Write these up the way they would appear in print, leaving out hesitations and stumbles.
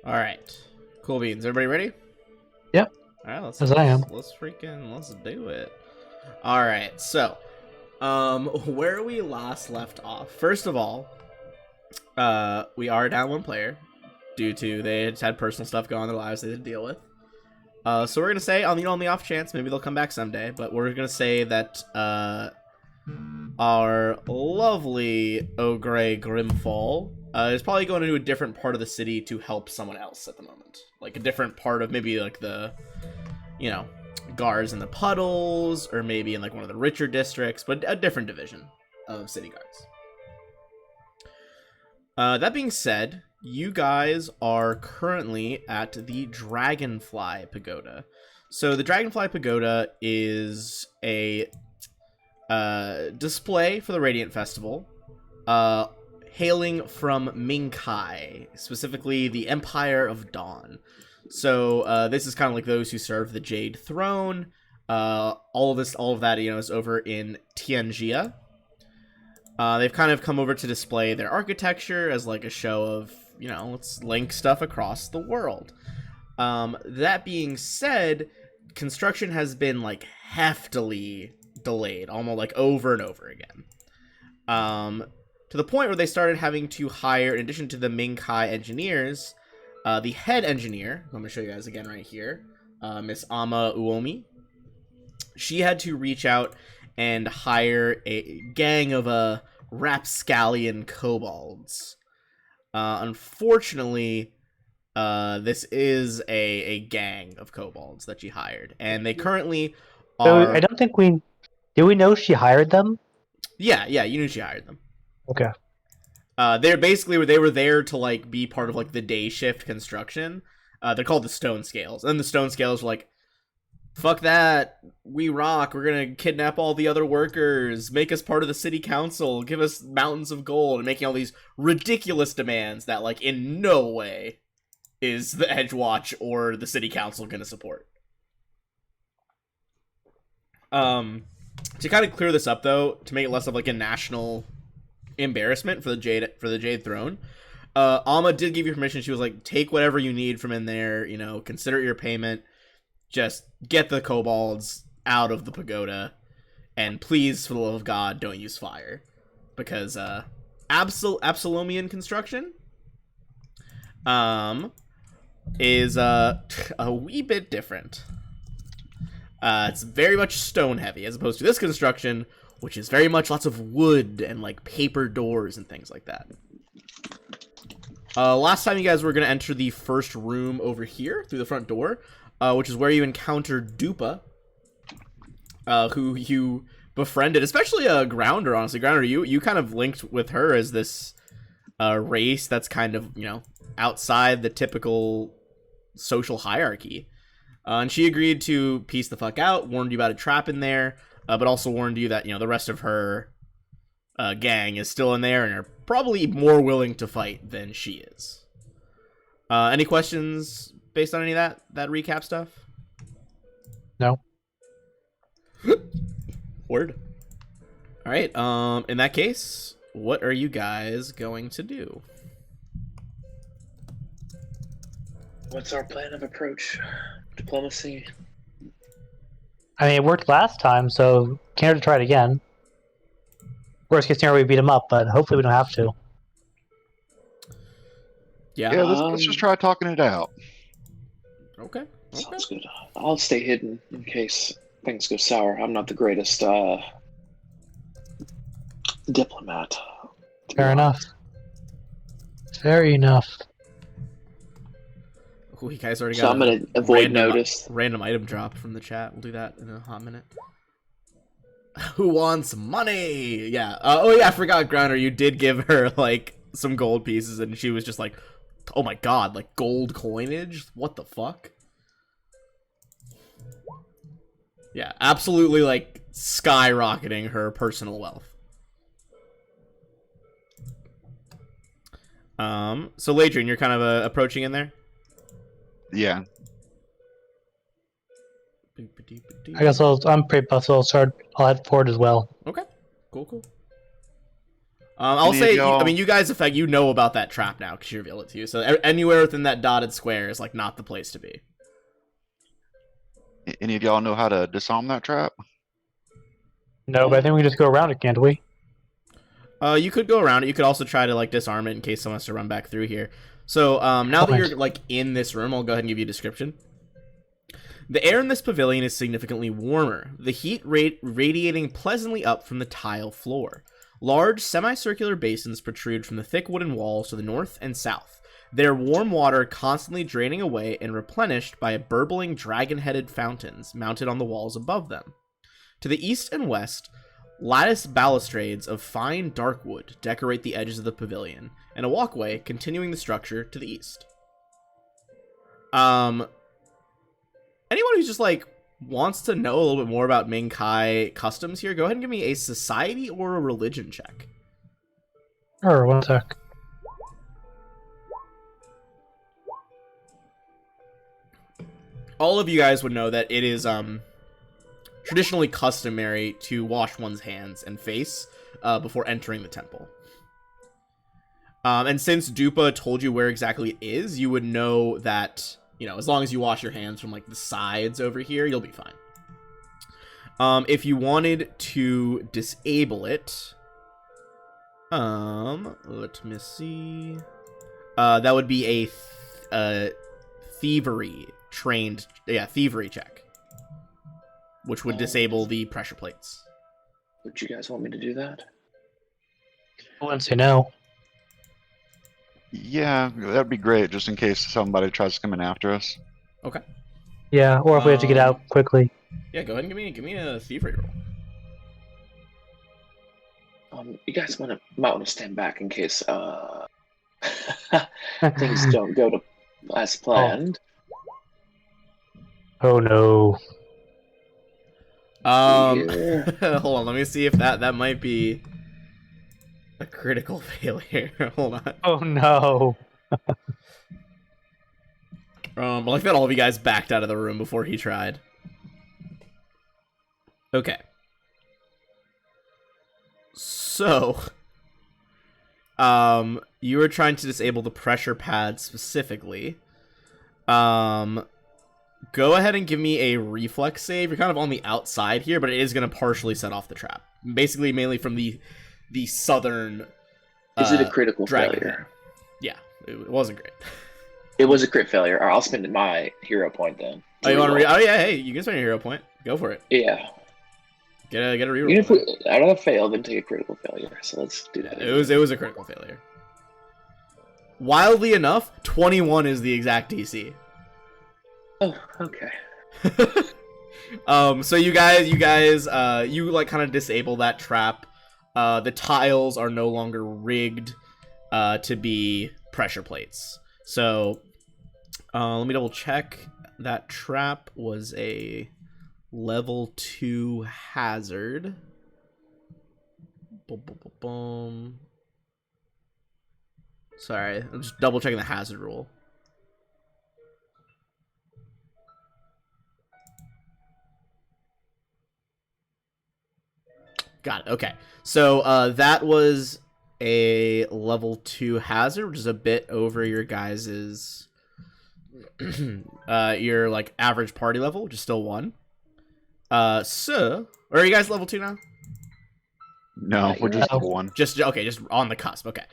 All right. Cool beans. Everybody ready? Yep. All right, let's As I am. let's do it. All right. So, where we last left off. First of all, we are down one player due to they just had personal stuff going on in their lives they had to deal with. So we're gonna say on the off chance maybe they'll come back someday, but we're gonna say that our lovely Ogre Grimfall is probably going to do a different part of the city to help someone else at the moment, like a different part of maybe like the, guards in the puddles, or maybe in like one of the richer districts, but a different division of city guards. That being said, you guys are currently at the Dragonfly Pagoda. So the Dragonfly Pagoda is a display for the Radiant Festival, hailing from Minkai, specifically the Empire of Dawn. So this is kind of like those who serve the Jade Throne. All of that, is over in Tianjia. They've kind of come over to display their architecture as like a show of, let's link stuff across the world. That being said, construction has been like heftily delayed, almost like over and over again. To the point where they started having to hire, in addition to the Minkai engineers, the head engineer, I'm going to show you guys again right here, Miss Ama Uomi. She had to reach out and hire a gang of rapscallion kobolds. Unfortunately, this is a gang of kobolds that she hired, and they currently are... So I don't think did we know she hired them? Yeah, you knew she hired them. Okay. They were there to like be part of like the day shift construction. They're called the Stone Scales, and the Stone Scales were like, fuck that, we rock, we're gonna kidnap all the other workers, make us part of the city council, give us mountains of gold, and making all these ridiculous demands that like in no way is the Edgewatch or the city council gonna support. To kind of clear this up though, to make it less of like a national embarrassment for the Jade Throne, Alma did give you permission. She was like, take whatever you need from in there, consider it your payment. Just get the kobolds out of the pagoda, and please, for the love of God, don't use fire, because Absalomian construction is a wee bit different. It's very much stone heavy, as opposed to this construction, which is very much lots of wood and like paper doors and things like that. Last time you guys were going to enter the first room over here through the front door, which is where you encounter Dupa, who you befriended, especially Grounder, honestly. Grounder, you kind of linked with her as this race that's kind of, outside the typical social hierarchy. And she agreed to peace the fuck out, warned you about a trap in there, but also warned you that, the rest of her gang is still in there and are probably more willing to fight than she is. Any questions based on any of that recap stuff? No. Word. All right. In that case, what are you guys going to do? What's our plan of approach? Diplomacy? I mean, it worked last time, so can't hurt to try it again. Worst case scenario, we beat him up, but hopefully we don't have to. Yeah, let's just try talking it out. Okay. Sounds good. I'll stay hidden in case things go sour. I'm not the greatest diplomat. Fair enough. Fair enough. Ooh, you guys already So got I'm going to avoid notice. Random item drop from the chat. We'll do that in a hot minute. Who wants money? Yeah. I forgot, Grounder. You did give her like some gold pieces, and she was just like, "Oh my god, like gold coinage? What the fuck?" Yeah, absolutely, like skyrocketing her personal wealth. So Ladrian, you're kind of approaching in there. Yeah. I guess I'm pretty buff, so I'll head forward as well. Okay, cool. I'll Any of say, y'all- I mean, you guys, you know about that trap now because you revealed it to you. So anywhere within that dotted square is like not the place to be. Any of y'all know how to disarm that trap? No, but I think we can just go around it, can't we? You could go around it. You could also try to like disarm it in case someone has to run back through here. So now that you're like in this room, I'll go ahead and give you a description. The air in this pavilion is significantly warmer, the heat radiating pleasantly up from the tile floor. Large, semicircular basins protrude from the thick wooden walls to the north and south, their warm water constantly draining away and replenished by burbling dragon-headed fountains mounted on the walls above them. To the east and west, lattice balustrades of fine dark wood decorate the edges of the pavilion, and a walkway continuing the structure to the east. Anyone who's just like wants to know a little bit more about Ming Kai customs here, go ahead and give me a society or a religion check. Sure, 1 sec. All of you guys would know that it is traditionally customary to wash one's hands and face before entering the temple. And since Dupa told you where exactly it is, you would know that, you know, as long as you wash your hands from like the sides over here, you'll be fine. If you wanted to disable it, let me see. That would be a thievery check, which would disable the pressure plates. Would you guys want me to do that? I wouldn't say no. Yeah, that'd be great, just in case somebody tries to come in after us. Okay. Yeah, or if we have to get out quickly. Yeah, go ahead and give me a thievery roll. You guys might want to stand back in case things don't go to as planned. Oh no. Yeah. Hold on, let me see if that might be a critical failure. Hold on. Oh no. I like that all of you guys backed out of the room before he tried. Okay. So, you were trying to disable the pressure pad specifically. Go ahead and give me a reflex save. You're kind of on the outside here, but it is going to partially set off the trap. Basically, mainly from the southern. Is it a critical dragon failure? head. Yeah, it wasn't great. It was a crit failure. Or I'll spend my hero point then. Oh, you want to? Oh yeah, hey, you can spend your hero point. Go for it. Yeah. Get a reroll. Even if I'd rather fail than take a critical failure. So let's do that. It was a critical failure. Wildly enough, 21 is the exact DC. Oh, okay. So you guys, you like kind of disable that trap. The tiles are no longer rigged to be pressure plates. So let me double check. That trap was a level 2 hazard. Boom, boom, boom, boom. Sorry, I'm just double checking the hazard rule. Got it. Okay. So that was a level 2 hazard, which is a bit over your guys's your like average party level, which is still 1. So are you guys level 2 now? No, we're just one. Just on the cusp. Okay.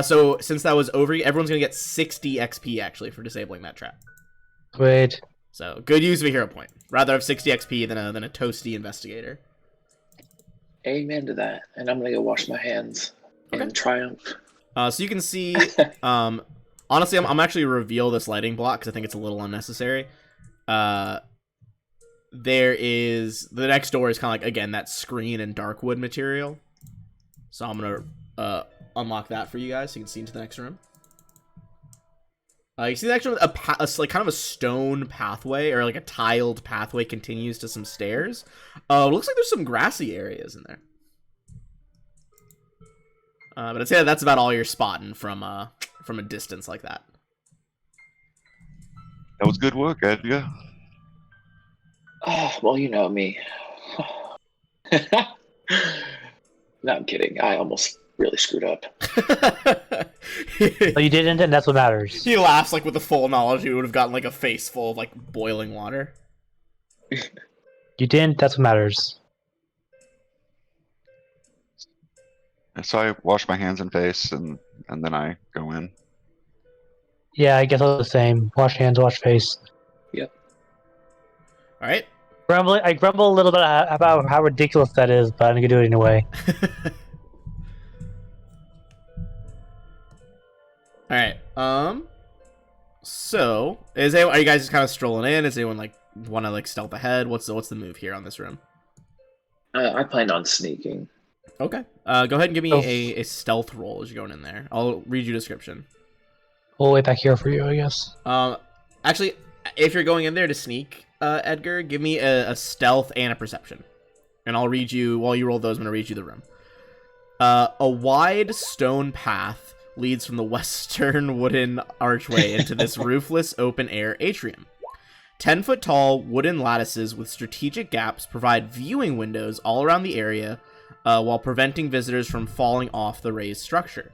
So since that was over, everyone's gonna get 60 XP actually for disabling that trap. Wait. So good use of a hero point. Rather have 60 XP than a toasty investigator. Amen to that. And I'm gonna go wash my hands in triumph. So you can see, honestly, I'm actually reveal this lighting block because I think it's a little unnecessary. There is the next door is kind of like again that screen and dark wood material. So I'm gonna unlock that for you guys so you can see into the next room. You see the next room, like kind of a stone pathway or like a tiled pathway continues to some stairs. It looks like there's some grassy areas in there. But I'd say that's about all you're spotting from a distance like that. That was good work, Edgar. Oh, well, you know me. No, I'm kidding. I almost really screwed up. But you didn't, and that's what matters. He laughs like with the full knowledge he would have gotten like a face full of like boiling water. You didn't, that's what matters. So I wash my hands and face, and then I go in. Yeah, I guess all the same. Wash hands, wash face. All right. I grumble a little bit about how ridiculous that is, but I'm gonna do it anyway. All right. So are you guys just kind of strolling in? Is anyone like want to like stealth ahead? What's the move here on this room? I planned on sneaking. Okay. Go ahead and give me a stealth roll as you're going in there. I'll read you a description. We'll wait back here for you, I guess. Actually, if you're going in there to sneak, Edgar, give me a stealth and a perception, and I'll read you while you roll those. I'm gonna read you the room. A wide stone path leads from the western wooden archway into this roofless open-air atrium. 10-foot-tall wooden lattices with strategic gaps provide viewing windows all around the area while preventing visitors from falling off the raised structure.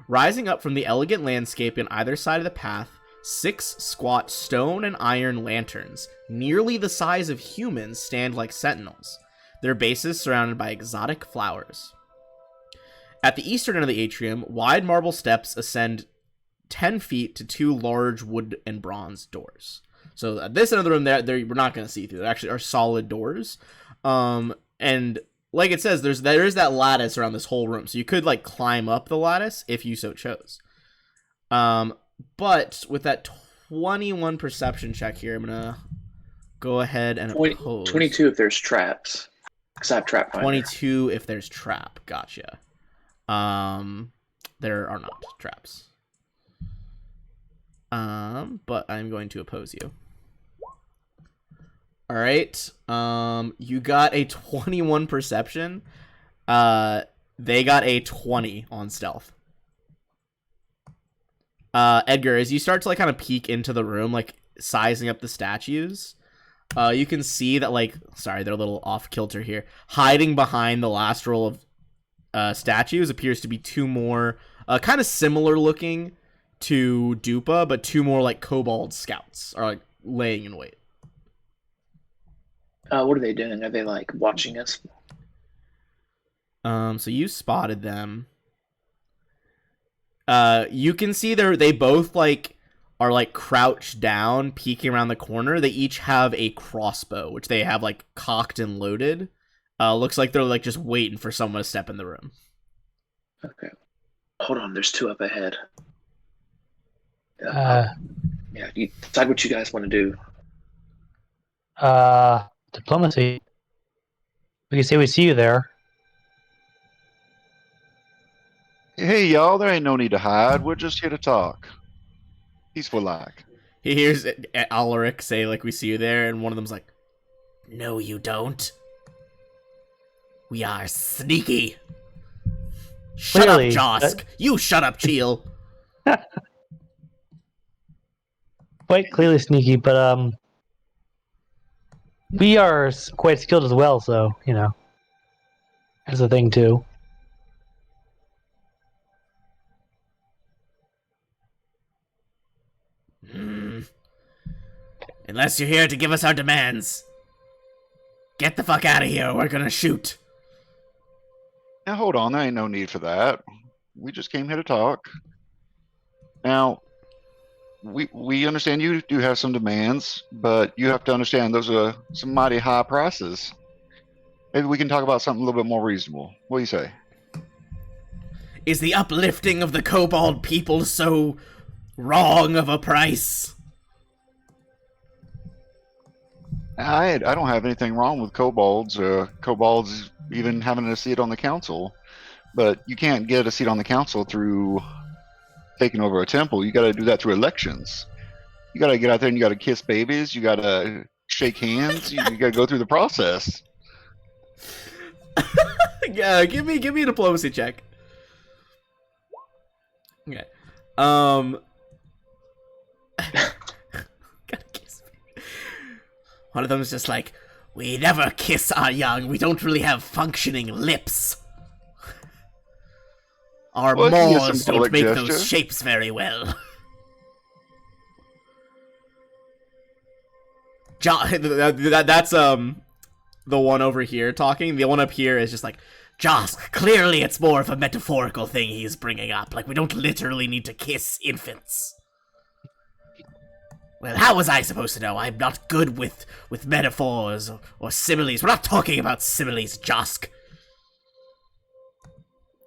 Rising up from the elegant landscape on either side of the path, 6 squat stone and iron lanterns, nearly the size of humans, stand like sentinels, their bases surrounded by exotic flowers. At the eastern end of the atrium, wide marble steps ascend 10 feet to 2 large wood and bronze doors. So at this end of the room, we're not going to see through. There actually are solid doors. And like it says, there is that lattice around this whole room. So you could like climb up the lattice if you so chose. But with that 21 perception check here, I'm going to go ahead and oppose. 22 if there's traps. Because I have trap finder. 22 if there's trap. Gotcha. There are not traps. But I'm going to oppose you. All right. You got a 21 perception. They got a 20 on stealth. Edgar, as you start to like kind of peek into the room, like sizing up the statues, you can see that they're a little off kilter here. Hiding behind the last row of statues appears to be 2 more kind of similar looking to Dupa, but 2 more like kobold scouts are like laying in wait. What are they doing? Are they like watching us? So you spotted them. You can see they both are like crouched down, peeking around the corner. They each have a crossbow, which they have like cocked and loaded. Looks like they're like just waiting for someone to step in the room. Okay. Hold on, there's 2 up ahead. Uh, Yeah, you decide what you guys want to do. Diplomacy. We can say we see you there. Hey, y'all, there ain't no need to hide. We're just here to talk. Peaceful like. He hears Alaric say, like, we see you there, and one of them's like, no, you don't. We are sneaky. Shut Clearly, up, Josk. You shut up, Cheel. Quite clearly sneaky, but we are quite skilled as well, so, you know. That's a thing, too. Unless you're here to give us our demands. Get the fuck out of here, we're gonna shoot. Now, hold on, there ain't no need for that. We just came here to talk. Now, we understand you do have some demands, but you have to understand those are some mighty high prices. Maybe we can talk about something a little bit more reasonable. What do you say? Is the uplifting of the kobold people so wrong of a price? I don't have anything wrong with kobolds, kobolds even having a seat on the council, but you can't get a seat on the council through taking over a temple. You got to do that through elections. You got to get out there and you got to kiss babies. You got to shake hands. You got to go through the process. Yeah, give me a diplomacy check. Okay. Gotta kiss me. One of them's just like, we never kiss our young. We don't really have functioning lips. Our Well, it can be a maws don't symbolic make gesture. those shapes very well. That's the one over here talking. The one up here is just like, Josk, clearly it's more of a metaphorical thing he's bringing up. Like, we don't literally need to kiss infants. Well, how was I supposed to know? I'm not good with metaphors or similes. We're not talking about similes, Josk.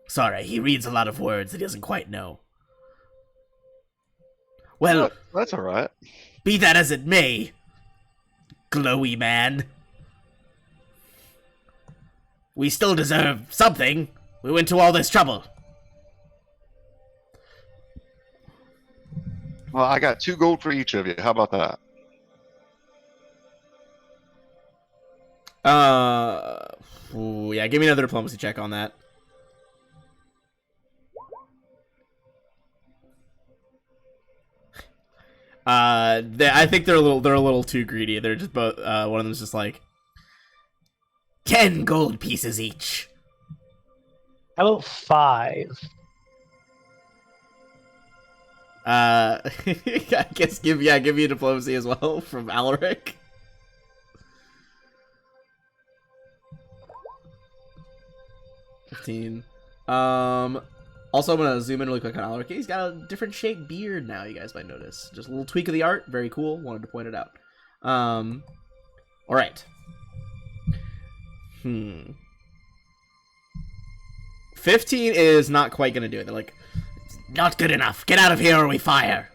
Sorry, he reads a lot of words that he doesn't quite know. Well, That's alright. be that as it may, glowy man. We still deserve something. We went to all this trouble. Well, I got 2 gold for each of you. How about that? Ooh, yeah, give me another diplomacy check on that. I think they're a little too greedy. They're just both. One of them's just like 10 gold pieces each. How about 5? I guess give me a diplomacy as well from Alaric. $15. Also, I'm gonna zoom in really quick on Alaric. He's got a different shaped beard now. You guys might notice. Just a little tweak of the art. Very cool. Wanted to point it out. All right. 15 is not quite gonna do it. They're like, not good enough. Get out of here or we fire.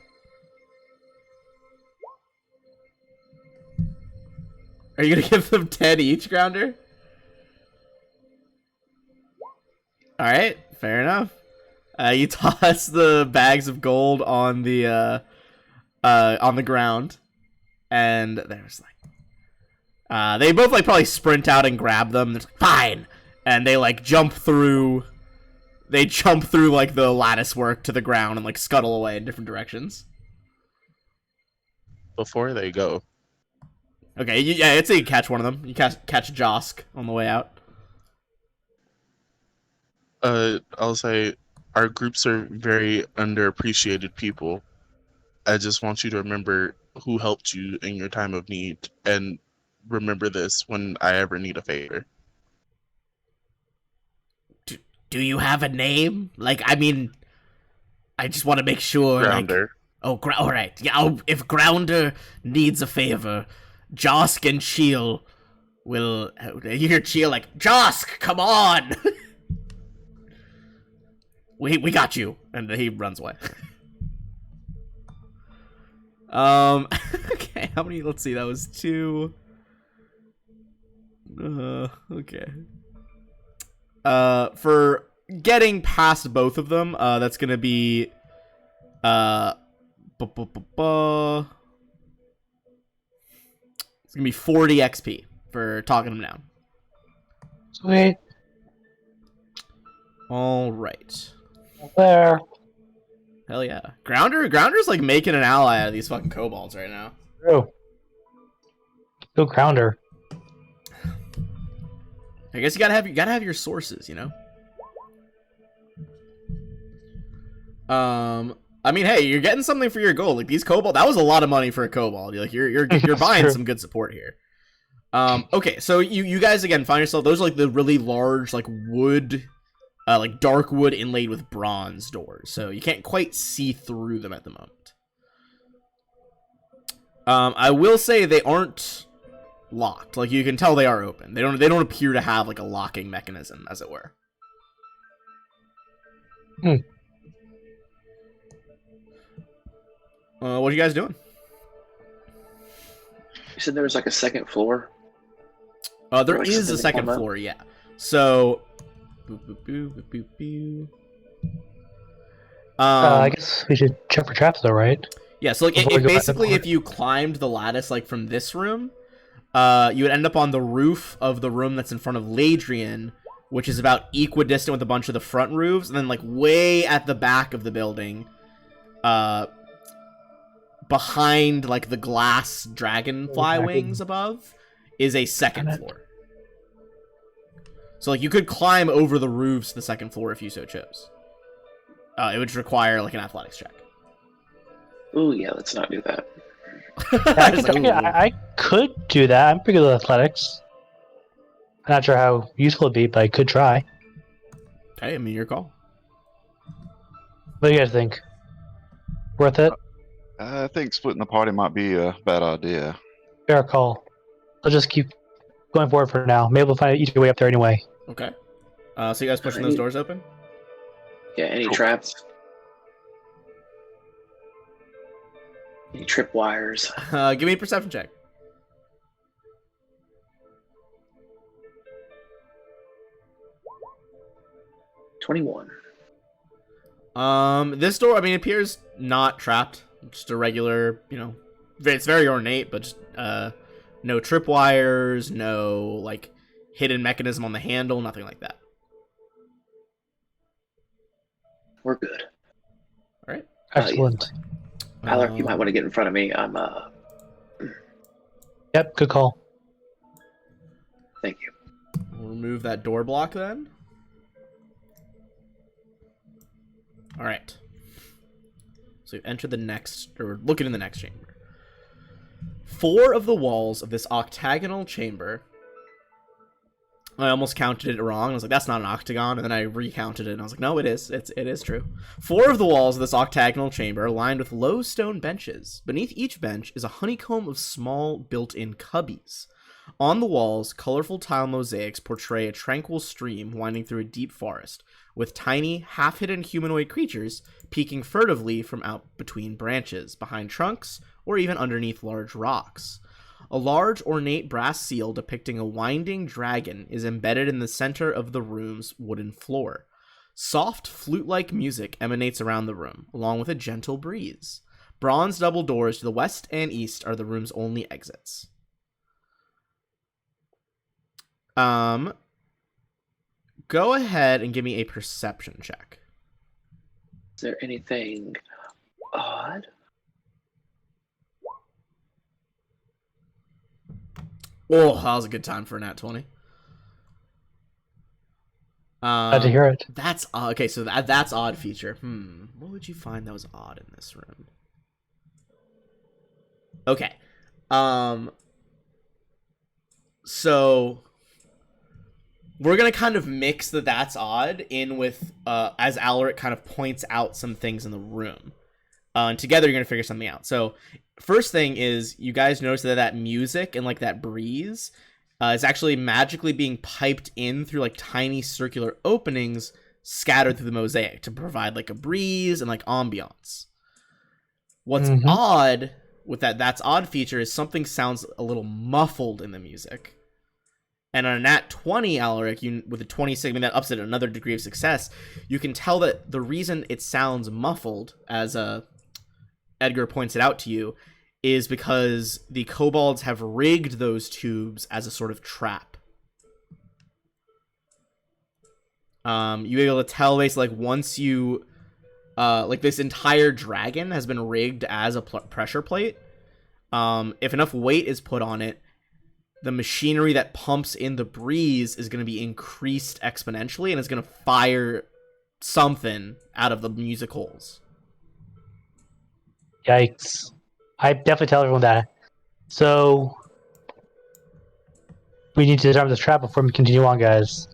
Are you gonna give them 10 each, Grounder? Alright, fair enough. You toss the bags of gold on the ground. And there's like they both like probably sprint out and grab them. They're like, fine! And they like jump through like the lattice work to the ground and like scuttle away in different directions. Before they go. Okay, yeah, I'd say you catch one of them. You catch Josk on the way out. I'll say our groups are very underappreciated people. I just want you to remember who helped you in your time of need, and remember this when I ever need a favor. Do you have a name? Like, I mean, I just want to make sure. Grounder. Like, all right. Yeah, if Grounder needs a favor, Josk and Cheel will. You hear Cheel like, Josk, come on! we got you, and he runs away. Okay, how many? Let's see. That was 2. Okay. For getting past both of them, that's gonna be it's gonna be 40 XP for talking them down. Sweet. All right. There. Hell yeah. Grounder's like making an ally out of these fucking kobolds right now. True. Go Grounder. I guess you gotta have your sources, you know. I mean, hey, you're getting something for your gold. Like these kobold, that was a lot of money for a kobold. You're buying true. some good support here. Okay, so you guys again find yourself. Those are like the really large like wood, like dark wood inlaid with bronze doors. So you can't quite see through them at the moment. I will say they aren't locked. Like you can tell they are open. They don't appear to have like a locking mechanism, as it were. What are you guys doing? You said there was like a second floor? There like is a something second on that? floor, yeah. So, boop, boop, boop, boop, boop, boop. I guess we should check for traps, though, right? Yeah. So, like, Before we go back to basically, the if you climbed the lattice, like from this room, you would end up on the roof of the room that's in front of Ladrian, which is about equidistant with a bunch of the front roofs, and then like way at the back of the building, behind like the glass dragonfly wings above, is a second floor. So like you could climb over the roofs to the second floor if you so chose. It would require like an athletics check. Ooh, yeah, let's not do that. I Just could, like, I could do that. I'm pretty good at athletics. I'm not sure how useful it'd be, but I could try. okay, I mean, your call. What do you guys think? Worth it? I think splitting the party might be a bad idea. Fair call. I'll just keep going forward for now. Maybe we'll find an easier way up there anyway. Okay. So you guys pushing those doors open? Yeah, any Cool. traps? Any tripwires? Give me a perception check. $21. This door, I mean, appears not trapped. Just a regular, it's very ornate, but just, no tripwires, no, like, hidden mechanism on the handle, nothing like that. We're good. Alright. Excellent. Alec, you might want to get in front of me. I'm, Yep, good call. thank you. We'll remove that door block then. Alright. So you enter the next, or look into the next chamber. 4 of the walls of this octagonal chamber. I almost counted it wrong. I was like, that's not an octagon. And then I recounted it and I was like, no, it is. It is true. 4 of the walls of this octagonal chamber are lined with low stone benches. Beneath each bench is a honeycomb of small built-in cubbies. On the walls, colorful tile mosaics portray a tranquil stream winding through a deep forest, with tiny, half-hidden humanoid creatures peeking furtively from out between branches, behind trunks, or even underneath large rocks. A large, ornate brass seal depicting a winding dragon is embedded in the center of the room's wooden floor. Soft, flute-like music emanates around the room, along with a gentle breeze. Bronze double doors to the west and east are the room's only exits. Go ahead and give me a perception check. Is there anything odd? Oh, that was a good time for a nat 20. Glad to hear it. That's okay. So that's odd feature. What would you find that was odd in this room? Okay. So we're gonna kind of mix the that's odd in with as Alaric kind of points out some things in the room. And together you're gonna figure something out. So first thing is you guys notice that music and like that breeze is actually magically being piped in through like tiny circular openings scattered through the mosaic to provide like a breeze and like ambiance. What's odd with that's odd feature is something sounds a little muffled in the music. And on a nat 20, Alaric, with a 26, I mean, that ups it another degree of success, you can tell that the reason it sounds muffled, as Edgar points it out to you, is because the kobolds have rigged those tubes as a sort of trap. You're able to tell basically like once you like this entire dragon has been rigged as a pressure plate. If enough weight is put on it, the machinery that pumps in the breeze is going to be increased exponentially and it's going to fire something out of the music holes. Yikes. I definitely tell everyone that. So, we need to determine this trap before we continue on, guys.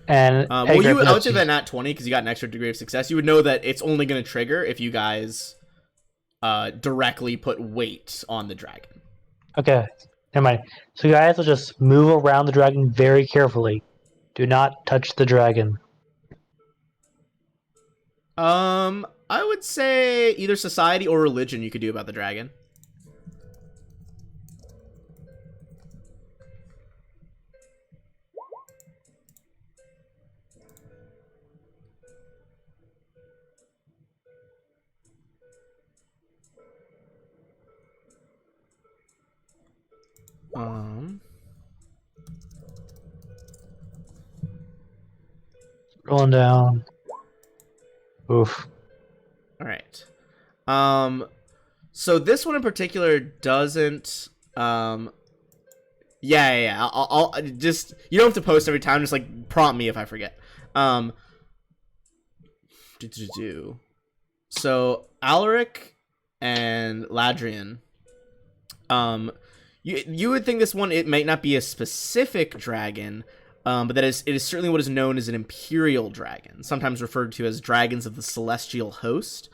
And I would say that nat 20, because you got an extra degree of success, you would know that it's only going to trigger if you guys directly put weight on the dragon. Okay, never mind. So, guys, will just move around the dragon very carefully. Do not touch the dragon. I would say either society or religion you could do about the dragon. Rolling down. Oof. All right. So this one in particular doesn't. Yeah. I'll just, you don't have to post every time. Just like prompt me if I forget. So Alaric and Ladrian, you would think this one, it might not be a specific dragon, but it is certainly what is known as an imperial dragon, sometimes referred to as dragons of the celestial host.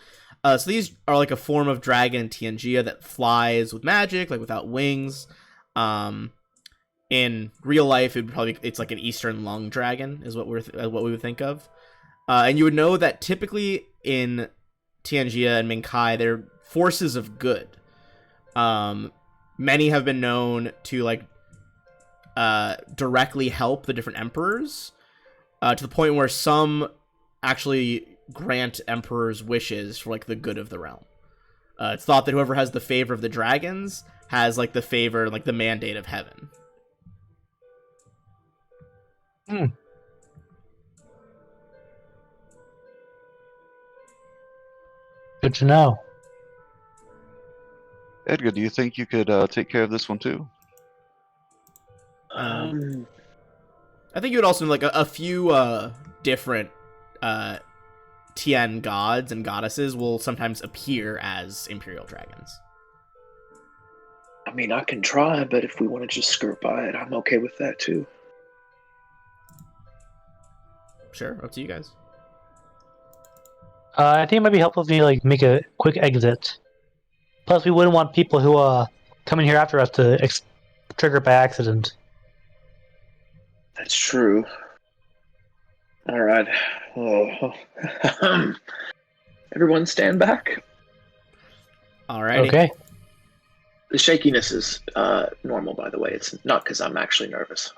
So these are like a form of dragon in TNGA that flies with magic, like without wings. In real life, it's like an Eastern lung dragon is what what we would think of. And you would know that typically in Tianjia and Minkai, they're forces of good. Many have been known to like directly help the different emperors, to the point where some actually grant emperors wishes for like the good of the realm. It's thought that whoever has the favor of the dragons has like the favor, like the mandate of heaven. Good to know. Edgar, do you think you could take care of this one too? I think you would also like a few different Tian gods and goddesses will sometimes appear as imperial dragons. I mean, I can try, but if we want to just skirt by it, I'm okay with that too. Sure, up to you guys. I think it might be helpful if you like make a quick exit. Plus, we wouldn't want people who come in here after us to trigger by accident. That's true. All right. Oh. Everyone stand back. Alrighty. Okay. The shakiness is normal, by the way. It's not because I'm actually nervous.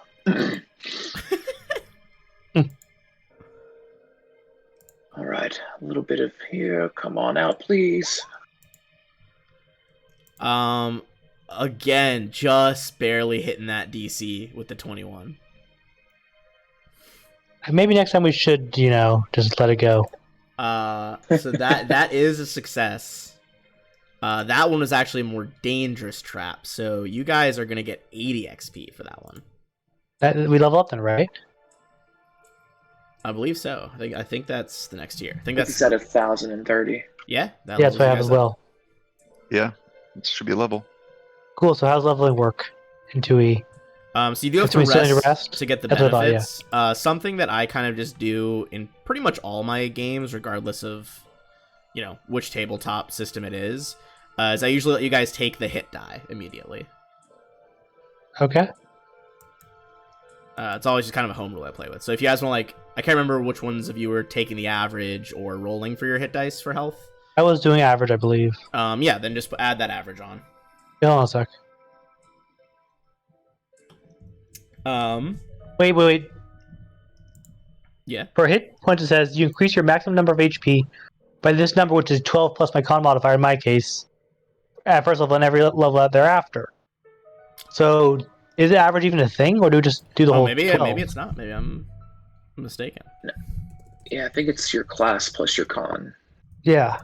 All right. A little bit of here. Come on out, please. Again, just barely hitting that DC with the 21. Maybe next time we should, just let it go. So that is a success. That one was actually a more dangerous trap, so you guys are gonna get 80 XP for that one. We level up then, right? I believe so. I think that's the next year. I think It's that's at 1,030. yeah. Yeah, that's what I have as well. Yeah, it should be a level. Cool. So how's leveling work in 2E? So you do have So to we still need to rest rest? to get the That's what I benefits. Something that I kind of just do in pretty much all my games, regardless of, which tabletop system it is I usually let you guys take the hit die immediately. Okay. It's always just kind of a home rule I play with. So if you guys want, I can't remember which ones of you were taking the average or rolling for your hit dice for health. I was doing average, I believe. Yeah, then just add that average on. Hold on a sec. Wait. Yeah. For a hit point, it says you increase your maximum number of HP by this number, which is 12 plus my con modifier in my case, at first level and every level thereafter. So, is the average even a thing, or do we just do the whole maybe 12? maybe it's not. Maybe I'm mistaken. Yeah, I think it's your class plus your con. Yeah.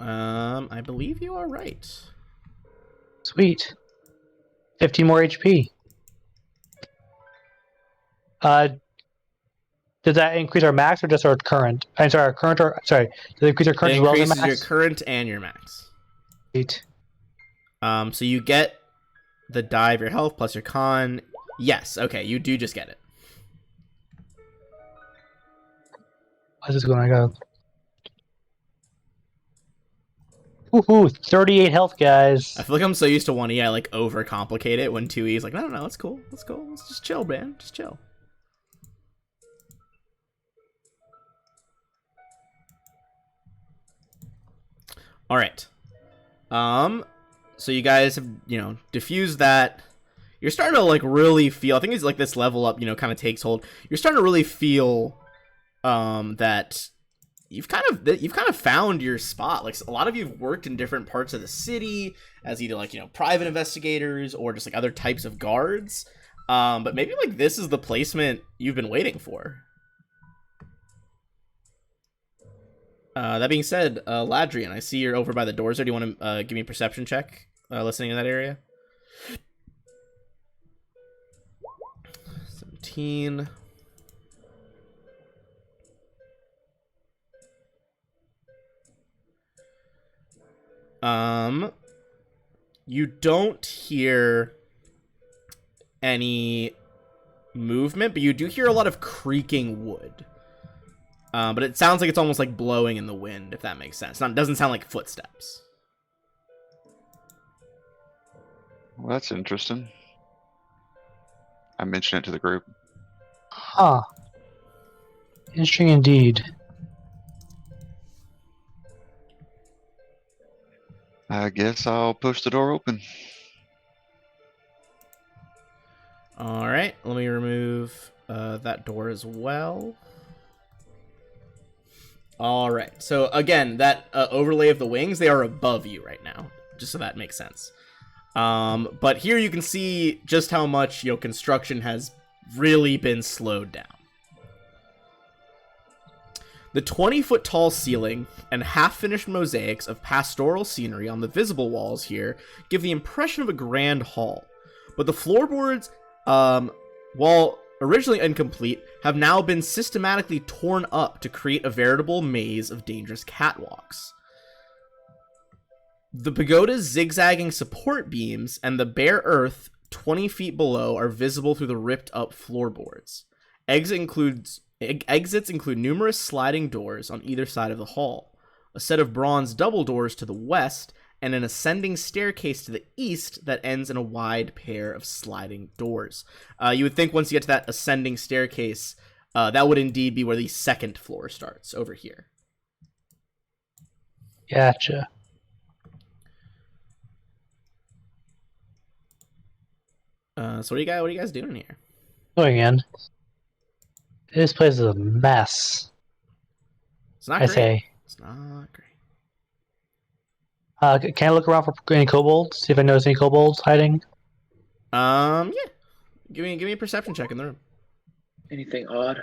I believe you are right. Sweet. 15 more HP. Does that increase our max or just our current? I'm sorry, our current or does it increase our current It as well as increases our your max? current and your max. Sweet. So you get the die of your health plus your con. Yes, okay, you do just get it. How's this going? I got. Woohoo! 38 health, guys. I feel like I'm so used to 1E, I overcomplicate it when 2E is like, no, it's cool. Let's go. Let's just chill, man. Just chill. All right. So you guys have, diffused that. You're starting to really feel, I think it's this level up, kind of takes hold. You're starting to really feel that you've kind of found your spot. A lot of you have worked in different parts of the city as either private investigators or just other types of guards. But maybe this is the placement you've been waiting for. That being said, Ladrian, I see you're over by the doors there. Do you want to give me a perception check listening in that area? 17. You don't hear any movement, but you do hear a lot of creaking wood. But it sounds like it's almost like blowing in the wind, if that makes sense. It doesn't sound like footsteps. Well, that's interesting. I mentioned it to the group. Huh. Interesting indeed. I guess I'll push the door open. Alright, let me remove that door as well. Alright, so again, that overlay of the wings, they are above you right now, just so that makes sense. But here you can see just how much, construction has really been slowed down. The 20-foot tall ceiling and half-finished mosaics of pastoral scenery on the visible walls here give the impression of a grand hall. But the floorboards, while originally incomplete, have now been systematically torn up to create a veritable maze of dangerous catwalks. The pagoda's zigzagging support beams and the bare earth 20 feet below are visible through the ripped-up floorboards. Exits include numerous sliding doors on either side of the hall, a set of bronze double doors to the west, and an ascending staircase to the east that ends in a wide pair of sliding doors. You would think once you get to that ascending staircase, that would indeed be where the second floor starts, over here. Gotcha. So what are you guys doing here? Going in. This place is a mess. It's not I great. say. It's not great. Can I look around for any kobolds? See if I notice any kobolds hiding? Yeah. Give me a perception check in the room. Anything odd?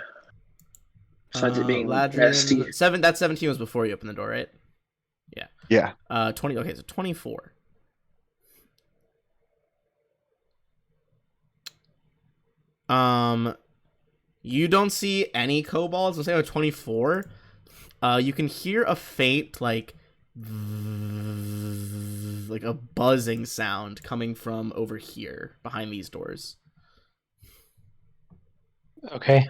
Besides it being Ladrian, nasty. That 17 was before you opened the door, right? Yeah. Yeah. 20. Okay, so 24. You don't see any kobolds. Let's say 24. You can hear a faint like a buzzing sound coming from over here behind these doors. Okay.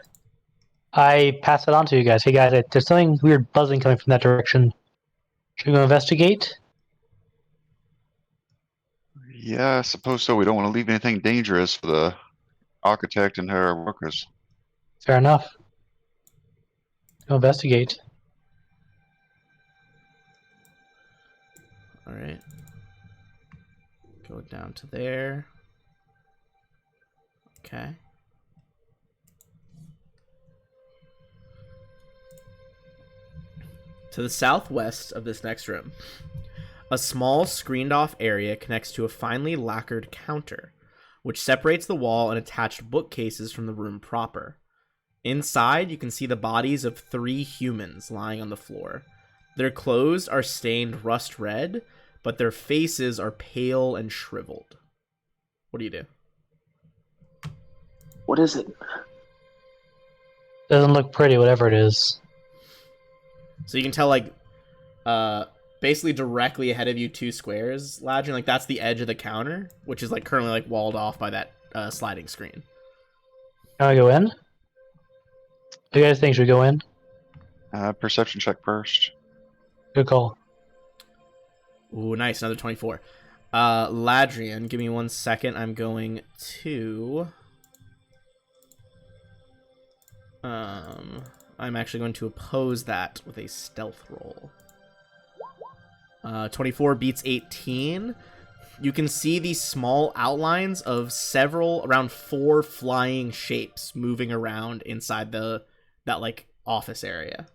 I pass it on to you guys. Hey guys, there's something weird buzzing coming from that direction. Should we go investigate? Yeah, I suppose so. We don't want to leave anything dangerous for the architect and her workers. Fair enough. Go investigate. All right. Go down to there. Okay. To the southwest of this next room, a small screened-off area connects to a finely lacquered counter, which separates the wall and attached bookcases from the room proper. Inside, you can see the bodies of 3 humans lying on the floor. Their clothes are stained rust red, but their faces are pale and shriveled. What do you do? What is it? Doesn't look pretty, whatever it is. So you can tell, like, basically directly ahead of you 2 squares, Ladrin, like that's the edge of the counter, which is like currently like walled off by that sliding screen. Can I go in? What do you guys think? Should we go in? Perception check first. Good call. Ooh, nice, another 24. Ladrian, give me 1 second. I'm going to I'm actually going to oppose that with a stealth roll. 24 beats 18. You can see these small outlines of around 4 flying shapes moving around inside that like office area.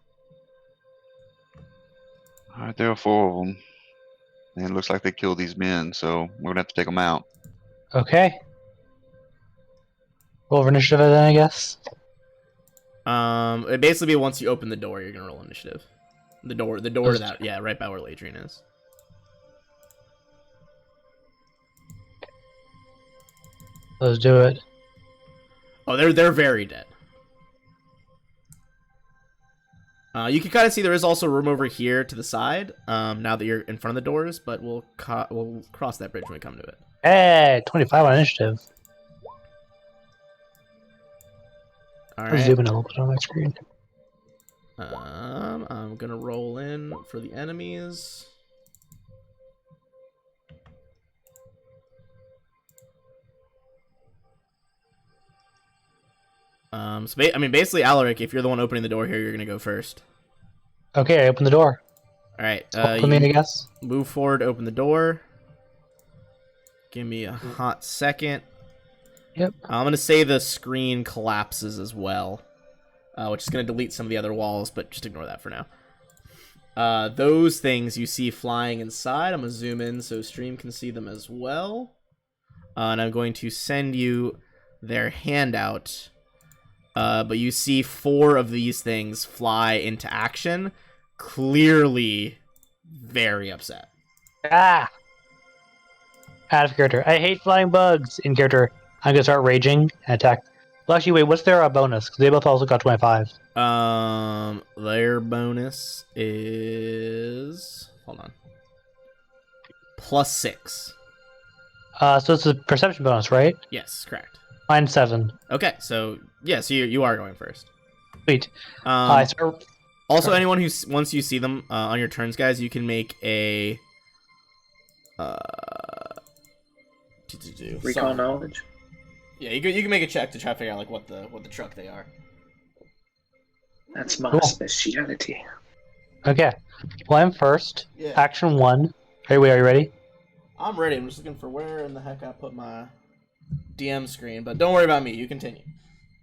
Alright, there are 4 of them. And it looks like they killed these men, so we're gonna have to take them out. Okay. Roll for initiative then, I guess. It basically be once you open the door, you're gonna roll initiative. The door to that, yeah, right by where Ladrian is. Let's do it. Oh, they're very dead. You can kind of see there is also room over here to the side. Now that you're in front of the doors, but we'll cross that bridge when we come to it. Hey, 25 on initiative. All I'll right. zoom in a little bit on my screen. I'm gonna roll in for the enemies. I mean, basically, Alaric, if you're the one opening the door here, you're gonna go first. Okay, I open the door. All right. Open me, I guess. Move forward, open the door. Give me a hot second. Yep. I'm gonna say the screen collapses as well, which is gonna delete some of the other walls, but just ignore that for now. Those things you see flying inside. I'm gonna zoom in so stream can see them as well. And I'm going to send you their handout. But you see 4 of these things fly into action, clearly very upset. Ah! Out of character. I hate flying bugs. In character, I'm gonna start raging and attack. Well, actually, wait. What's their bonus? Because they both also got 25. Their bonus is, hold on, +6. So it's a perception bonus, right? Yes, correct. Mine's 7. Okay, so yeah, so you are going first. Sweet. I start. Also, sorry. anyone who once you see them on your turns, guys, you can make a Recall knowledge. Yeah, you can make a check to try to figure out like what the truck they are. That's my Cool. speciality. Okay. Well, I'm first. Yeah, Action 1. Are you ready? I'm ready. I'm just looking for where in the heck I put my DM screen, but don't worry about me. You continue.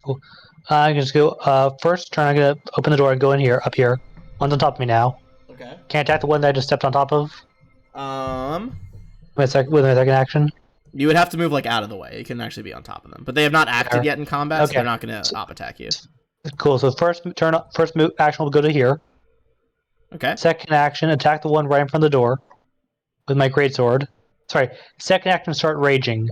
I'm gonna just go first turn. I'm gonna open the door and go in here, up here. One's on top of me now. Okay. Can't attack the one that I just stepped on top of with my second action. You would have to move like out of the way. You can actually be on top of them, but they have not acted Fair. yet in combat, so Okay. they're not going to op attack you. Cool. So first move action will go to here. Okay. Second action, attack the one right in front of the door with my greatsword. Sorry. Second action, start raging.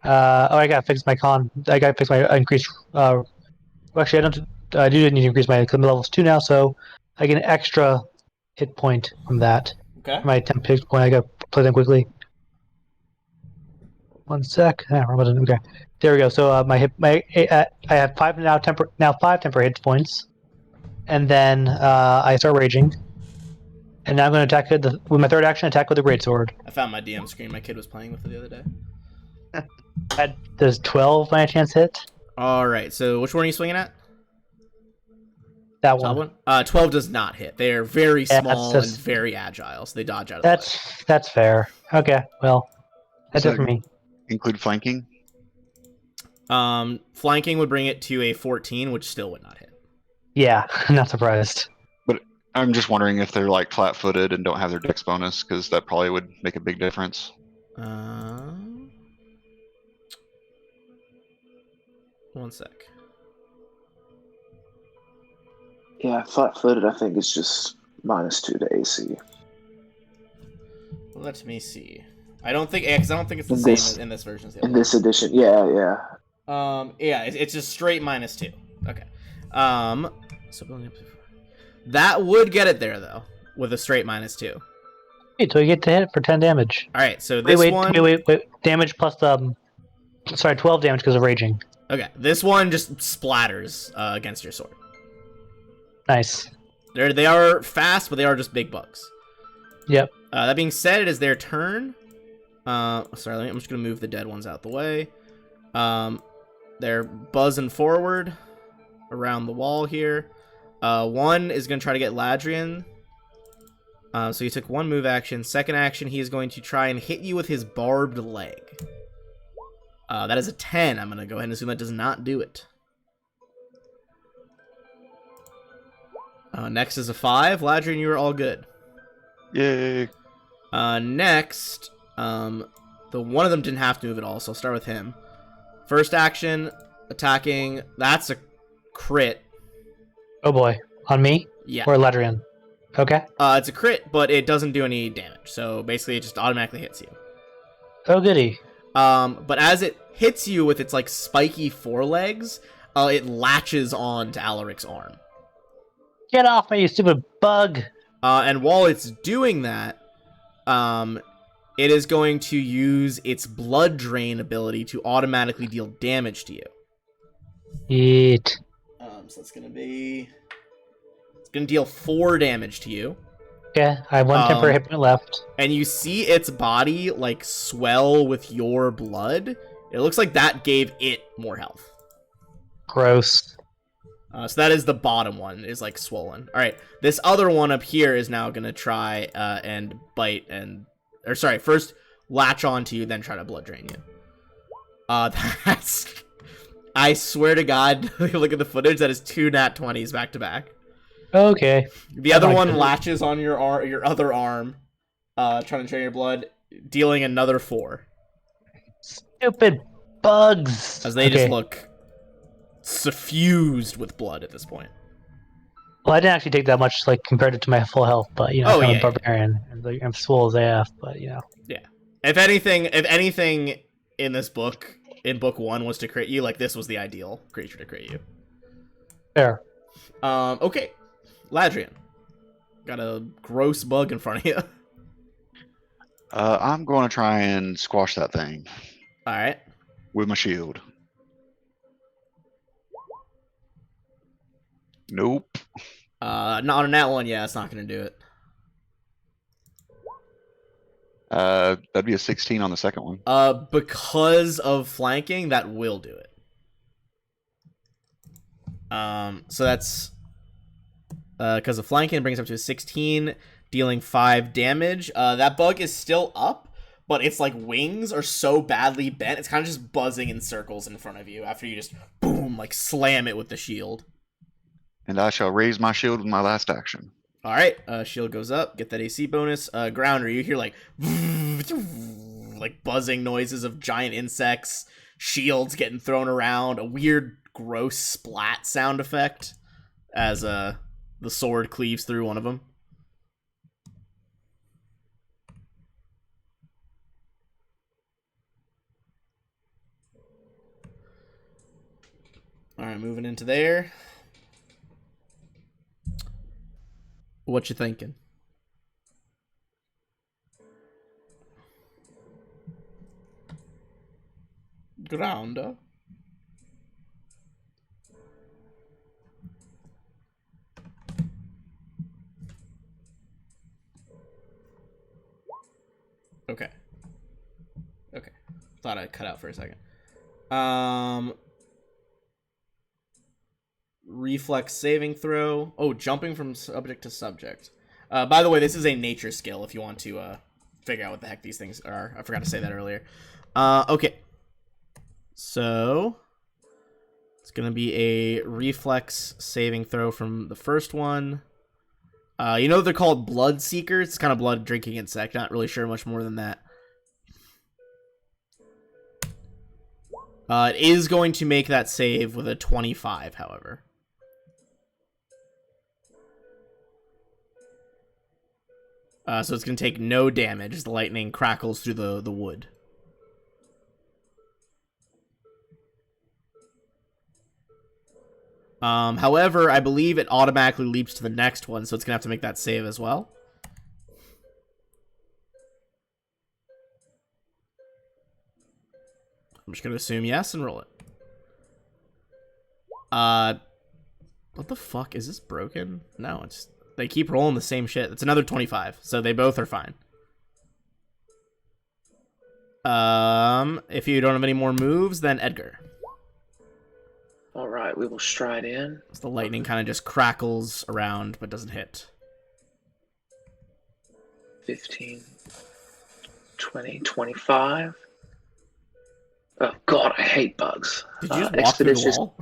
I gotta fix my I gotta fix my increase. Actually, I don't. I do need to increase my level's 2 now, so I get an extra hit point from that. Okay. My temp hit point. I gotta play them quickly. 1 sec. Okay. There we go. So I have 5 now. Now 5 temporary hit points, and then I start raging. And now I'm going to attack with my third action. Attack with the greatsword. I found my DM screen. My kid was playing with it the other day. Does 12 by chance hit? All right. So which one are you swinging at? That Top one. one. 12 does not hit. They are very Yeah, small that's and very agile, so they dodge out of That's fair. Okay. Well, that's So- it for me. Include flanking. the way. Flanking would bring it to a 14, which still would not hit. Yeah, not surprised. I'm just wondering if they're like flat-footed and don't have their dex bonus, because that probably would make a big difference. One sec. Yeah, flat-footed. I think it's just -2 to AC. Let me see. I don't think it's the In same this- in this version as the In other. this edition, yeah. Yeah, it's just straight -2. Okay. So building up to that would get it there though, with a straight -2. Wait, so you get to hit for 10 damage. All right, so this Wait. one. Damage plus 12 damage because of raging. Okay, this one just splatters against your sword. Nice. They are fast, but they are just big bugs. Yep. That being said, it is their turn. I'm just gonna move the dead ones out the way. They're buzzing forward around the wall here. One is gonna try to get Ladrian. So he took 1 move action. Second action, he is going to try and hit you with his barbed leg. That is a 10. I'm gonna go ahead and assume that does not do it. Next is a 5. Ladrian, you are all good. Yay! Next, the one of them didn't have to move at all, so I'll start with him. First action, attacking. That's a crit. Oh boy. On me? Yeah. Or Ladrian? Okay. It's a crit, but it doesn't do any damage. So basically, it just automatically hits you. Oh goody. But as it hits you with its like spiky forelegs, it latches on to Alaric's arm. Get off me, you stupid bug! And while it's doing that, it is going to use its blood drain ability to automatically deal damage to you. Eat. So it's gonna deal 4 damage to you. Yeah, I have one temporary hit point left. And you see its body like swell with your blood. It looks like that gave it more health. Gross. So that is the bottom one, is like swollen. All right, this other one up here is now gonna try and bite first latch onto you, then try to blood drain you. That's, I swear to God, look at the footage. That is 2 nat 20s back to back. Okay. The other one latches on your other arm, trying to drain your blood, dealing another 4. Stupid bugs. As they just look suffused with blood at this point. Well, I didn't actually take that much, like, compared it to my full health, but, you know, I'm a barbarian, and I'm swole as AF, but, you know. Yeah. If anything in this book, in book 1, was to crit you, like, this was the ideal creature to crit you. Fair. Okay. Ladrian. Got a gross bug in front of you. I'm going to try and squash that thing Alright. with my shield. Nope. Not on that one, yeah, it's not gonna do it. That'd be a 16 on the second one. Because of flanking, that will do it. So that's because of flanking, brings up to a 16, dealing 5 damage. That bug is still up, but its like wings are so badly bent, it's kind of just buzzing in circles in front of you after you just boom, like slam it with the shield. And I shall raise my shield with my last action. All right, shield goes up. Get that AC bonus. Grounder, you hear like buzzing noises of giant insects, shields getting thrown around, a weird, gross splat sound effect as the sword cleaves through one of them. All right, moving into there. What you thinking? Grounder. Okay. Okay. Thought I cut out for a second. Reflex saving throw. Oh, jumping from subject to subject. By the way, this is a nature skill if you want to figure out what the heck these things are. I forgot to say that earlier. Okay. So it's going to be a reflex saving throw from the first one. You know they're called blood seekers. It's kind of blood drinking insect. Not really sure much more than that. It is going to make that save with a 25, however. So it's going to take no damage as the lightning crackles through the wood. However, I believe it automatically leaps to the next one, so it's going to have to make that save as well. I'm just going to assume yes and roll it. What the fuck? Is this broken? No, it's... They keep rolling the same shit. It's another 25, so they both are fine. If you don't have any more moves, then Edgar. All right, we will stride in. So the lightning kind of just crackles around, but doesn't hit. 15, 20, 25. Oh, God, I hate bugs. Did you just walk through the wall?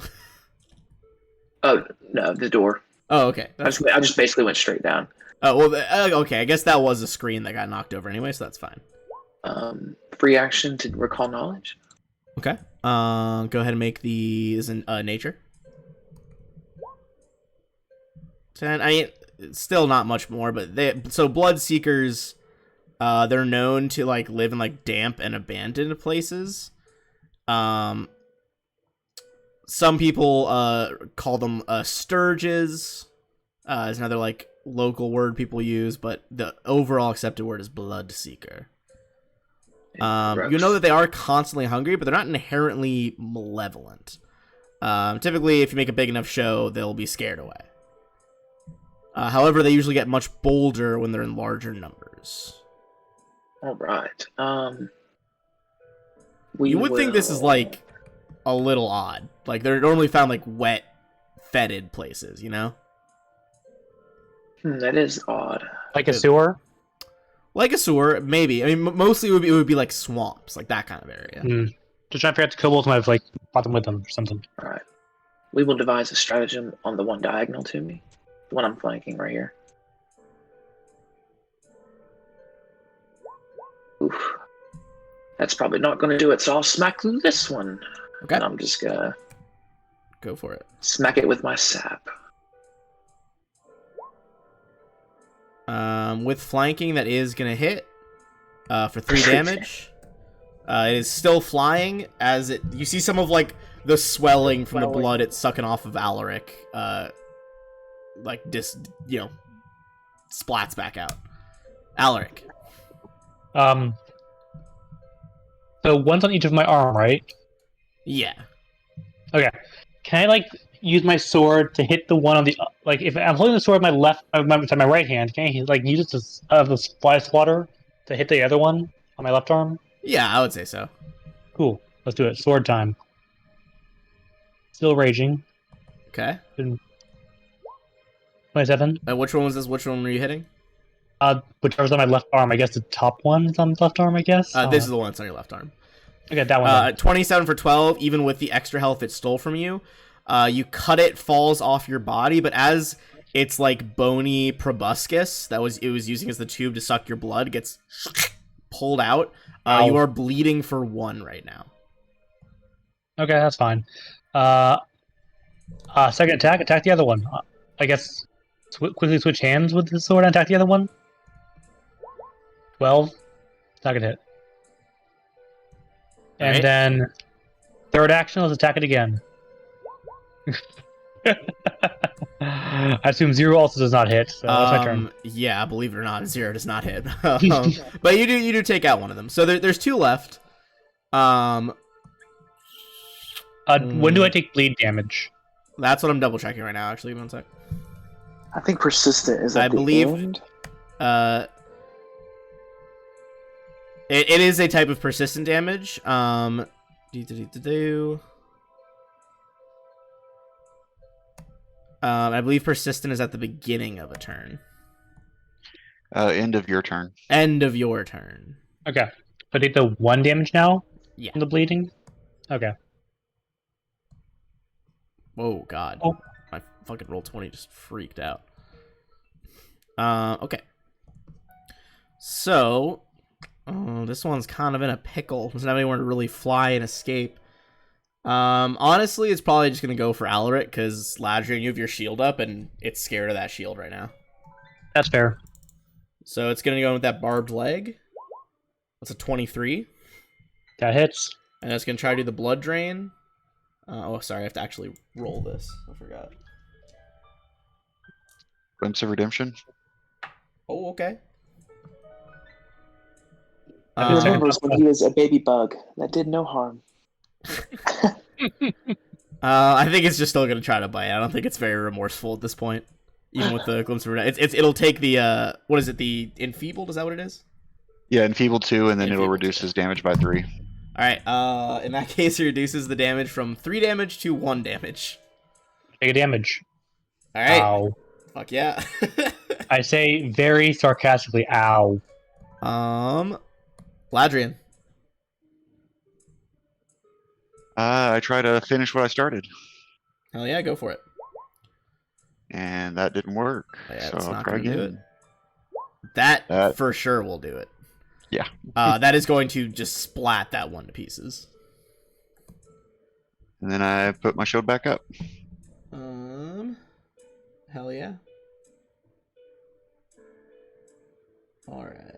Oh, no, the door. Oh, okay. I just basically went straight down. Oh, well, okay. I guess that was a screen that got knocked over anyway, so that's fine. Free action to recall knowledge. Okay. Go ahead and make these in nature. 10. I mean, still not much more, but so blood seekers, they're known to like live in like damp and abandoned places. Some people call them sturges. Is another like local word people use, but the overall accepted word is bloodseeker. You know that they are constantly hungry, but they're not inherently malevolent. Typically, if you make a big enough show, they'll be scared away. However, they usually get much bolder when they're in larger numbers. All right. You would think this is like a little odd. Like they're normally found like wet, fetid places, you know? That is odd. Like a sewer? Like a sewer, maybe. I mean, mostly it would be like swamps, like that kind of area. Just trying to figure out the kobolds might have like brought them with them or something. All right. We will devise a stratagem on the one diagonal to me. The one I'm flanking right here. Oof. That's probably not going to do it, so I'll smack through this one. Okay. And I'm just going to Go for it. smack it with my sap. With flanking, that is going to hit for 3 damage. It is still flying as you see some of like the swelling from the blood it's sucking off of Alaric, splats back out. Alaric. So one's on each of my arm, right? Yeah. Okay. Can I like use my sword to hit the one on the like? If I'm holding the sword with my right hand, can I like use it to the fly swatter to hit the other one on my left arm? Yeah, I would say so. Cool. Let's do it. Sword time. Still raging. Okay. 27. Which one was this? Which one were you hitting? Whichever's on my left arm. I guess the top one is on the left arm, I guess. This is the one that's on your left arm. Okay, that one. 27 for 12, even with the extra health it stole from you. You cut it, falls off your body, but as its like bony proboscis it was using as the tube to suck your blood gets pulled out, you are bleeding for 1 right now. Okay, that's fine. Second attack the other one. I guess quickly switch hands with the sword and attack the other one. 12. Not gonna hit. And Right. then third action, let's attack it again. I assume 0 also does not hit, so that's my turn. Yeah, believe it or not, 0 does not hit. But you do take out one of them. So there's 2 left. When do I take bleed damage? That's what I'm double checking right now. Actually, 1 sec. I think persistent is at I the believe- end. It is a type of persistent damage. I believe persistent is at the beginning of a turn. End of your turn. End of your turn. Okay. So I take the 1 damage now? Yeah. From the bleeding? Okay. Whoa, God. Oh. My fucking roll 20 just freaked out. Okay. So, this one's kind of in a pickle. Doesn't have anywhere to really fly and escape. Honestly, it's probably just gonna go for Alaric, because Ladrian, you have your shield up, and it's scared of that shield right now. That's fair. So it's gonna go with that barbed leg. That's a 23. That hits. And it's gonna try to do the blood drain. Sorry, I have to actually roll this. I forgot. Glimpse of Redemption. Oh, okay. He remembers when he was a baby bug that did no harm. I think it's just still gonna try to bite. I don't think it's very remorseful at this point, even with the glimpse of redemption. It'll take the what is it? The enfeebled? Is that what it is? Yeah, enfeebled 2, and then it'll Enfeebled reduce 2. his damage by 3. All right. In that case, it reduces the damage from 3 damage to 1 damage. Take a damage. All right. Ow. Fuck yeah. I say very sarcastically, ow. Ladrian. I try to finish what I started, Hell yeah, go for it. and that didn't work. Oh, yeah, so it's I'll not try gonna do it. again. That for sure will do it. Yeah. That is going to just splat that one to pieces. And then I put my shield back up. Hell yeah. All right.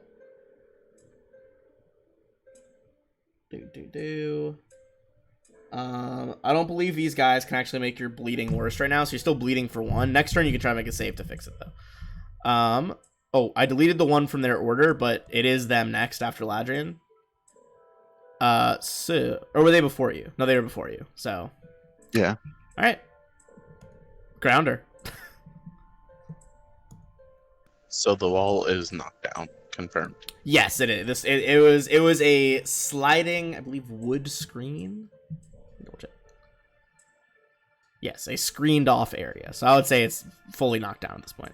I don't believe these guys can actually make your bleeding worse right now, so you're still bleeding for 1. Next turn, you can try to make a save to fix it, though. Oh, I deleted the 1 from their order, but it is them next after Ladrian. Or were they before you? No, they were before you, so. Yeah. Alright. Grounder. So the wall is knocked down. Confirmed. Yes, it is. It was a sliding, I believe, wood screen. Double check. Yes, a screened off area. So I would say it's fully knocked down at this point.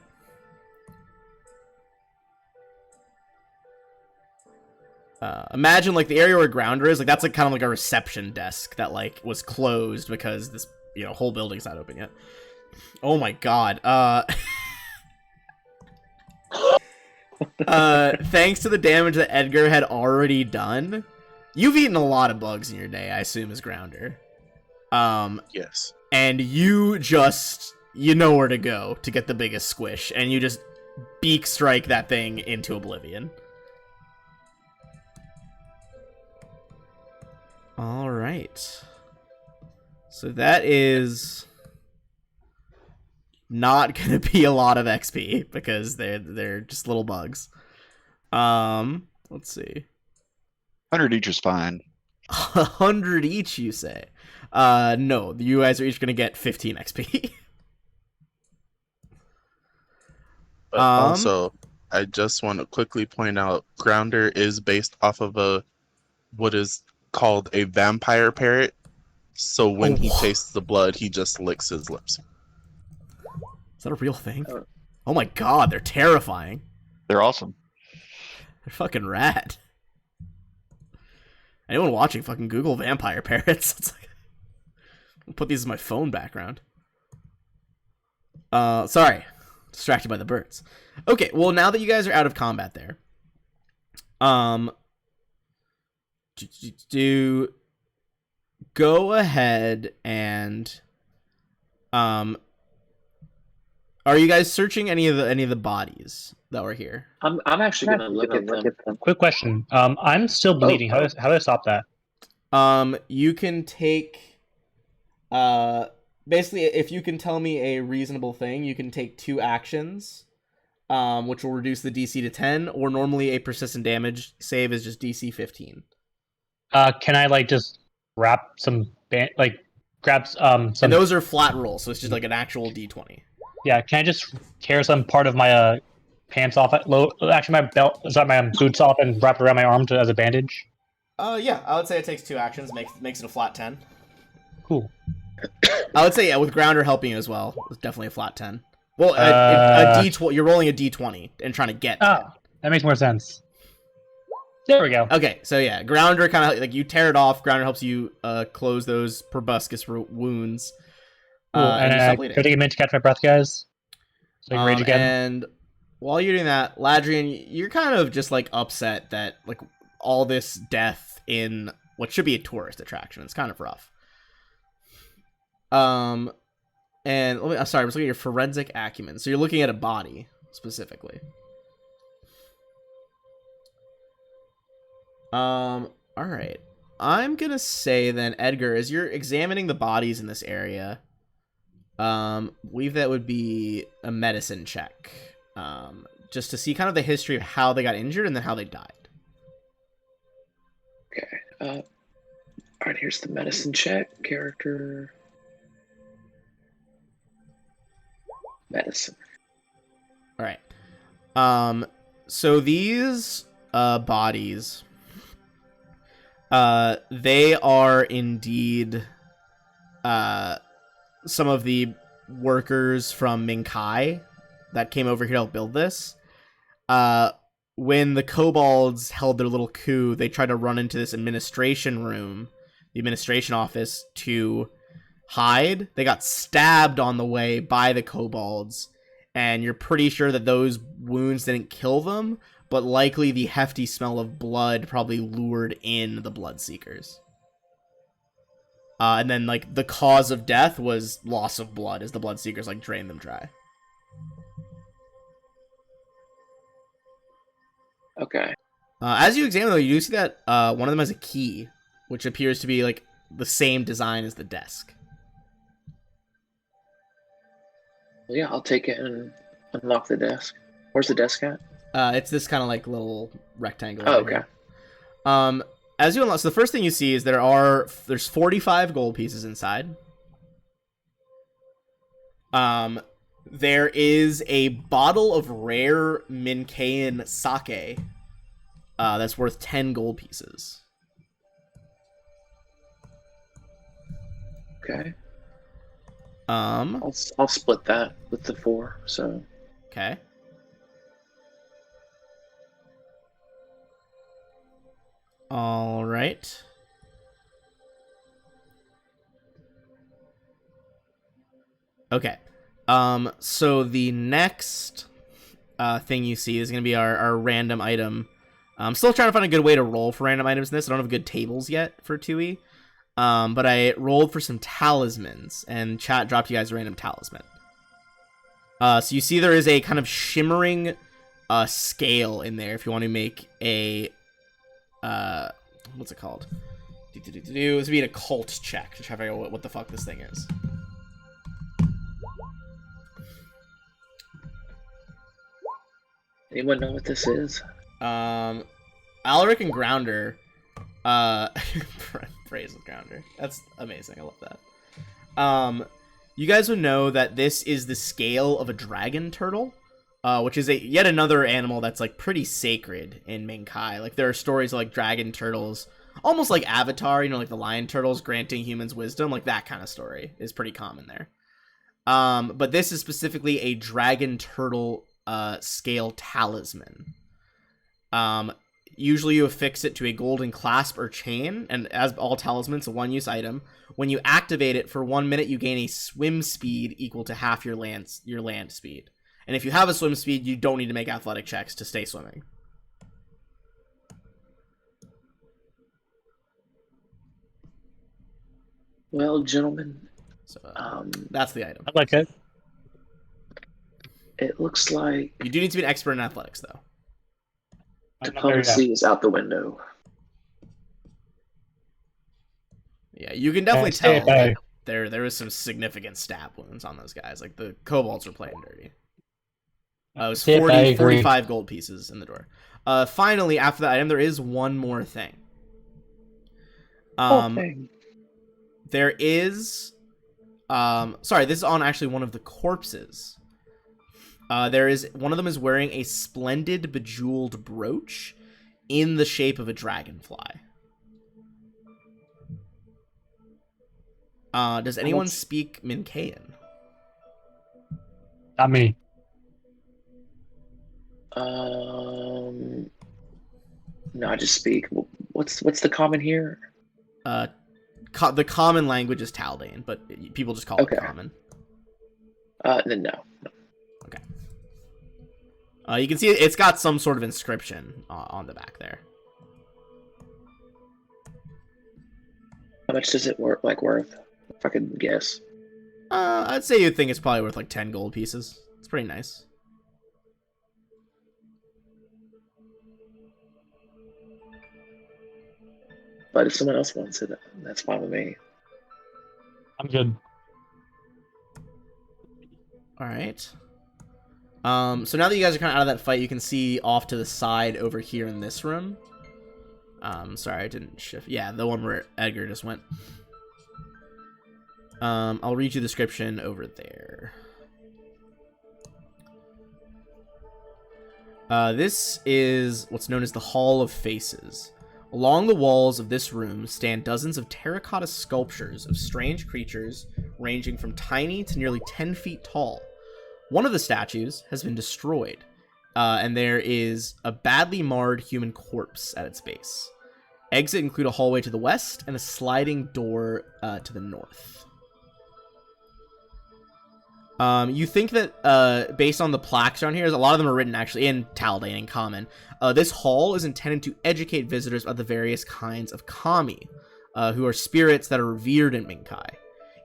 Imagine like the area where Grounder is, like that's like kind of like a reception desk that like was closed because this whole building's not open yet. Oh my god. Thanks to the damage that Edgar had already done, you've eaten a lot of bugs in your day, I assume, as Grounder. Yes. And you know where to go to get the biggest squish, and you just beak strike that thing into oblivion. All right. So that is not gonna be a lot of XP because they're just little bugs. Let's see. 100 each is fine. 100 each, you say? No, you guys are each gonna get 15 XP. But also, I just want to quickly point out, Grounder is based off of what is called a vampire parrot. So when he tastes the blood, he just licks his lips. Is that a real thing? Oh my god, they're terrifying. They're awesome. They're fucking rad. Anyone watching, fucking Google vampire parrots. It's like, I'll put these as my phone background. Sorry. Distracted by the birds. Okay, well, now that you guys are out of combat there, go ahead and, are you guys searching any of the bodies that were here? I'm actually gonna look at them. Quick question. I'm still bleeding. How do I stop that? You can take, basically, if you can tell me a reasonable thing, you can take 2 actions, which will reduce the DC to 10, or normally a persistent damage save is just DC 15. Can I like just wrap some grab some? And those are flat rolls, so it's just like an actual D20. Yeah, can I just tear some part of my pants off? Actually, my belt, my boots off, and wrap it around my arm as a bandage. Yeah, I would say it takes 2 actions, makes it a flat 10. Cool. I would say, yeah, with Grounder helping you as well, it's definitely a flat 10. Well, a D20, you're rolling a D20 and trying to get 10. That makes more sense. There we go. Okay, so yeah, Grounder kind of, like, you tear it off, Grounder helps you close those proboscis wounds. Cool. And can I take a minute to catch my breath, guys? So I can rage again. And while you're doing that, Ladrian, you're kind of just, like, upset that, like, all this death in what should be a tourist attraction. It's kind of rough. And I'm sorry, I was looking at your forensic acumen. So you're looking at a body specifically. All right. I'm gonna say then, Edgar, as you're examining the bodies in this area, believe that would be a medicine check, just to see kind of the history of how they got injured and then how they died. Okay. All right. Here's the medicine check. Character. Medicine. All right. So these bodies, they are indeed some of the workers from Minkai that came over here to help build this. When the kobolds held their little coup, they tried to run into this administration room, the administration office, to hide. They got stabbed on the way by the kobolds, and you're pretty sure that those wounds didn't kill them, but likely the hefty smell of blood probably lured in the bloodseekers. And then, like, the cause of death was loss of blood as the bloodseekers, like, drained them dry. Okay. As you examine, though, you do see that one of them has a key, which appears to be, like, the same design as the desk. Well, yeah, I'll take it and unlock the desk. Where's the desk at? It's this kind of like little rectangle. Oh, over okay. here. As you unlock, so the first thing you see is there's 45 gold pieces inside. There is a bottle of rare Mincaean sake that's worth 10 gold pieces. Okay. Um, I'll split that with the 4. So okay. All right. Okay. So the next thing you see is going to be our random item. I'm still trying to find a good way to roll for random items in this. I don't have good tables yet for 2e. But I rolled for some talismans, and chat dropped you guys a random talisman. So you see there is a kind of shimmering scale in there if you want to make a... what's it called? This would be an occult check to try to figure out what the fuck this thing is. anyone know what this is? Alaric and Grounder. Praise of Grounder. That's amazing. I love that. You guys would know that this is the scale of a dragon turtle, which is yet another animal that's like pretty sacred in Minkai. Like there are stories of, like dragon turtles, almost like Avatar, you know, like the lion turtles granting humans wisdom, like that kind of story is pretty common there. But this is specifically a dragon turtle scale talisman. Usually you affix it to a golden clasp or chain, and as all talismans, a one-use item. When you activate it for 1 minute, you gain a swim speed equal to half your land speed. And if you have a swim speed, you don't need to make athletic checks to stay swimming. Well, gentlemen, So that's the item. I like it. it looks like You do need to be an expert in athletics, though. I'm not there yet. diplomacy is out the window. Yeah, you can definitely stay tell away. that there was some significant stab wounds on those guys. Like the kobolds were playing dirty. It was Yep, I agree. 45 gold pieces in the door. Finally, after that item, there is one more thing. Thing. There is... sorry, this is on actually one of the corpses. One of them is wearing a splendid bejeweled brooch in the shape of a dragonfly. Does anyone speak Mincaean? Not me. No, I just speak. What's the common here? The common language is Taldane, but people just call Okay. it common. No. Okay. You can see it's got some sort of inscription on the back there. How much does it worth? If I could guess. I'd say you'd think it's probably worth like 10 gold pieces. It's pretty nice. But if someone else wants it, that's fine with me. I'm good. All right. So now that you guys are kind of out of that fight, you can see off to the side over here in this room. Sorry, I didn't shift. Yeah, the one where Edgar just went. I'll read you the description over there. This is what's known as the Hall of Faces. Along the walls of this room stand dozens of terracotta sculptures of strange creatures ranging from tiny to nearly 10 feet tall. One of the statues has been destroyed, and there is a badly marred human corpse at its base. Exit include a hallway to the west and a sliding door to the north. You think that, based on the plaques around here, a lot of them are written actually in Taldane in common. This hall is intended to educate visitors about the various kinds of kami, who are spirits that are revered in Minkai.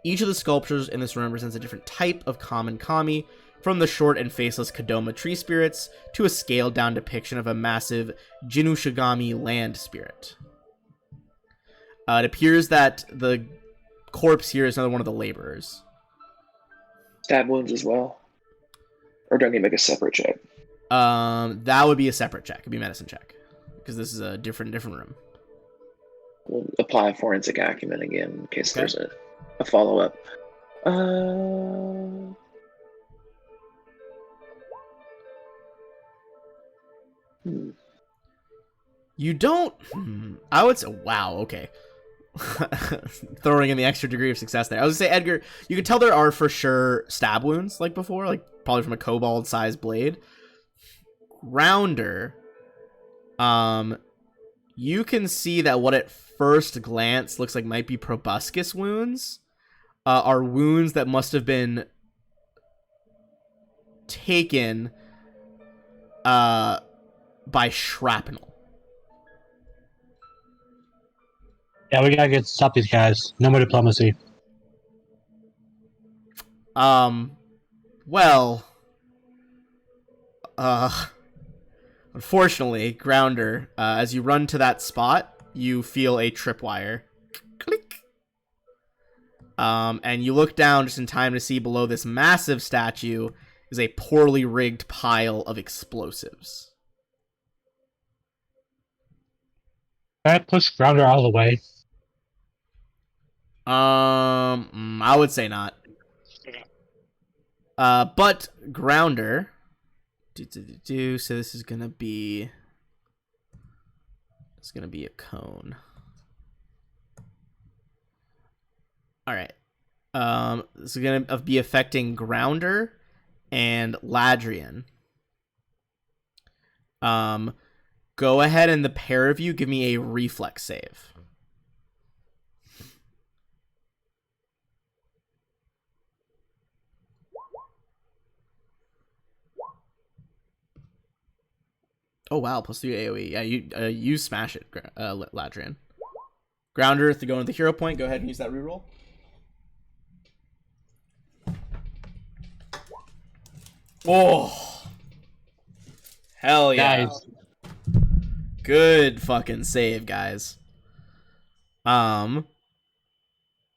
Each of the sculptures in this room represents a different type of common kami, from the short and faceless Kadoma tree spirits to a scaled-down depiction of a massive Jinushigami land spirit. It appears that the corpse here is another one of the laborers. Stab wounds as well? Or do I need to make a separate check? That would be a separate check. It'd be a medicine check. Because this is a different room. We'll apply a forensic acumen again in case Okay. there's a follow-up. You don't... I would say... Wow, okay. Throwing in the extra degree of success there. I was gonna say, Edgar, you can tell there are for sure stab wounds, like before, like probably from a kobold-sized blade. Grounder, you can see that what at first glance looks like might be proboscis wounds are wounds that must have been taken by shrapnel. Yeah, we gotta stop these guys. No more diplomacy. Well, unfortunately, Grounder, as you run to that spot, you feel a tripwire. Click. And you look down just in time to see below this massive statue is a poorly rigged pile of explosives. Can I push Grounder out of the way? I would say not. But Grounder, so this is gonna be, it's gonna be a cone. All right. This is gonna be affecting Grounder and Ladrian. Go ahead and the pair of you give me a reflex save. Oh wow, +3 AoE. Yeah, you smash it, Ladrian. Grounder, if you go into the hero point, go ahead and use that reroll. Oh, hell yeah! Guys. Good fucking save, guys.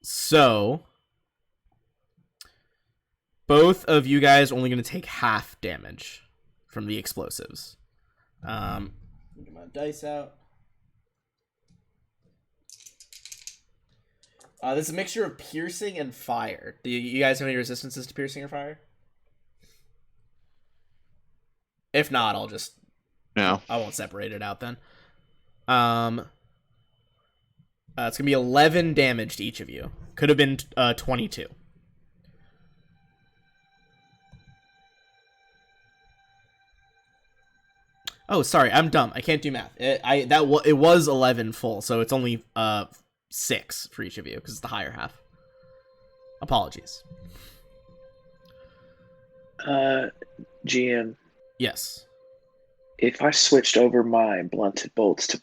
So both of you guys are only going to take half damage from the explosives. Get my dice out. This is a mixture of piercing and fire. Do you guys have any resistances to piercing or fire? If not, I'll just... No. I won't separate it out then. It's gonna be 11 damage to each of you. Could have been 22. Oh, sorry, I'm dumb. I can't do math. It was 11 full, so it's only 6 for each of you because it's the higher half. Apologies. GM, Yes. if I switched over my blunted bolts to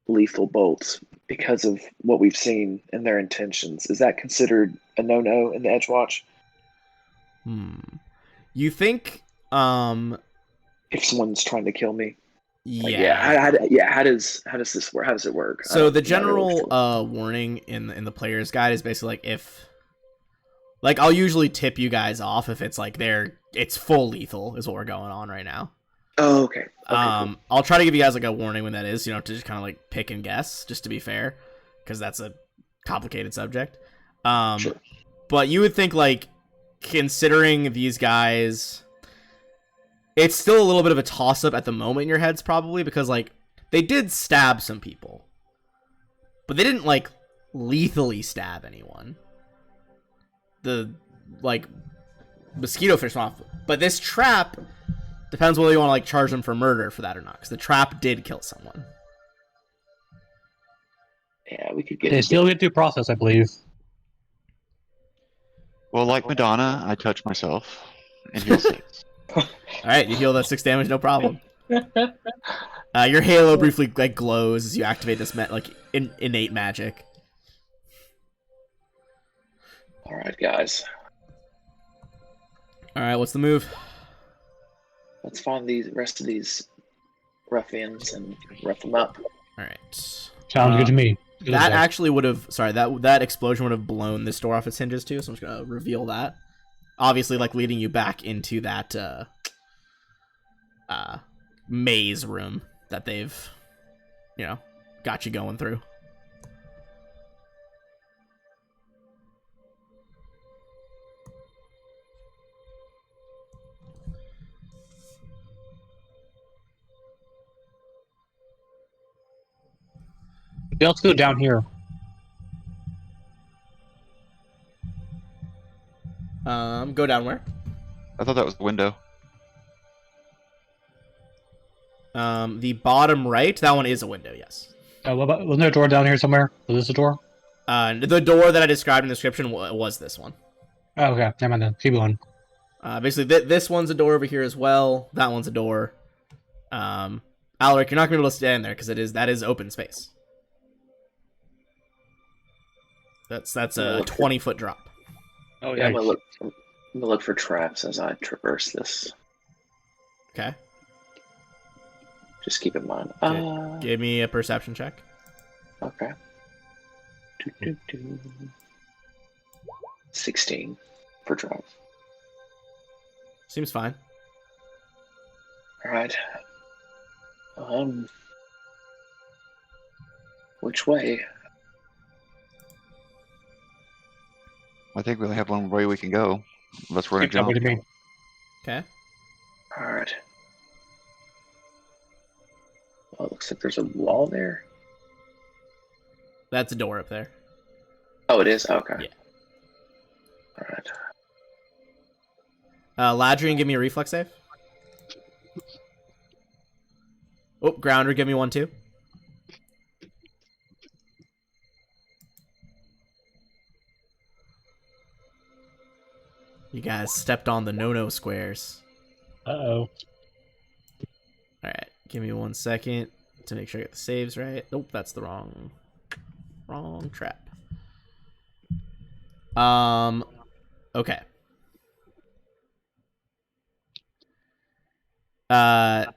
lethal bolts because of what we've seen and their intentions, is that considered a no-no in the Edgewatch? You think If someone's trying to kill me? yeah. How does this work? How does it work? So the I'm not really general sure. warning in the player's guide is basically like if, like, I'll usually tip you guys off if it's like it's full lethal is what we're going on right now. Oh, okay. Cool. I'll try to give you guys like a warning when that is, to just kind of like pick and guess, just to be fair, because that's a complicated subject. Sure. But you would think, like, considering these guys, it's still a little bit of a toss-up at the moment in your heads, probably, because, like, they did stab some people, but they didn't, like, lethally stab anyone. The, like, mosquito fish went off. But this trap depends whether you want to, like, charge them for murder for that or not, because the trap did kill someone. Yeah, we could get They it. still get due process, I believe. Well, like Madonna, I touch myself and heal 6. Alright, you heal that 6 damage, no problem. Your halo briefly, like, glows as you activate this, innate magic. All right, guys. Alright, what's the move? Let's find the rest of these ruffians and rough them up. Alright. Sounds good to me. That actually would have, sorry, that explosion would have blown this door off its hinges too, so I'm just gonna reveal that. Obviously, like, leading you back into that maze room that they've, got you going through. Let's go down here. Go down where? I thought that was the window. The bottom right. That one is a window. Yes. Wasn't there a door down here somewhere? Was this a door? The door that I described in the description was this one. Oh, okay. Never mind then. Keep going. Basically, this one's a door over here as well. That one's a door. Alaric, you're not gonna be able to stand there because that is open space. That's a 20-foot drop. Oh Yeah, I'm gonna look for traps as I traverse this. Okay. Just keep in mind. Give me a perception check. Okay. 16 for traps. Seems fine. All right. Which way? I think we only have one way we can go. Unless we're gonna What do jump. you mean? Okay. All right. Well, it looks like there's a wall there. That's a door up there. Oh, it is? Okay. Yeah. All right. Ladrian, give me a reflex save. Oh, Grounder, give me one too. You guys stepped on the no-no squares. Uh-oh. Alright, give me 1 second to make sure I get the saves right. Nope, that's the wrong trap. Okay.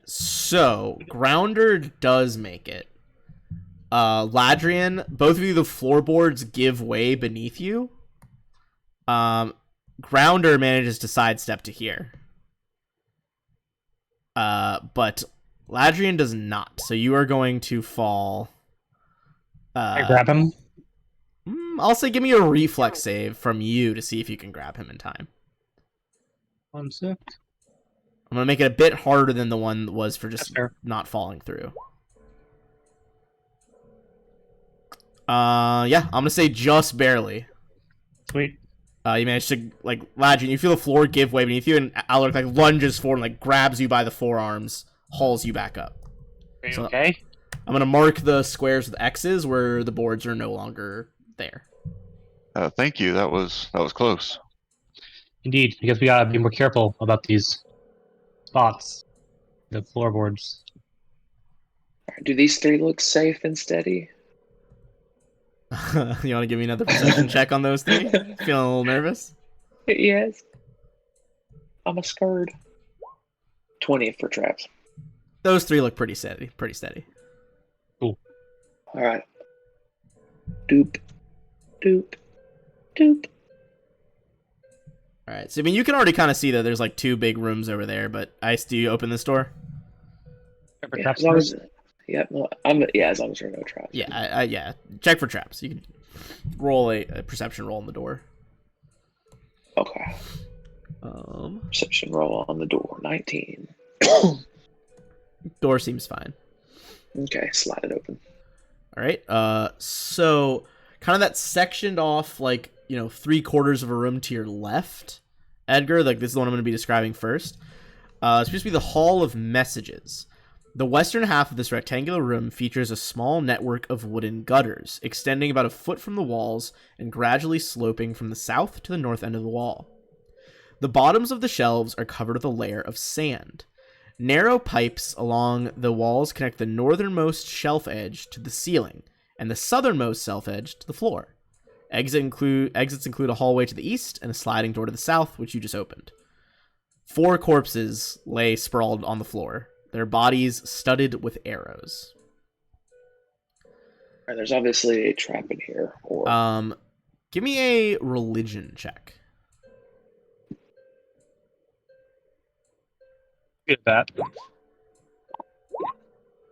So Grounder does make it. Ladrian, both of you, the floorboards give way beneath you. Grounder manages to sidestep to here. But Ladrian does not. So you are going to fall. I grab him. I'll say give me a reflex save from you to see if you can grab him in time. 1 sec. I'm going to make it a bit harder than the one that was for just That's fair. not falling through. Yeah, I'm going to say just barely. Sweet. You manage to, Ladrian, you feel the floor give way beneath you, and Alaric, lunges forward and, grabs you by the forearms, hauls you back up. Are you So- okay? I'm going to mark the squares with X's where the boards are no longer there. Thank you. That was close. Indeed, because we gotta be more careful about these spots. The floorboards. Do these three look safe and steady? You want to give me another perception check on those three? Feeling a little nervous? Yes. I'm a scared. 20 for traps. Those three look pretty steady. Pretty steady. All right. Doop. Doop. Doop. All right. So, I mean, you can already kind of see that there's, 2 big rooms over there, but Ice, do you open this door? Yeah, as long as, as long as there are no traps. Yeah, yeah. Check for traps. You can roll a perception roll on the door. Okay. Perception roll on the door. 19. Door seems fine. Okay, slide it open. All right. So kind of that sectioned off, 3/4 of a room to your left, Edgar. This is the one I'm going to be describing first. It's supposed to be the Hall of Messages. The western half of this rectangular room features a small network of wooden gutters, extending about a foot from the walls and gradually sloping from the south to the north end of the wall. The bottoms of the shelves are covered with a layer of sand. Narrow pipes along the walls connect the northernmost shelf edge to the ceiling, and the southernmost shelf edge to the floor. Exits include a hallway to the east and a sliding door to the south, which you just opened. 4 corpses lay sprawled on the floor, their bodies studded with arrows. And there's obviously a trap in here. Or Give me a religion check. Get that.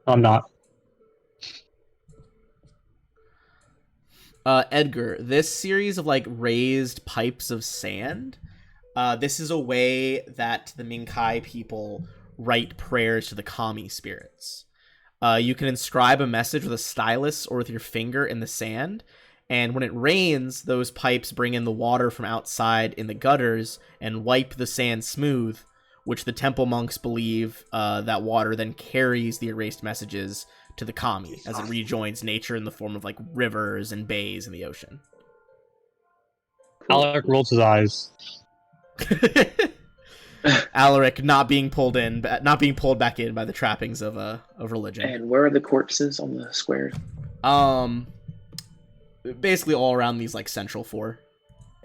I'm not. Edgar, this series of like raised pipes of sand, this is a way that the Minkai people write prayers to the kami spirits. You can inscribe a message with a stylus or with your finger in the sand, and when it rains, those pipes bring in the water from outside in the gutters and wipe the sand smooth, which the temple monks believe that water then carries the erased messages to the kami as it rejoins nature in the form of like rivers and bays in the ocean. Alec rolls his eyes. Alaric not being pulled back in by the trappings of religion. And where are the corpses on the square? Basically all around these like central four.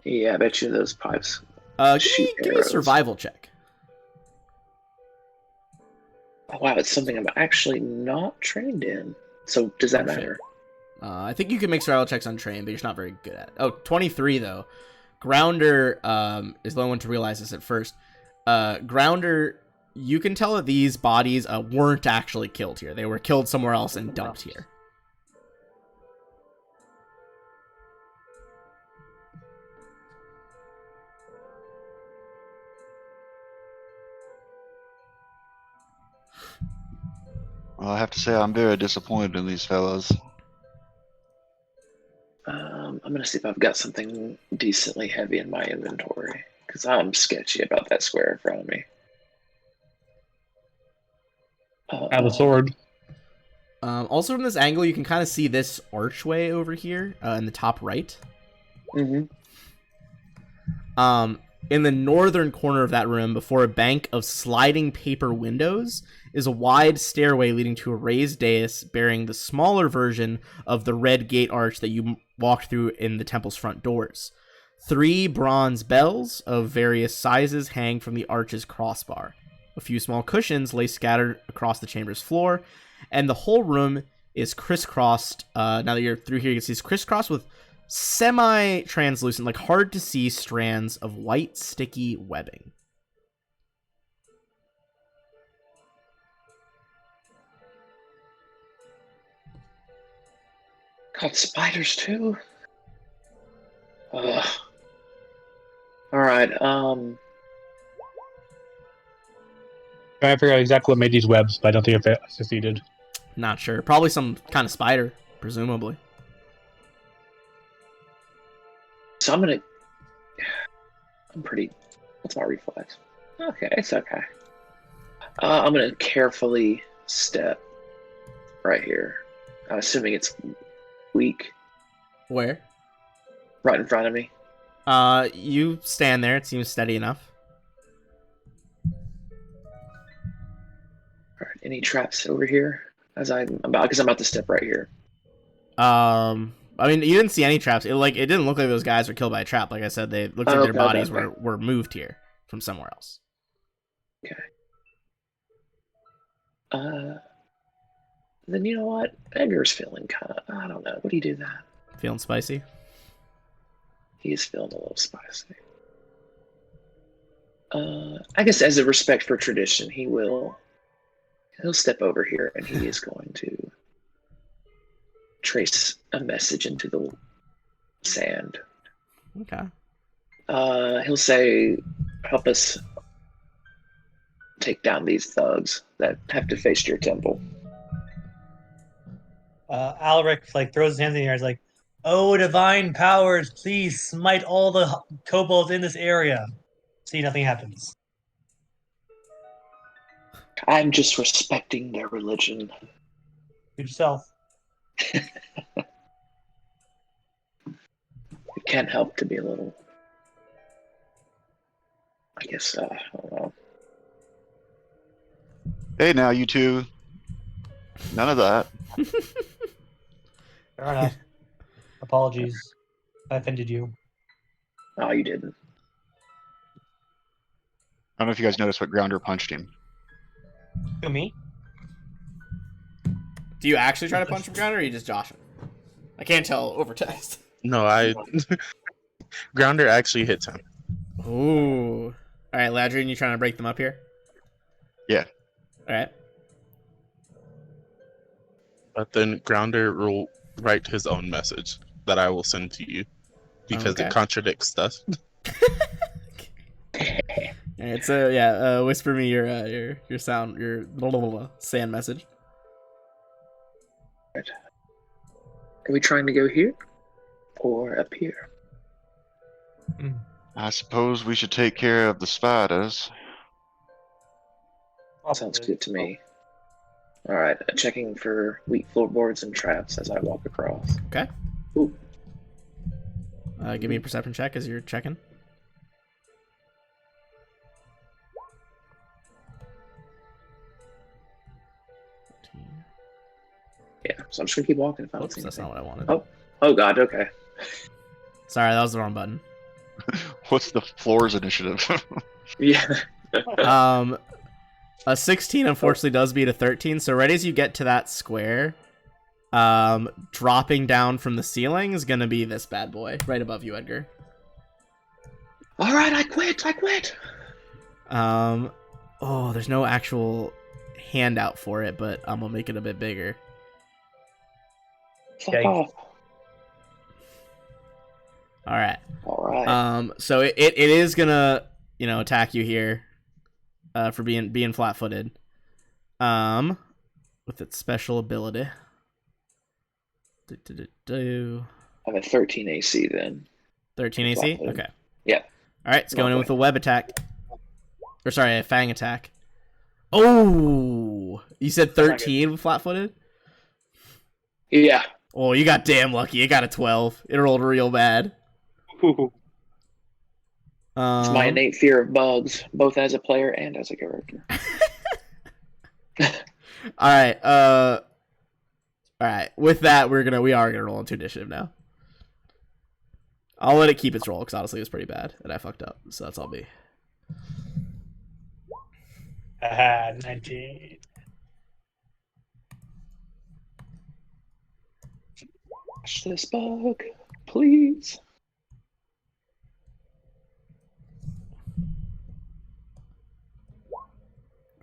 Yeah, I bet you those pipes. Give me a survival check. Oh, wow, it's something I'm actually not trained in. So does that matter? I think you can make survival checks on train, but you're not very good at it. Oh, 23 though. Grounder is the only one to realize this at first. Grounder, you can tell that these bodies weren't actually killed here. They were killed somewhere else and dumped here. Well, I have to say I'm very disappointed in these fellows. I'm gonna see if I've got something decently heavy in my inventory, because I'm sketchy about that square in front of me. I have a sword. Also from this angle, you can kind of see this archway over here in the top right. Mm-hmm. In the northern corner of that room, before a bank of sliding paper windows, is a wide stairway leading to a raised dais bearing the smaller version of the red gate arch that you walked through in the temple's front doors. 3 bronze bells of various sizes hang from the arch's crossbar. A few small cushions lay scattered across the chamber's floor, and the whole room is crisscrossed. Now that you're through here, you can see it's crisscrossed with semi-translucent, like hard-to-see strands of white, sticky webbing. Got spiders too. Ugh. All right. Trying to figure out exactly what made these webs, but I don't think I've succeeded. Not sure. Probably some kind of spider, presumably. So I'm pretty. What's my reflex? Okay, it's okay. I'm gonna carefully step right here, assuming it's weak, Where? right in front of me. You stand there. It seems steady enough. All right, any traps over here? Because I'm about to step right here. I mean, you didn't see any traps. It didn't look like those guys were killed by a trap. Like I said, they looked like their bodies were moved here from somewhere else. Okay. Then you know what? Edgar's feeling kind of. I don't know. What do you do that? Feeling spicy? He is feeling a little spicy. I guess as a respect for tradition, he'll step over here and he is going to trace a message into the sand. Okay. He'll say, "Help us take down these thugs that have defaced your temple." Alaric throws his hands in the air. He's like, "Oh, divine powers, please smite all the kobolds in this area." See, nothing happens. I'm just respecting their religion. Do yourself. It can't help to be a little. I guess, I don't know. Hey, now you two. None of that. Fair enough. Apologies. I offended you. Oh, you didn't. I don't know if you guys noticed, but Grounder punched him. Who, me? Do you actually try to punch him, Grounder, or you just josh him? I can't tell over text. No, Grounder actually hits him. Ooh. All right, Ladrian, you trying to break them up here? Yeah. All right. But then Grounder will write his own message that I will send to you because Okay. it contradicts stuff. All right, so yeah, whisper me your sound, your blah, blah, blah, sand message. Are we trying to go here or up here? I suppose we should take care of the spiders. Sounds good to me. All right, checking for weak floorboards and traps as I walk across. Okay. Ooh. Give me a perception check as you're checking. Yeah, so I'm just gonna keep walking if I don't Oops, see that's anything. not what I wanted. Oh God, okay. Sorry, that was the wrong button. What's the floors initiative? Yeah. A 16 unfortunately does beat a 13. So right as you get to that square, dropping down from the ceiling is gonna be this bad boy right above you, Edgar. All right, I quit. Oh, there's no actual handout for it, but I'm gonna make it a bit bigger. Fuck Okay. off. All right. All right. So it is gonna, attack you here, for being flat-footed, with its special ability. I'm at 13 AC then. 13 AC. Flat-footed. Okay. Yeah. All right, it's going in with a web attack, or sorry, a fang attack. Oh, you said 13 with flat-footed. Yeah. Oh, you got damn lucky. It got a 12. It rolled real bad. It's my innate fear of bugs, both as a player and as a character. All right. All right. With that, we are gonna roll into initiative now. I'll let it keep its roll because honestly, it was pretty bad and I fucked up. So that's all me. 19. Watch this bug, please.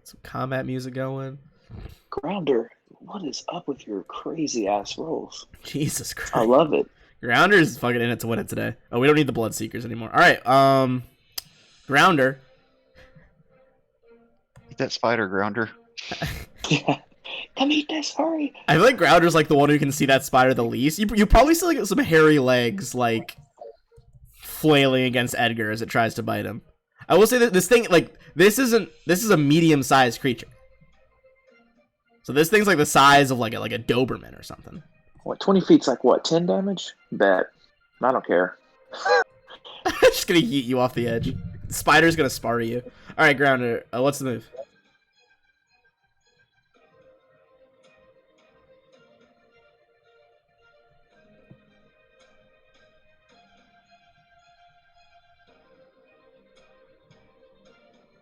Some combat music going. Grounder, what is up with your crazy ass rolls? Jesus Christ. I love it. Grounder's fucking in it to win it today. Oh, we don't need the Blood Seekers anymore. All right. Grounder. Eat that spider, Grounder. Yeah. Come eat this, hurry. I feel like Grounder's like the one who can see that spider the least. You probably see like some hairy legs like flailing against Edgar as it tries to bite him. I will say that this thing, like, this is a medium-sized creature. So this thing's like the size of like a Doberman or something. What, 20 feet's like what, 10 damage? Bet. I don't care. Just gonna yeet you off the edge. The spider's gonna spar you. All right, Grounder. What's the move?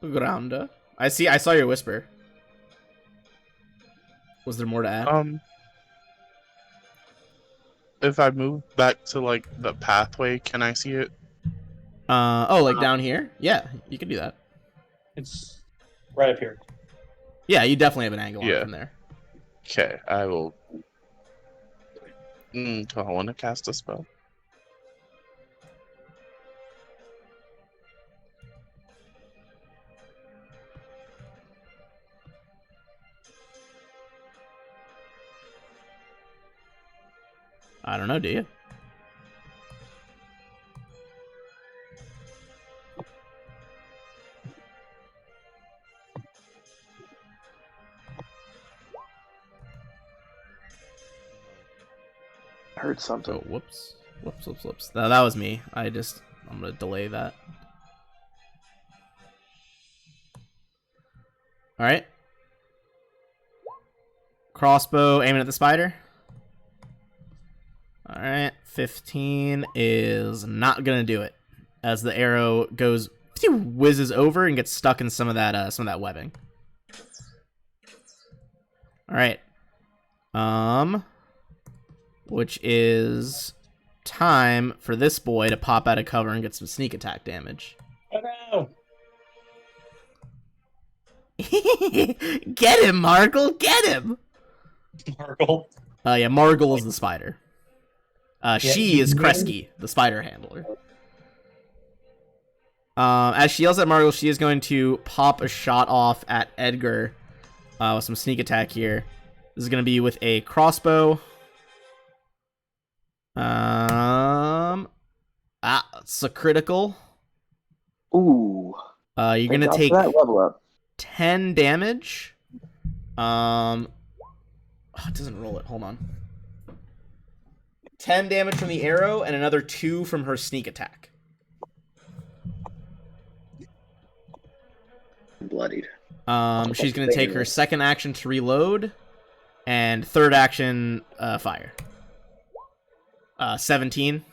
Grounder. I saw your whisper. Was there more to add? If I move back to like the pathway, can I see it? Like down here? Yeah, you can do that. It's right up here. Yeah, you definitely have an angle on it from there. Okay, I will. Do I want to cast a spell? I don't know, do you? I heard something. Oh, whoops. No, that was me. I'm gonna delay that. Alright. Crossbow aiming at the spider. Alright, 15 is not gonna do it. As the arrow goes, whizzes over and gets stuck in some of that webbing. Alright. which is time for this boy to pop out of cover and get some sneak attack damage. Oh no! Get him, Margle! Get him! Margle. Yeah, Margle is the spider. She is you- Kresge, the spider handler. As she yells at Margle, she is going to pop a shot off at Edgar with some sneak attack here. This is going to be with a crossbow. It's a critical. Ooh. You're Thank gonna God for take that level up. 10 damage. It doesn't roll it. Hold on. 10 damage from the arrow and another 2 from her sneak attack. Bloodied. She's gonna take her second action to reload, and third action fire. 17.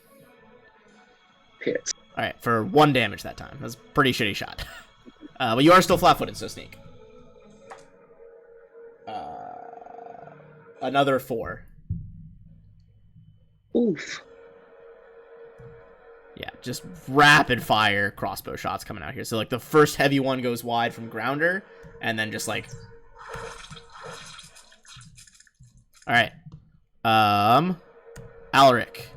Hits. All right, for 1 damage that time. That's a pretty shitty shot. But you are still flat-footed, so sneak. Another 4. Oof. Yeah, just rapid fire crossbow shots coming out here. So like the first heavy one goes wide from grounder, and then just like. All right, Alaric.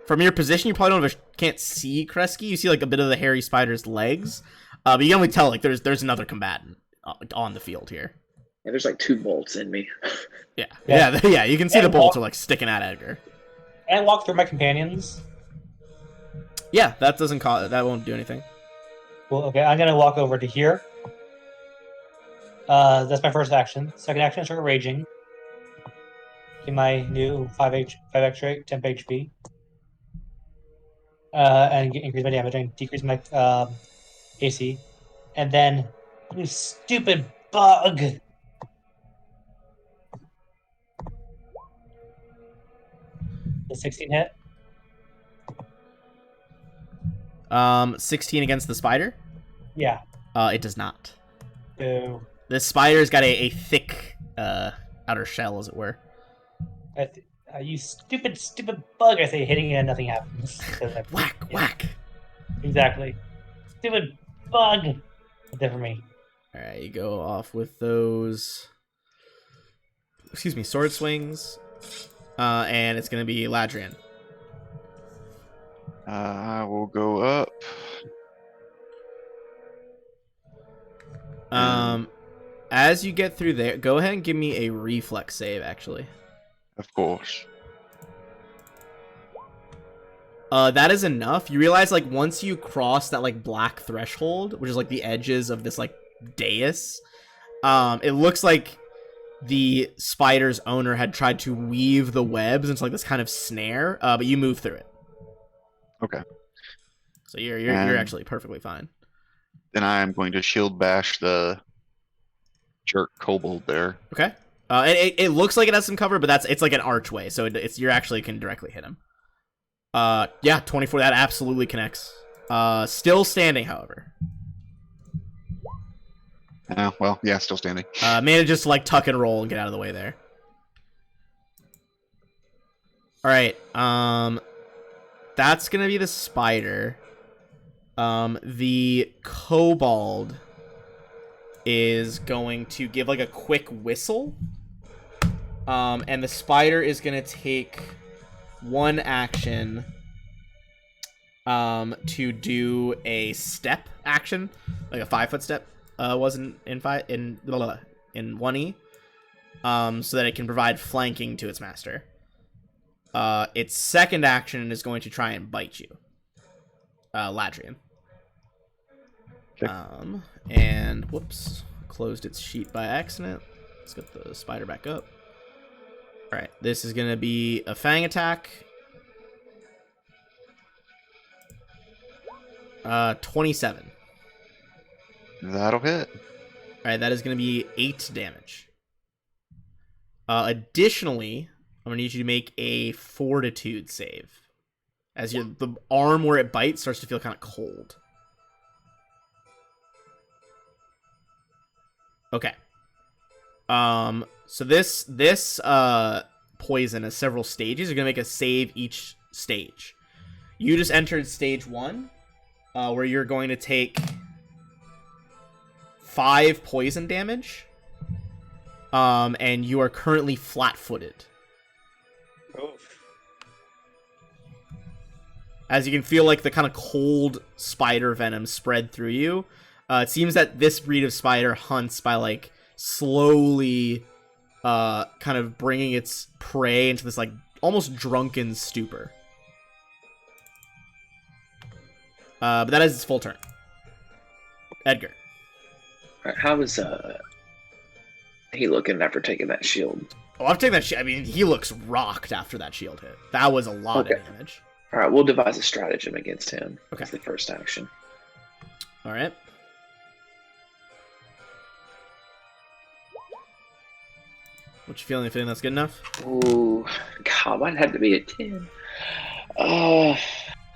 From your position, you probably can't see Kresge. You see like a bit of the hairy spider's legs, but you can only tell like there's another combatant on the field here. Yeah, there's like 2 bolts in me. Yeah. You can see the bolts are like sticking at Edgar. Can I walk through my companions? Yeah, that doesn't that won't do anything. Well, okay, I'm gonna walk over to here. That's my first action. Second action, I start raging. Get my new 5x rate, temp HP. And increase my damage and decrease my AC. And then, you stupid bug! The 16 hit? 16 against the spider? Yeah. It does not. So, The spider's got a thick outer shell, as it were. you stupid bug! I say, hitting it and nothing happens. Whack, whack. Exactly. Stupid bug! That's it for me. Alright, you go off with those... Excuse me, sword swings. And it's going to be Ladrian. I will go up. As you get through there, go ahead and give me a reflex save, actually. Of course. That is enough. You realize, like, once you cross that, like, black threshold, which is, like, the edges of this, like, dais, it looks like the spider's owner had tried to weave the webs into, like, this kind of snare, but you move through it. Okay. So you're actually perfectly fine. Then I am going to shield bash the jerk kobold there. Okay. It looks like it has some cover, but it's like an archway, so you actually can directly hit him. Yeah, 24. That absolutely connects. Still standing, however. Well, yeah, still standing. Managed just to like tuck and roll and get out of the way there. All right. That's gonna be the spider. The kobold is going to give like a quick whistle. And the spider is gonna take 1 action to do a step action, like a 5-foot step. Wasn't in 1E. So that it can provide flanking to its master. Its second action is going to try and bite you, Ladrian. Okay. And whoops, closed its sheet by accident. Let's get the spider back up. All right, this is gonna be a fang attack. 27. That'll hit. All right, that is gonna be 8 damage. Additionally, I'm gonna need you to make a fortitude save, as the arm where it bites starts to feel kind of cold. Okay. So this poison as several stages. You're gonna make a save each stage. You just entered stage 1, where you're going to take 5 poison damage. And you are currently flat-footed. As you can feel like the kind of cold spider venom spread through you. It seems that this breed of spider hunts by like slowly kind of bringing its prey into this like almost drunken stupor. But that is its full turn. Edgar. All right, how is he looking after taking that shield? Oh, I've taken that shield. I mean, he looks rocked after that shield hit. That was a lot of damage. All right, we'll devise a stratagem against him. Okay. As the first action. All right. What you feeling? You feeling that's good enough? Ooh, God, why'd it have to be a 10?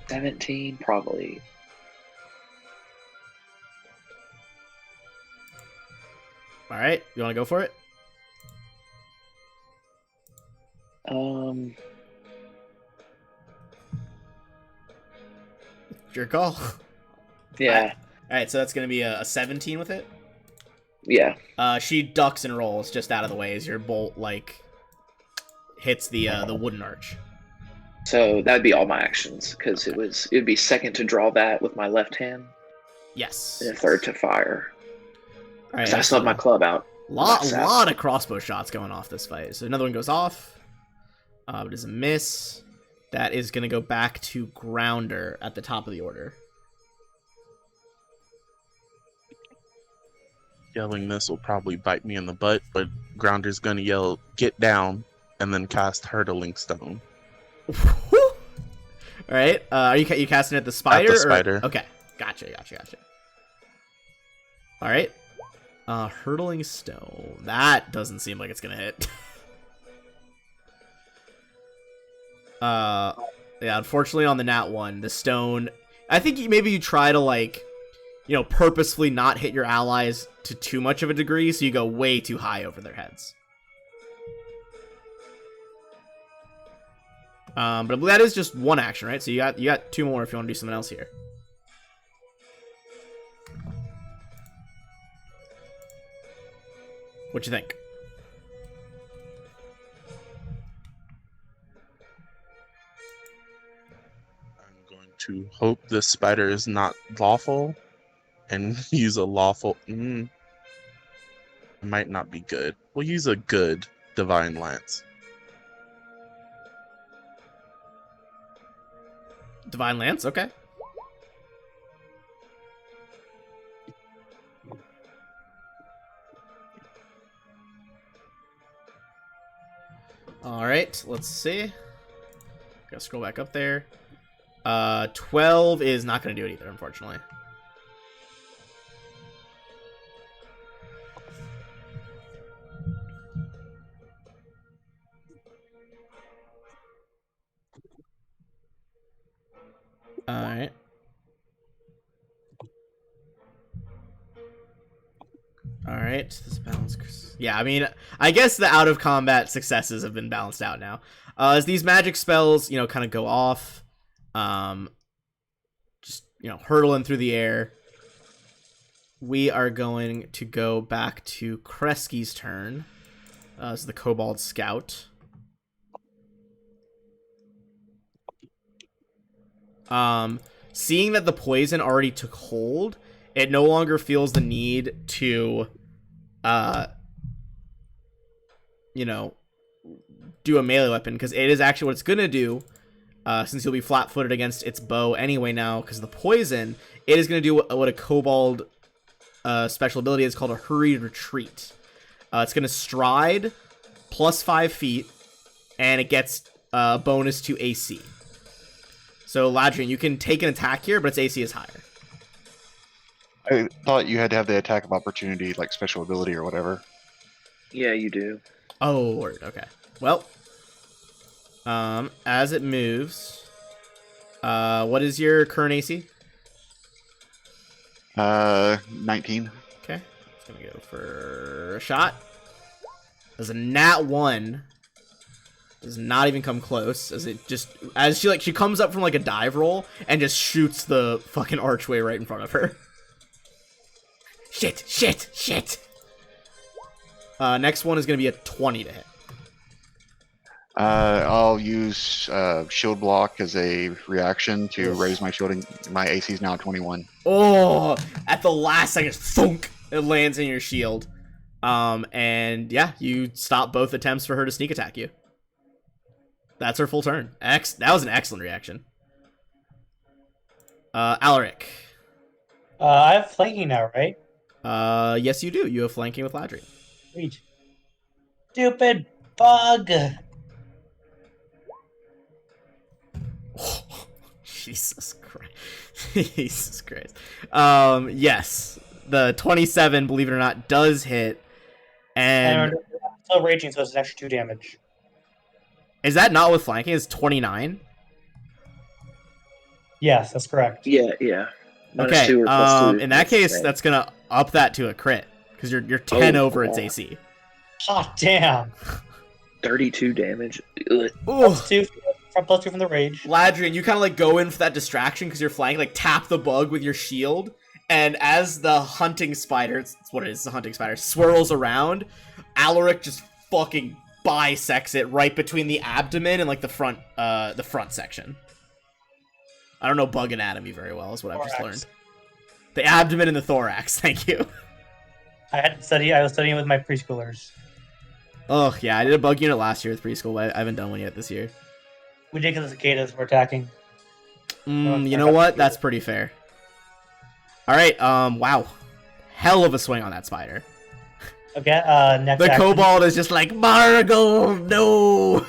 17, probably. All right, you want to go for it? Your call. Yeah. All right, so that's gonna be a 17 with it. Yeah. She ducks and rolls just out of the way as your bolt like hits the wooden arch. So that'd be all my actions because it'd be second to draw that with my left hand, Yes. and third to fire. All right, I still have my club out. A lot of crossbow shots going off this fight. So another one goes off. It is a miss. That is going to go back to Grounder at the top of the order. Yelling this will probably bite me in the butt, but Grounder's going to yell, "Get down," and then cast Hurtling Stone. All right. Are you casting at the spider? At the spider. Okay. Gotcha. All right. Hurtling Stone. That doesn't seem like it's going to hit. Yeah, unfortunately on the nat 1, the stone, I think maybe you try to like, you know, purposefully not hit your allies to too much of a degree, so you go way too high over their heads. But that is just one action, right? So you got 2 more if you want to do something else here. What you think? To hope this spider is not lawful and use a lawful might not be good. We'll use a good divine lance. Divine Lance, okay. Alright, let's see. Gotta scroll back up there. 12 is not going to do it either, unfortunately. Alright. Alright, this balance. Yeah, I mean, I guess the out of combat successes have been balanced out now. As these magic spells, you know, kind of go off. Just, you know, hurtling through the air. We are going to go back to Kresge's turn as the Kobold Scout. Seeing that the poison already took hold, it no longer feels the need to, you know, do a melee weapon, because it is actually what it's going to do. Since you'll be flat-footed against its bow anyway now because of the poison, it is going to do what a kobold special ability is called a hurried retreat. It's going to stride plus 5 feet, and it gets a bonus to AC. So, Ladrian, you can take an attack here, but its AC is higher. I thought you had to have the attack of opportunity, like special ability or whatever. Yeah, you do. Oh, word. Okay. Well, as it moves, what is your current AC? 19. Okay. It's gonna go for a shot. There's a nat 1. Does not even come close, as she comes up from like a dive roll and just shoots the fucking archway right in front of her. Shit. Next one is gonna be a 20 to hit. I'll use shield block as a reaction to raise my shield. My AC is now 21. Oh, at the last second, thunk, it lands in your shield. And yeah, you stop both attempts for her to sneak attack you. That's her full turn. That was an excellent reaction. Alaric. I have flanking now, right? Yes, you do. You have flanking with Ladry. Sweet. Stupid bug. Oh, Jesus Christ. Jesus Christ. Yes. The 27, believe it or not, does hit. And I'm still raging, so it's an extra 2 damage. is that not with flanking? It's 29? Yes, that's correct. Yeah. Okay, -2 or +2. in that case, Right. that's gonna up that to a crit. Because you're 10 over its wow. AC. Hot damn. 32 damage. Ugh. Ooh. +2 from the rage. Ladrian, you kind of like go in for that distraction because you're flanking, like tap the bug with your shield, and as the hunting spider, it's what it is, the hunting spider, swirls around, Alaric just fucking bisects it right between the abdomen and like the front section. I don't know bug anatomy very well, is what I've just learned. The abdomen and the thorax, thank you. I was studying with my preschoolers. Oh, yeah, I did a bug unit last year with preschool, but I haven't done one yet this year. We did because the cicadas were attacking. You know what? That's pretty fair. Alright, wow. Hell of a swing on that spider. Okay, next The action. kobold is just like, Margot, no!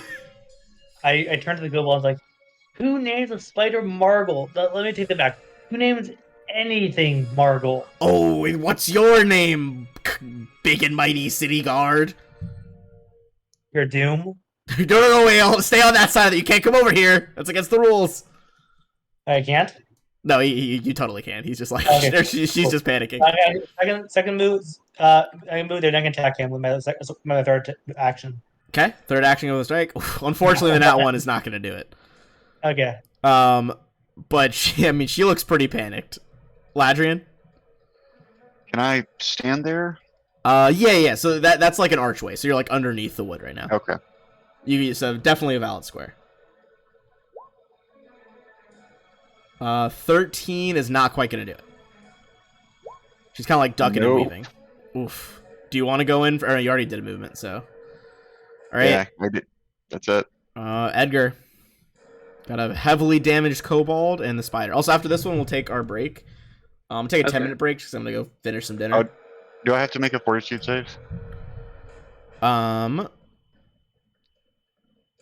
I turned to the kobold and was like, who names a spider Margle? Let me take that back. Who names anything Margle? Oh, and what's your name, big and mighty city guard? Your Doom? No, wait, I'll stay on that side of it. You can't come over here. That's against the rules. I can't? No, you totally can. He's just like, Okay. she's just panicking. Second move, I can move there and I can attack him with my third action. Okay, third action of the strike. Unfortunately, that one is not going to do it. Okay. But she looks pretty panicked. Ladrian? Can I stand there? Yeah. So that's like an archway. So you're like underneath the wood right now. Okay. So definitely a valid square. 13 is not quite gonna do it. She's kind of like ducking and weaving. Oof. Do you want to go in? Or you already did a movement, so. All right. Yeah, I did. That's it. Edgar. Got a heavily damaged kobold and the spider. Also, after this one, we'll take our break. Take a 10-minute break because I'm gonna go finish some dinner. Do I have to make a fortitude save?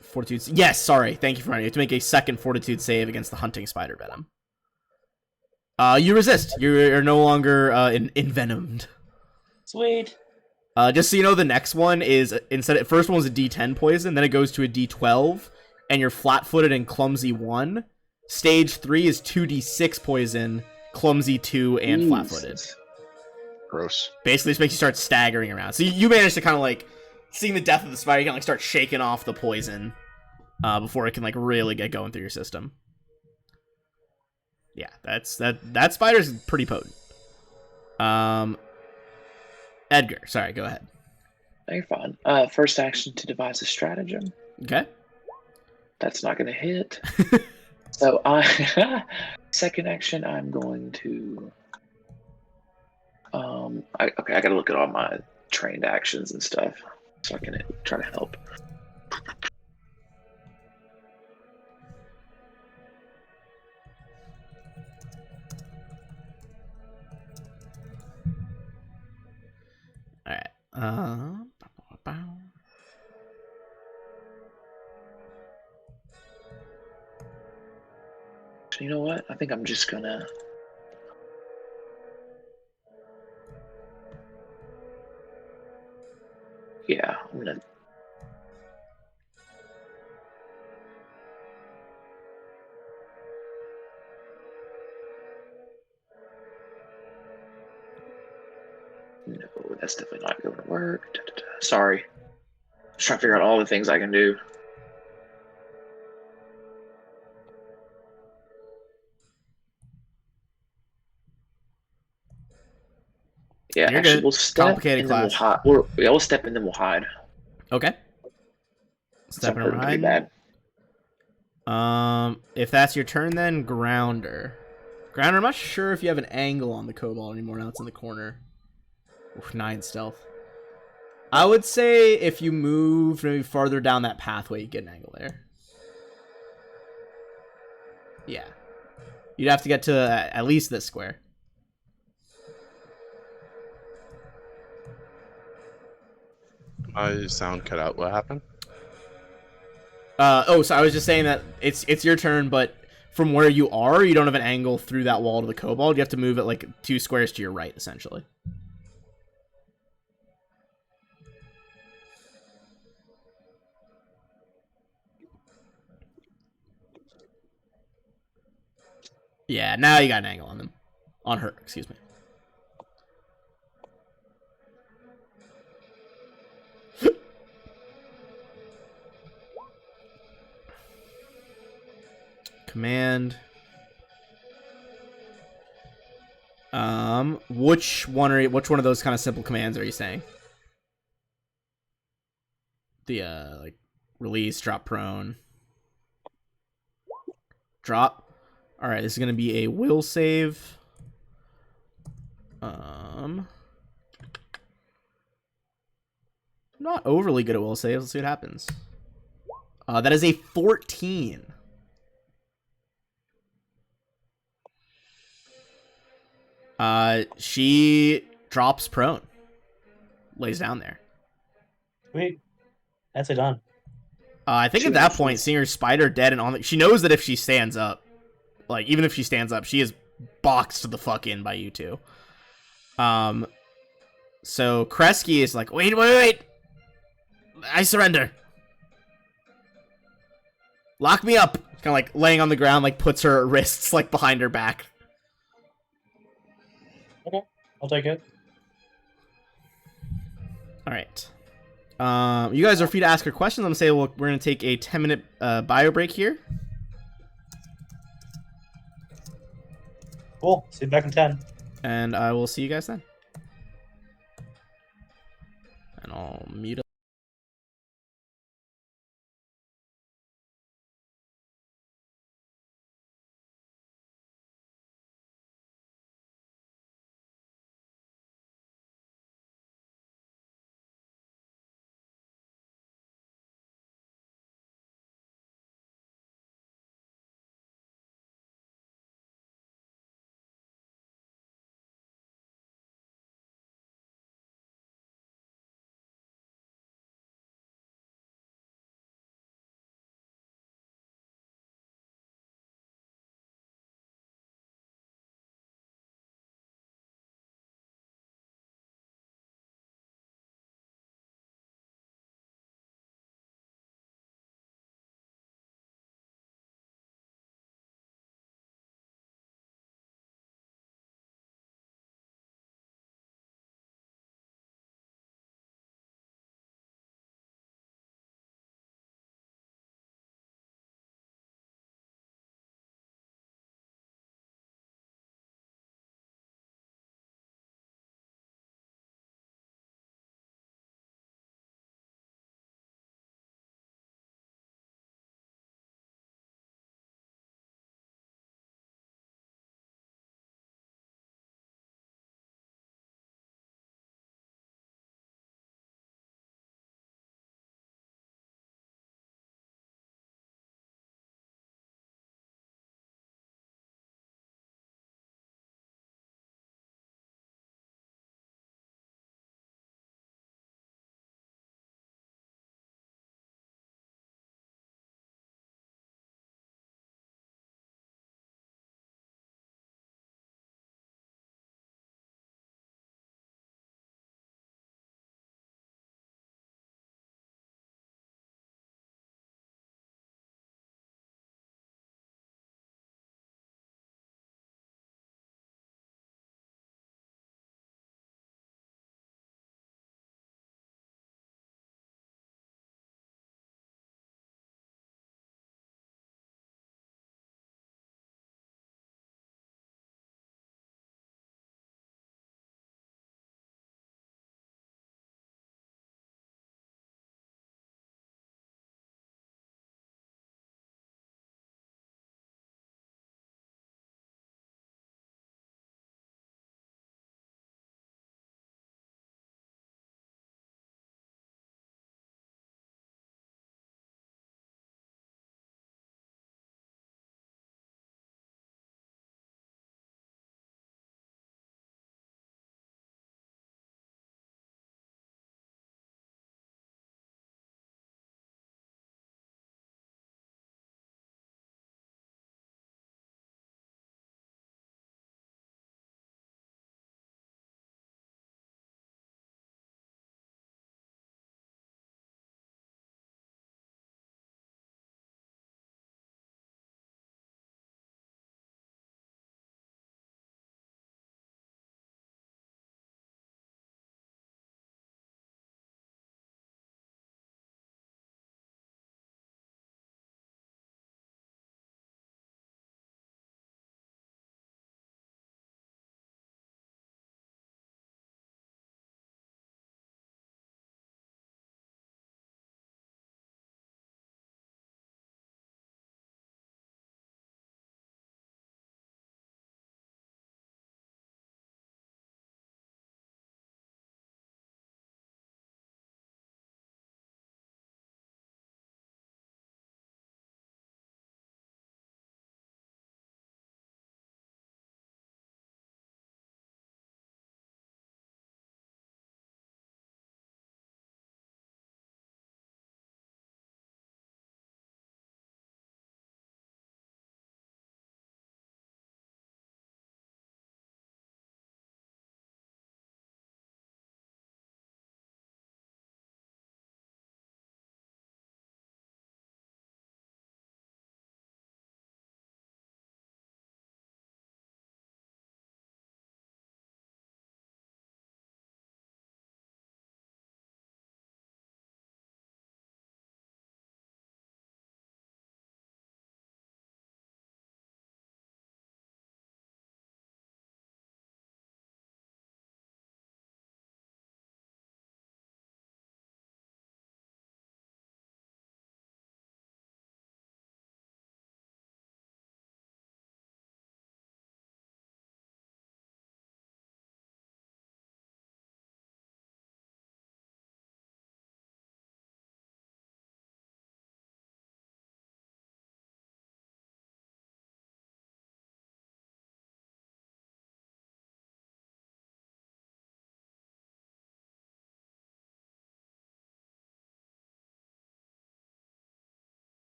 Fortitude. Yes, sorry. Thank you for running. You have to make a second fortitude save against the hunting spider venom. You resist. You're no longer envenomed. Sweet. Just so you know, the next one is first one was a D10 poison, then it goes to a D12, and you're flat-footed and clumsy 1. Stage 3 is 2D6 poison, clumsy 2, and flat-footed. Gross. Basically, just makes you start staggering around. So you manage to kind of like, seeing the death of the spider, you can like start shaking off the poison before it can like really get going through your system. Yeah, that spider's pretty potent. Edgar, sorry, go ahead. No, you're fine. First action to devise a stratagem. Okay. That's not going to hit. So second action, I'm going to. I got to look at all my trained actions and stuff, so I can try to help. All right. You know what? I think I'm just gonna. Yeah, I'm gonna. No, that's definitely not going to work. Sorry. Just trying to figure out all the things I can do. Yeah, You're actually, good. we'll step Complicated and then we'll class. hide. Yeah, we'll step and then we'll hide. Okay. So I'm Stepping hurting pretty right. bad. If that's your turn, then Grounder. Grounder, I'm not sure if you have an angle on the Cobalt anymore. Now it's in the corner. Oof, 9 stealth. I would say if you move maybe farther down that pathway, you get an angle there. Yeah. You'd have to get to at least this square. My sound cut out. What happened? So I was just saying that it's your turn, but from where you are, you don't have an angle through that wall to the Cobalt. You have to move it like 2 squares to your right, essentially. Yeah, now you got an angle on them. On her, excuse me. Command. Which one of those kind of simple commands are you saying? The like release, drop prone. Drop. All right, this is going to be a will save. Not overly good at will saves. Let's see what happens. That is a 14. She drops prone. Lays down there. Wait, that's it done. I think at that point, seeing her spider dead and on the, she knows that if she stands up, like even if she stands up, she is boxed the fuck in by you two. So Kresge is like, wait. I surrender. Lock me up. Kind of like laying on the ground, like puts her wrists like behind her back. Okay, I'll take it. All right. You guys are free to ask her questions. I'm gonna say, well, we're gonna take a 10-minute bio break here. Cool. See you back in 10. And I will see you guys then. And I'll mute up.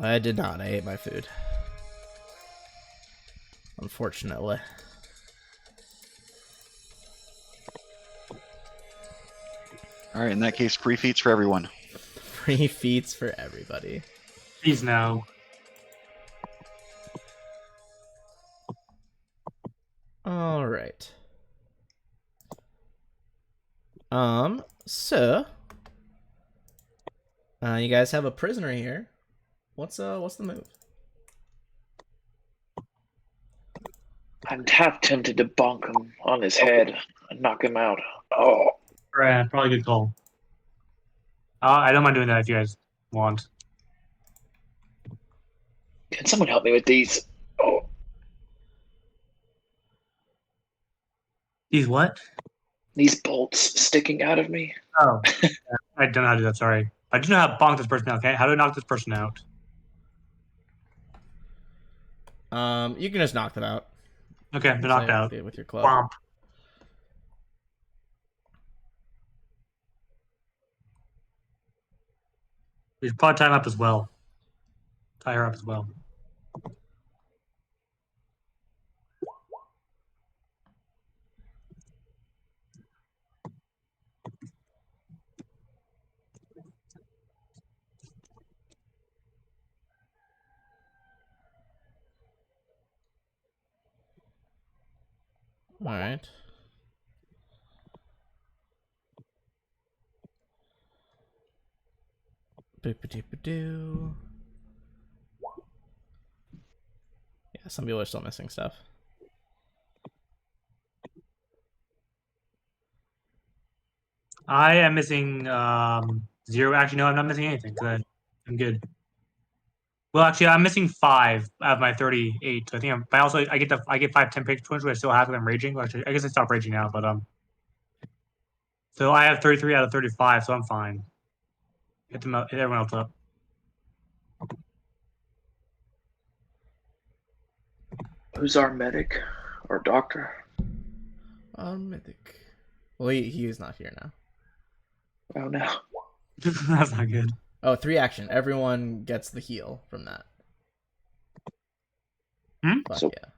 I did not. I ate my food. Unfortunately. All right, in that case, free feats for everyone. Free feats for everybody. Please no. All right. So you guys have a prisoner here. What's the move? I'm half tempted to bonk him on his head and knock him out. Oh, Right, probably a good call. I don't mind doing that if you guys want. can someone help me with these? Oh, These what? these bolts sticking out of me. Oh, I don't know how to do that. Sorry. I do know how to bonk this person out. Okay, how do I knock this person out? You can just knock them out. Okay, they're knocked out. With your club. Womp. We should probably tie him up as well. Tie her up as well. All right. Boop-a-doop-a-doo. Yeah, some people are still missing stuff. I am missing 0. Actually, no, I'm not missing anything. Good. I'm good. Well, actually, I'm missing 5 out of my 38. So I think I get 5 10 page points, which I still have because I'm raging. Well, actually, I guess I stopped raging now, but so I have 33 out of 35, so I'm fine. Hit everyone else up. Who's our medic or doctor? Mythic. Well, he is not here now. Oh no. That's not good. Oh, 3 action. Everyone gets the heal from that. Fuck So- yeah.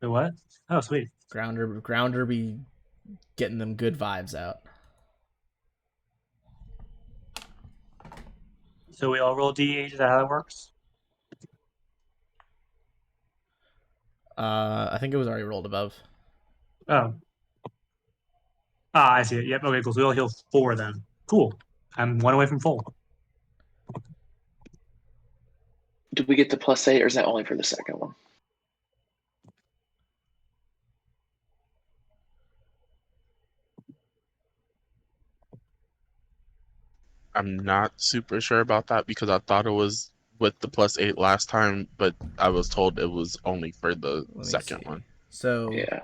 Wait, what? Oh, sweet. Grounder be getting them good vibes out. So we all roll D8. Is that how that works? I think it was already rolled above. Oh. Ah, I see it. Yep. Okay, cool. So we all heal 4 then. Cool. I'm 1 away from full. Do we get the +8 or is that only for the second one? I'm not super sure about that because I thought it was with the +8 last time, but I was told it was only for the Let me second see. one. So Yeah.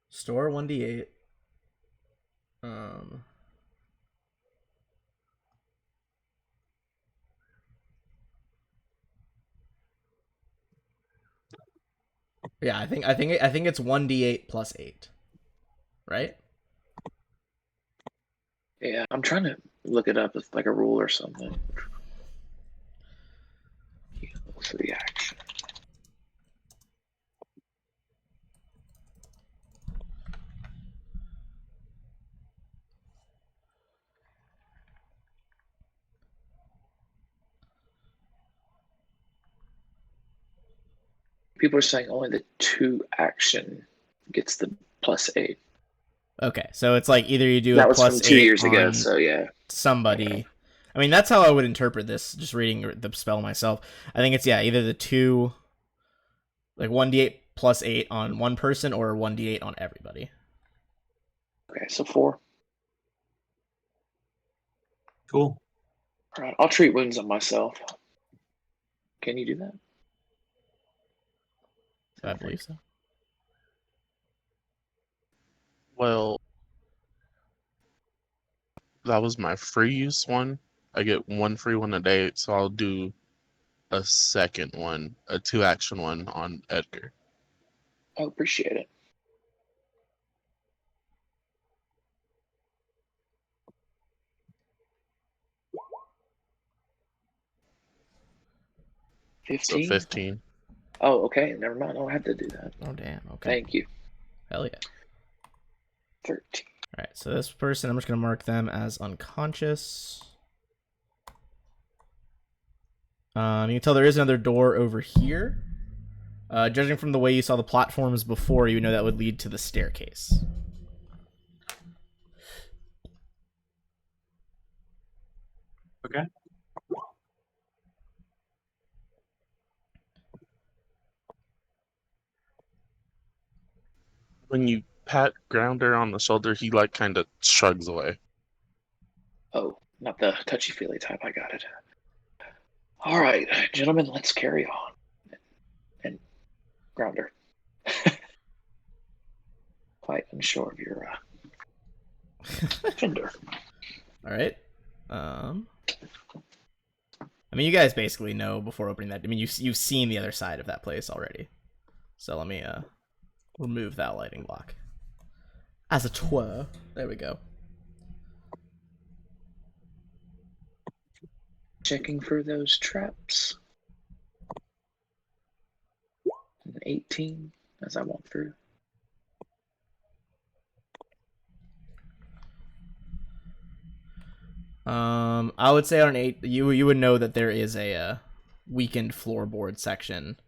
store 1d8. Yeah, I think it's 1d8 plus 8. Right? Yeah. I'm trying to look it up with like a rule or something. For the action. People are saying only the 2 action gets the +8. Okay, so it's like either you do That a was plus from 2 8 years ago, on so yeah. somebody. I mean, that's how I would interpret this, just reading the spell myself. I think it's, either the 2, like 1d8 plus 8 on one person or 1d8 on everybody. Okay, so 4. Cool. All right, I'll treat wounds on myself. Can you do that? I believe so. Well, that was my free use one. I get 1 free one a day, so I'll do a second one, a 2 action one on Edgar. I appreciate it. So 15? 15. Oh, okay. Never mind. I don't have to do that. Oh, damn. Okay. Thank you. Hell yeah. 13. All right, so this person, I'm just going to mark them as unconscious. You can tell there is another door over here. Judging from the way you saw the platforms before, you know that would lead to the staircase. Okay. When you pat Grounder on the shoulder, he like kind of shrugs away. Oh, not the touchy-feely type. I got it. All right, gentlemen, let's carry on. And Grounder. Quite unsure of your fender. All right. I mean, you guys basically know before opening that. I mean, you've seen the other side of that place already. So let me remove that lighting block. As a twir. There we go. Checking for those traps. An 18 as I walk through. I would say on an 8, you would know that there is a weakened floorboard section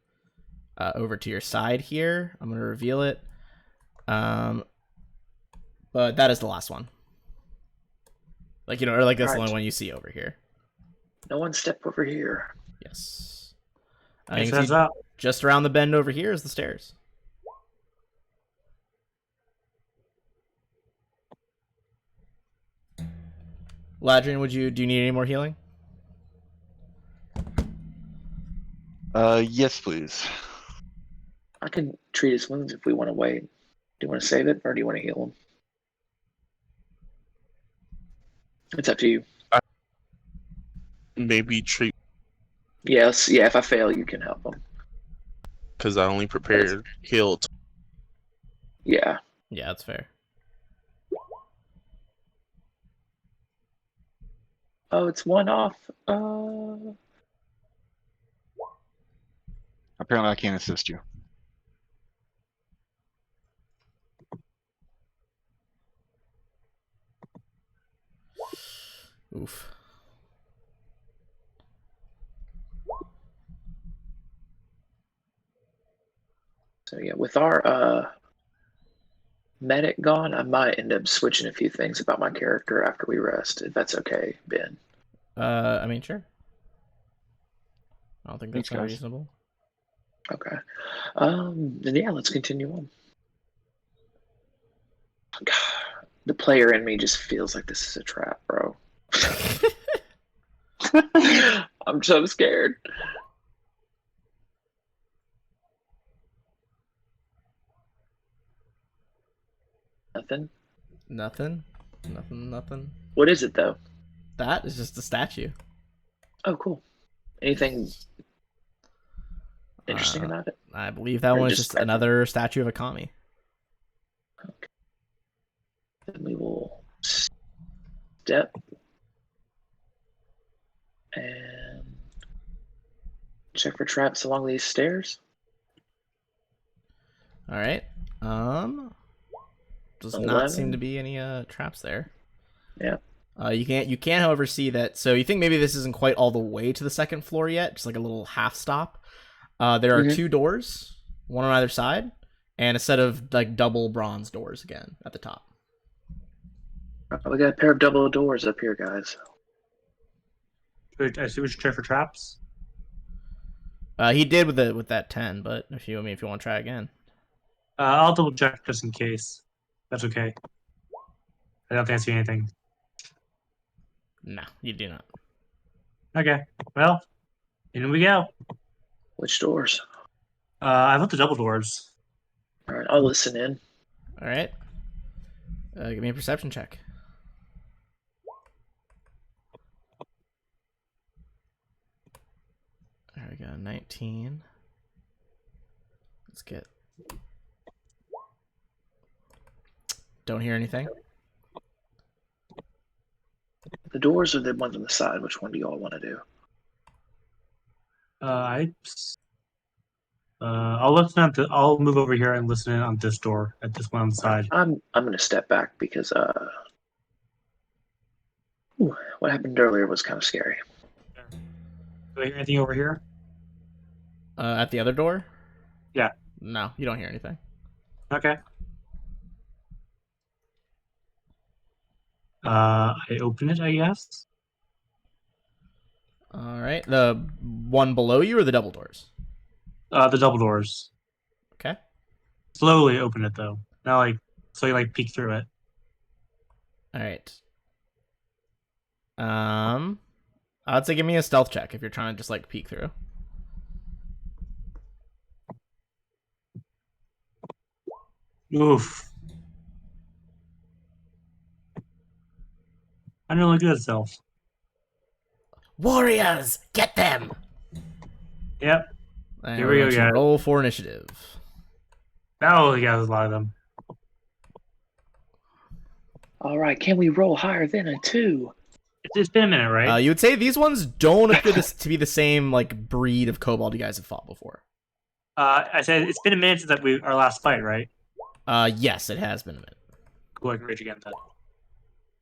over to your side here. I'm gonna reveal it. But that is the last one. Like, you know, or like that's the only one you see over here. No one step over here. Yes. Makes sense up. Just around the bend over here is the stairs. Ladrin, do you need any more healing? Yes, please. I can treat his wounds if we want to wait. Do you want to save it or do you want to heal him? It's up to you. Maybe treat, Yes, yeah, if I fail, you can help him. because I only prepared heal. Yeah. Yeah, that's fair. Oh, it's one off. Apparently, I can't assist you. Oof. So yeah, with our medic gone, I might end up switching a few things about my character after we rest, if that's okay, Ben. I mean, sure. I don't think that's Thanks, guys. unreasonable. Okay. Then yeah, let's continue on. God, the player in me just feels like this is a trap, bro. I'm so scared. Nothing. Nothing. What is it though? That is just a statue. Oh, cool. Anything interesting about it? I believe that Or one is just just another statue of a kami. Okay. Then we will step and check for traps along these stairs. All right. Does not 11. seem to be any traps there. Yeah. You can however see that. So you think maybe this isn't quite all the way to the second floor yet, just like a little half stop. There are two doors, one on either side, and a set of like double bronze doors again at the top. We got a pair of double doors up here, guys. I see we should check for traps. He did with that 10, but if you want to try again. I'll double check just in case. That's okay. I don't think I see anything. No, you do not. Okay. Well, in we go. Which doors? I want the double doors. All right, I'll listen in. All right. Give me a perception check. There we go, 19. Let's get... Don't hear anything. The doors are the ones on the side. Which one do you all want to do? I'll listen at I'll move over here and listen in on this door at this one on the side. I'm gonna step back because what happened earlier was kind of scary. Do I hear anything over here? At the other door? Yeah. No, you don't hear anything. Okay. I open it, I guess. All right. The one below you or the double doors? The double doors. Okay. Slowly open it though. Not like so you like peek through it. All right. I'd say give me a stealth check if you're trying to just like peek through. Oof. I don't look good itself. Warriors, get them! Yep. And Here we're we going go, to guys. roll for initiative. Oh, yeah, there's a lot of them. All right, can we roll higher than a 2? It's been a minute, right? You would say these ones don't appear to be the same like breed of kobold you guys have fought before. I said it's been a minute since our last fight, right? Yes, it has been a minute. Cool, I can rage again then.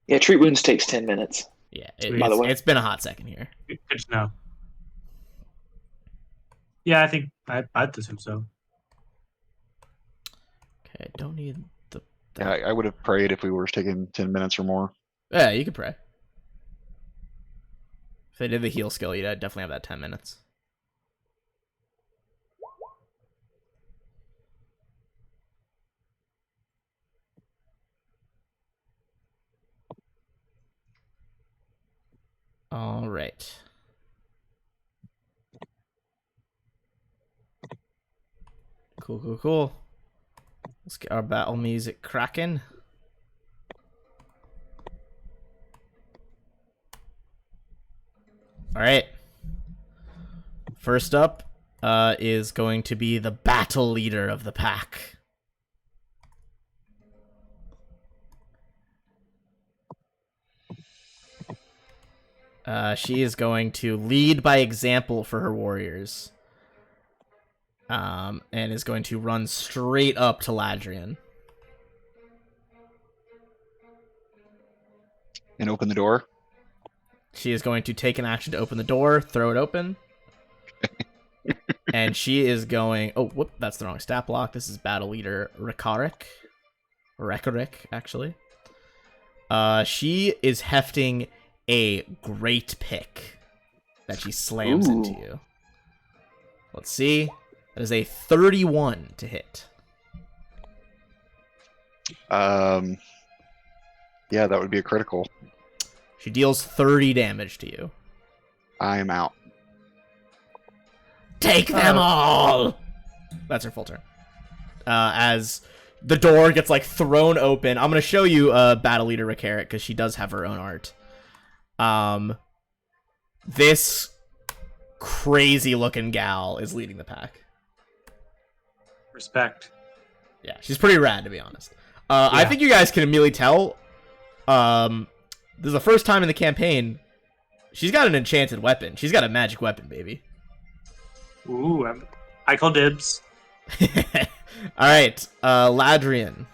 Yeah, treat wounds takes 10 minutes. Yeah, By the way. it's been a hot second here. Good to know. Yeah, I think I'd assume so. Okay, don't need the. Yeah, I would have prayed if we were taking 10 minutes or more. Yeah, you could pray. If they did the heal skill, you'd definitely have that 10 minutes. All right. Cool. Let's get our battle music cracking. All right. First up is going to be the battle leader of the pack. She is going to lead by example for her warriors. And is going to run straight up to Ladrian. And open the door. She is going to take an action to open the door, throw it open. And she is going... Oh, whoop, that's the wrong stat block. This is battle leader Rekarik, actually. She is hefting a great pick that she slams into you. Let's see. That is a 31 to hit. Yeah, that would be a critical. She deals 30 damage to you. I am out. Take them all! That's her full turn. As the door gets like thrown open, I'm gonna show you Battle Leader Rekarik because she does have her own art. This crazy looking gal is leading the pack. Respect. Yeah, she's pretty rad to be honest. I think you guys can immediately tell. This is the first time in the campaign. She's got an enchanted weapon. She's got a magic weapon, baby. Ooh, I call dibs. Alright, Ladrian.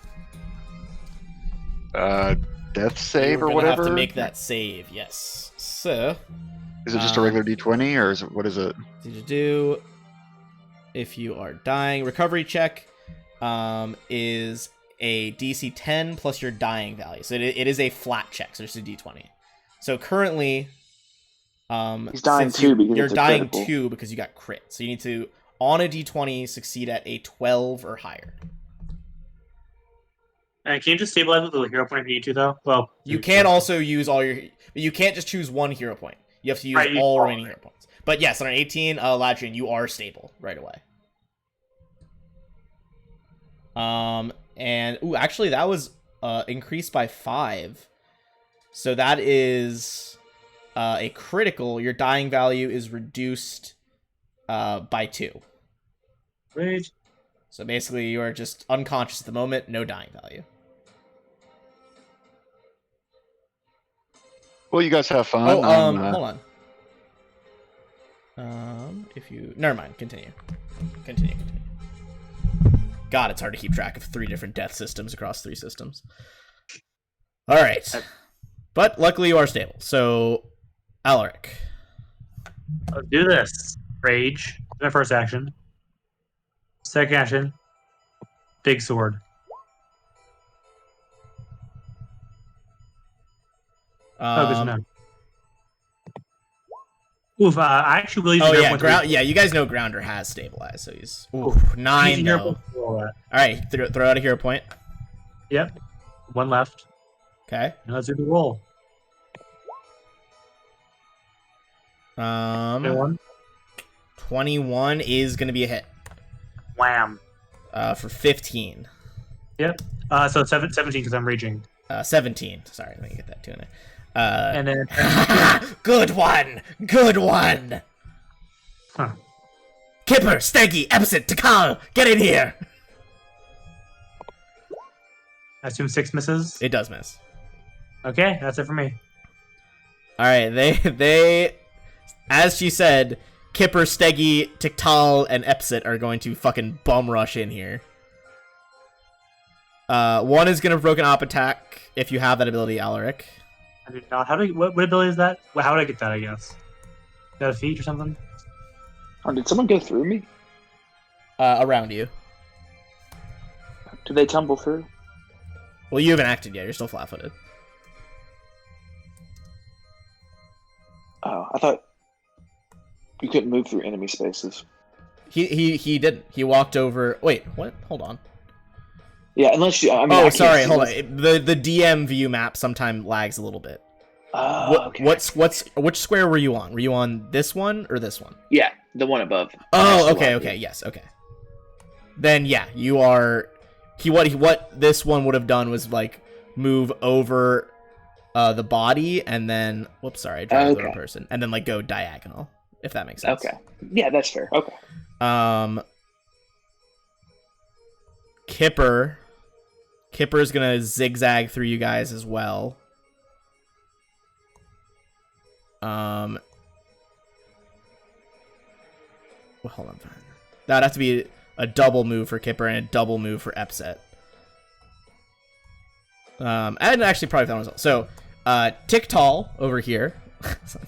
Death save You're or gonna whatever? have to make that save, yes. So, Is it just a regular d20 or is it, what is it? did you do? If you are dying, recovery check is a DC 10 plus your dying value. So it is a flat check, so it's a d20. So currently, He's dying since too because you're it's a dying critical. 2 because you got crit. So you need to, on a d20, succeed at a 12 or higher. Can you just stabilize with a hero point if you need to, though? Well, You can also use all your... But you can't just choose one hero point. You have to use all remaining hero points. But yes, on an 18, Ladrian, you are stable right away. And... Ooh, actually, that was increased by 5. So that is a critical. Your dying value is reduced by 2. Rage. So basically, you are just unconscious at the moment, no dying value. Well, you guys have fun. Oh, hold If you... Never mind. Continue. Continue. God, it's hard to keep track of 3 different death systems across 3 systems. Alright. But luckily you are stable. So, Alaric. I'll do this. Rage. My first action. Second action. Big sword. Focus now. Oof, I actually will use Oh, your yeah. points. Yeah, you guys know Grounder has stabilized, so he's... Ooh, Oof. 9, Using hero though. points to roll that. Alright, throw out a hero point. Yep. 1 left. Okay. Now let's do the roll. 21 is going to be a hit. Wham. For 15. Yep. So 17 because I'm raging. 17. Sorry, let me get that 2 in there. And then Good one! Good one! Huh. Kipper, Steggy, Epsit, Takal, get in here! I assume 6 misses. It does miss. Okay, that's it for me. Alright, they as she said, Kipper, Steggy, Tiktal, and Epsit are going to fucking bum rush in here. One is gonna broken op attack if you have that ability, Alaric. I do not. What ability is that? Well, how would I get that, I guess? Is that a feat or something? Oh, did someone go through me? Around you. Did they tumble through? Well, you haven't acted yet, you're still flat-footed. Oh, I thought you couldn't move through enemy spaces. He didn't. He walked over... Wait, what? Hold on. Yeah, unless you... I mean, I Oh, can't sorry, see hold on. this. The DM view map sometimes lags a little bit. Okay. Which square were you on? Were you on this one or this one? Yeah, the one above. Oh, Next to okay, Lucky. okay, yes, okay. Then yeah, you are. What this one would have done was like move over the body and then whoops, sorry, I dropped the wrong person, and then like go diagonal, if that makes sense. Okay. Yeah, that's fair. Okay. Kipper's gonna zigzag through you guys as well. Well, hold on. That'd have to be a double move for Kipper and a double move for Epset. And actually probably that one as well. So, Tiktal over here.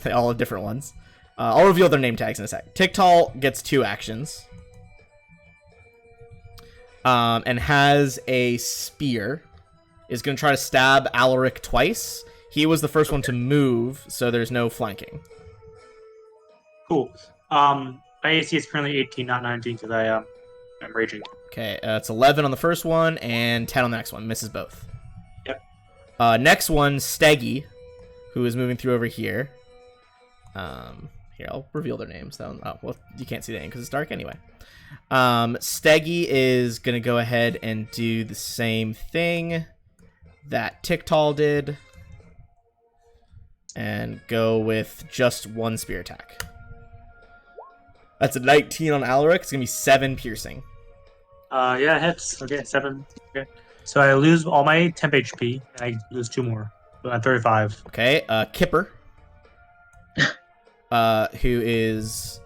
They all have different ones. I'll reveal their name tags in a sec. Tiktal gets 2 actions. And has a spear. Is going to try to stab Alaric twice. He was the first one to move, so there's no flanking. Cool. My AC is currently 18, not 19, because I'm raging. Okay, it's 11 on the first one and 10 on the next one. Misses both. Yep. Next one, Steggy, who is moving through over here. Here, I'll reveal their names, though. Oh, well, you can't see the name because it's dark anyway. Steggy is going to go ahead and do the same thing that Tiktal did. And go with just 1 spear attack. That's a 19 on Alaric. It's going to be 7 piercing. Yeah, it hits. Okay, 7. Okay. So I lose all my temp HP, and I lose 2 more. So I'm 35. Okay, Kipper. Who is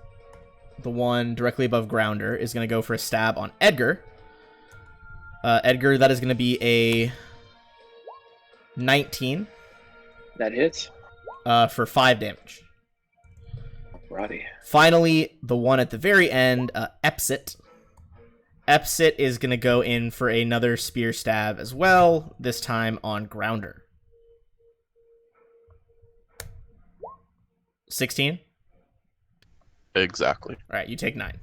the one directly above Grounder, is going to go for a stab on Edgar. Edgar, that is going to be a 19. That hits. For 5 damage. Righty. Finally, the one at the very end, Epsit. Epsit is going to go in for another spear stab as well, this time on Grounder. 16? Exactly. Alright, you take 9.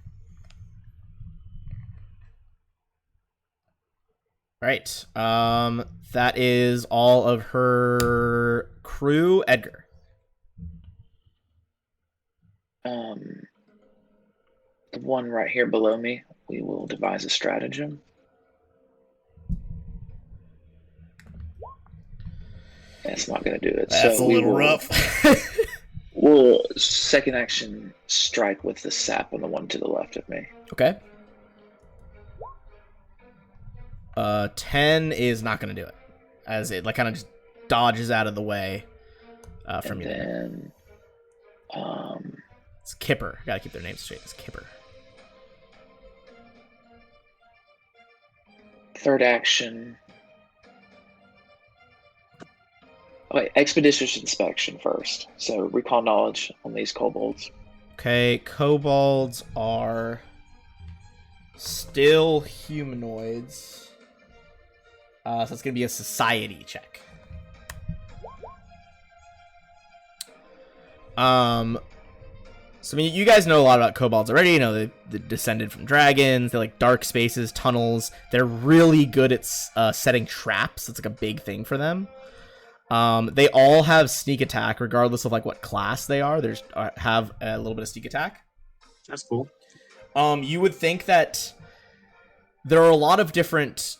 Alright, that is all of her crew. Edgar. The one right here below me, we will devise a stratagem. That's not going to do it. That's so a little rough. We'll second action strike with the sap on the one to the left of me. Okay. 10 is not going to do it, as it like kind of just dodges out of the way from you. And then It's Kipper. Gotta keep their names straight. It's Kipper. Third action. Oh, wait, expeditious inspection first. So recall knowledge on these kobolds. Okay, kobolds are still humanoids. So it's gonna be a society check. So I mean, you guys know a lot about kobolds already. You know, they descended from dragons. They like dark spaces, tunnels. They're really good at setting traps. It's like a big thing for them. They all have sneak attack, regardless of like what class they are. They have a little bit of sneak attack. That's cool. You would think that there are a lot of different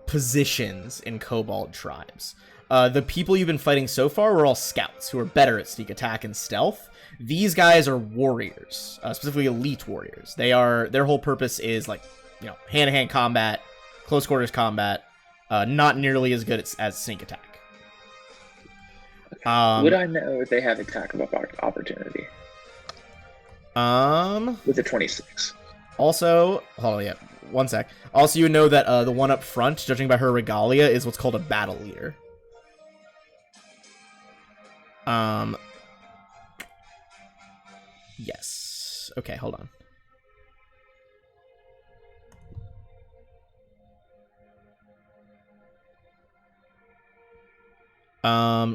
positions in kobold tribes. The people you've been fighting so far were all scouts who are better at sneak attack and stealth. These guys are warriors, specifically elite warriors. Their whole purpose is like, you know, hand-to-hand combat, close quarters combat, not nearly as good as sneak attack. Would I know if they have attack of opportunity? With a 26. Also, hold on, yeah, one sec. Also, you would know that the one up front, judging by her regalia, is what's called a battle leader. Yes. Okay, hold on.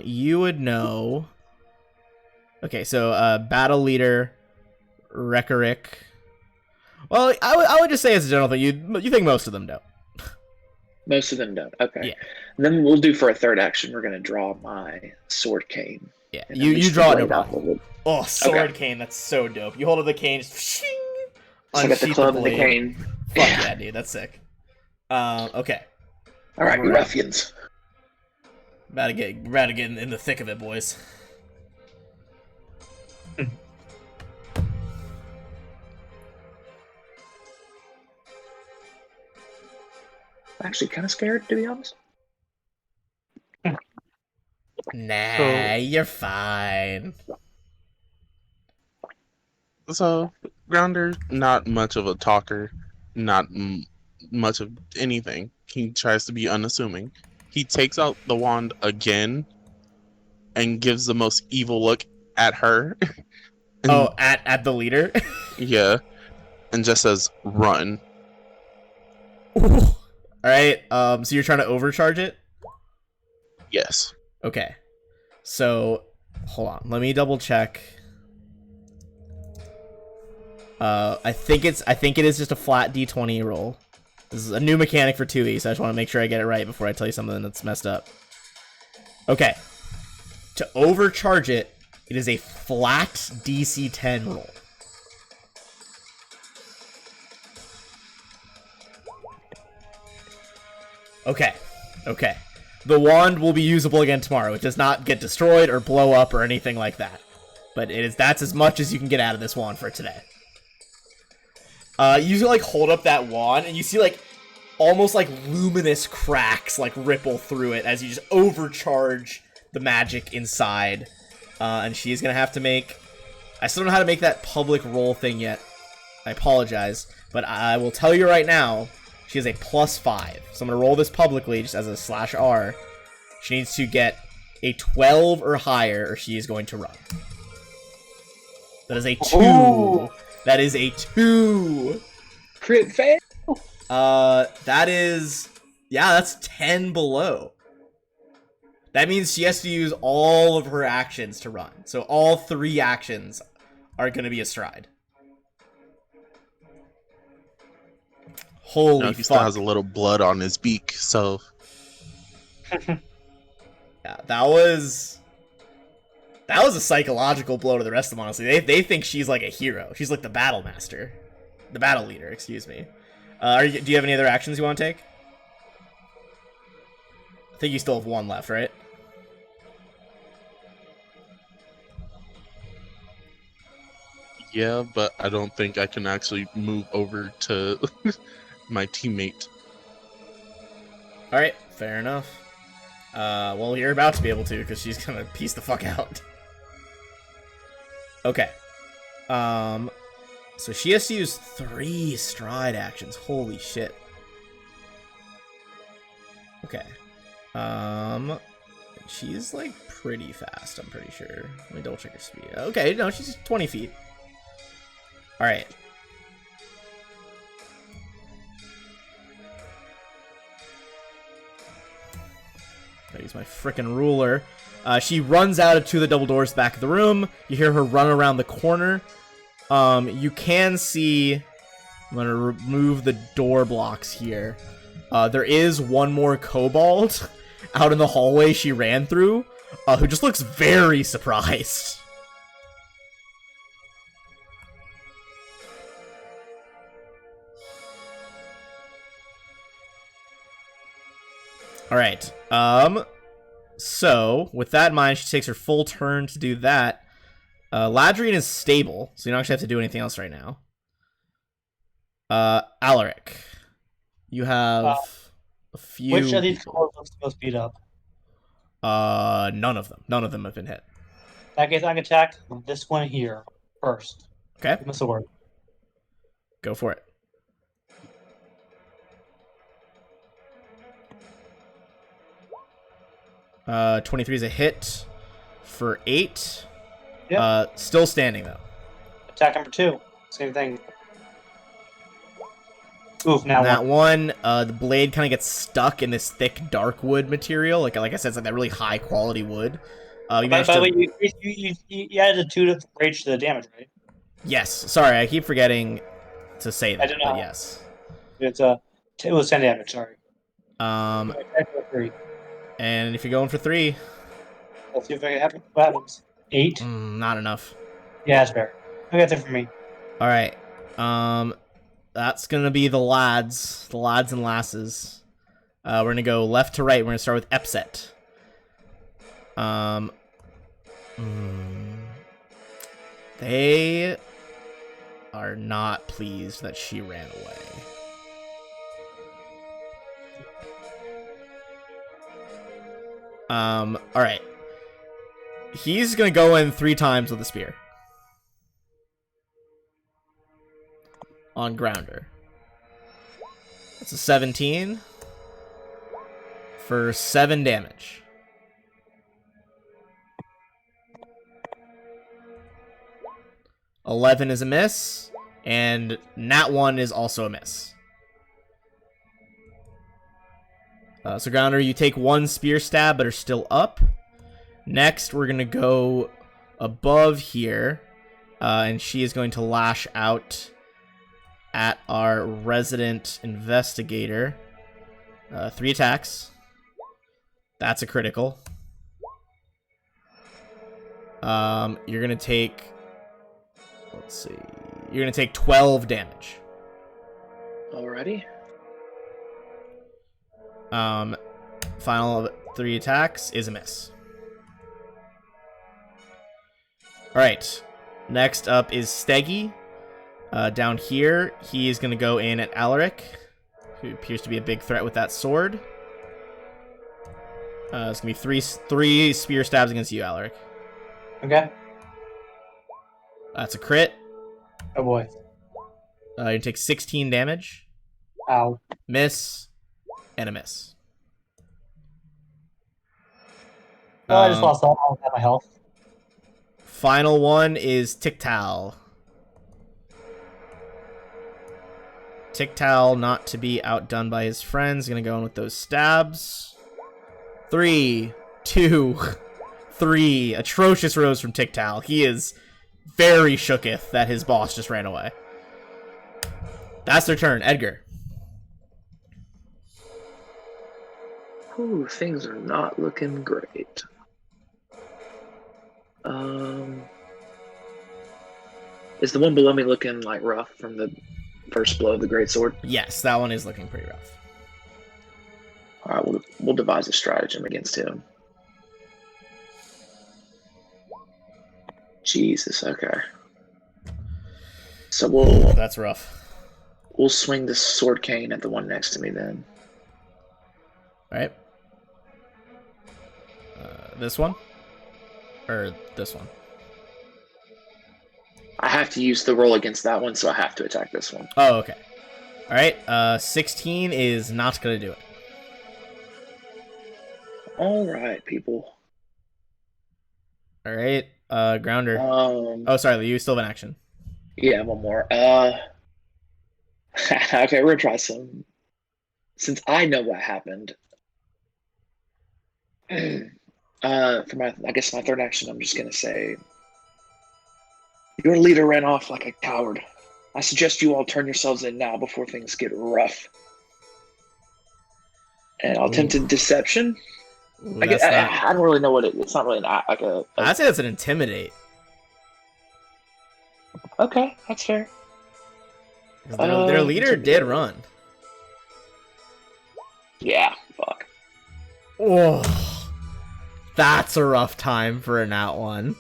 You would know. Okay, so battle leader, rhetoric. Well, I would just say as a general thing, you think most of them don't. Most of them don't. Okay. Yeah. And then we'll do for a third action. We're gonna draw my sword cane. Yeah, And you unleash draw the it, no blade out problem. of it. Oh, sword cane, that's so dope. You hold up the cane, just shing, So I got the unsheath club and the blade. cane. Fuck yeah, dude, that's sick. Okay. All right, you Alright. ruffians. About to get in the thick of it, boys. I'm actually kind of scared, to be honest. Nah, you're fine. So, Grounder, not much of a talker, not much of anything. He tries to be unassuming. He takes out the wand again and gives the most evil look at her. And, Oh, at the leader? yeah. And just says, run. Alright, so you're trying to overcharge it? Yes. Okay. So, hold on. Let me double check. I think it is just a flat D20 roll. This is a new mechanic for 2E, so I just want to make sure I get it right before I tell you something that's messed up. Okay. To overcharge it, it is a flat DC 10 roll. Okay. Okay. The wand will be usable again tomorrow. It does not get destroyed or blow up or anything like that. But that's as much as you can get out of this wand for today. You like hold up that wand and you see like almost like luminous cracks like ripple through it as you just overcharge the magic inside. And she's gonna have to make. I still don't know how to make that public roll thing yet. I apologize, but I will tell you right now. She has a +5. So I'm gonna roll this publicly just as a /R. She needs to get a 12 or higher, or she is going to run. That is a 2. Ooh. That is a 2. Crit fail. That is, yeah, that's 10 below. That means she has to use all of her actions to run. So all 3 actions are going to be a stride. Holy He still fuck. has a little blood on his beak, so Yeah, that was a psychological blow to the rest of them, honestly. They think she's like a hero. She's like the battle master. The battle leader, excuse me. Do you have any other actions you want to take? I think you still have 1 left, right? yeah, but I don't think I can actually move over to my teammate. Alright, fair enough. Well, you're about to be able to, because she's gonna piece the fuck out. Okay. So she has to use 3 stride actions. Holy shit. Okay. She's like pretty fast, I'm pretty sure. Let me double check her speed. Okay, no, she's 20 feet. Alright. Gotta use my frickin' ruler. She runs out to the double doors back of the room. You hear her run around the corner. You can see... I'm gonna remove the door blocks here. There is one more kobold out in the hallway she ran through, who just looks very surprised. Alright, so, with that in mind, she takes her full turn to do that. Ladrine is stable, so you don't actually have to do anything else right now. Alaric, you have a few. Which of these people. colors looks the most beat up? None of them. None of them have been hit. In that case, I can attack this one here first. Okay, Give us a word. go for it. Uh, 23 is a hit for 8. Yep. Still standing though. Attack number 2. Same thing. Oof, now That one. one, the blade kind of gets stuck in this thick dark wood material. Like I said, it's like that really high quality wood. You By managed the to... way, you added a 2 to rage to the damage, right? Yes. Sorry, I keep forgetting to say that, did but not. yes. It was 10 damage, sorry. Attack number 3. And if you're going for 3, Let's see if I can happen. What happens? 8? not enough. Yeah, that's fair. Okay, that's it for me. All right. That's gonna be the lads and lasses. We're gonna go left to right. We're gonna start with Epset. They are not pleased that she ran away. All right. He's gonna go in 3 times with a spear. On grounder. That's a 17 for 7 damage. $11 is a miss, and nat 1 is also a miss. So grounder, you take 1 spear stab, but are still up. Next, we're gonna go above here, and she is going to lash out at our resident investigator. 3 attacks. That's a critical. You're gonna take... Let's see. You're gonna take 12 damage. Alrighty. Final 3 attacks is a miss. Alright. Next up is Steggy. Down here, he is going to go in at Alaric, who appears to be a big threat with that sword. It's going to be three spear stabs against you, Alaric. Okay. That's a crit. Oh boy. You take 16 damage. Ow. Miss. And a miss. Oh, I just lost all of my health. Final one is Tiktal. Tiktal, not to be outdone by his friends, gonna go in with those stabs. 3, 2, 3. Atrocious rose from Tiktal. He is very shooketh that his boss just ran away. That's their turn. Edgar. Ooh, things are not looking great. Is the one below me looking like rough from the first blow of the great sword? Yes, that one is looking pretty rough. All right, we'll devise a stratagem against him. Jesus, okay. So That's rough. we'll swing the sword cane at the one next to me then. All right. This one? Or this one? I have to use the roll against that one, so I have to attack this one. Oh, okay. All right. 16 is not gonna do it. All right, people. All right. Grounder. Um, Oh, sorry. You still have an action. yeah, one more. Okay, we're gonna try some. Since I know what happened, for I guess my third action, I'm just gonna say, your leader ran off like a coward. I suggest you all turn yourselves in now before things get rough. And I'll attempt deception. Ooh, I don't really know what it's not really like a I'd say that's an intimidate. okay, that's fair. Their leader did run. Yeah, fuck. Oh, that's a rough time for a nat one.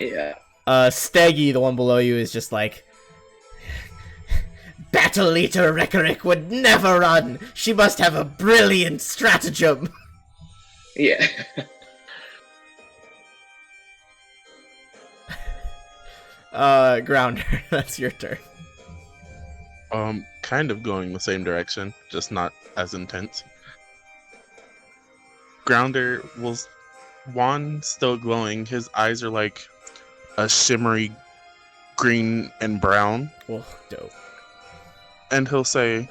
Yeah. Steggy, the one below you, is just like, Battle Leader Rekaric would never run. She must have a brilliant stratagem. Yeah. Grounder, that's your turn. Kind of going the same direction, just not as intense. Grounder was wand still glowing. His eyes are like a shimmery green and brown. Oh, dope. And he'll say,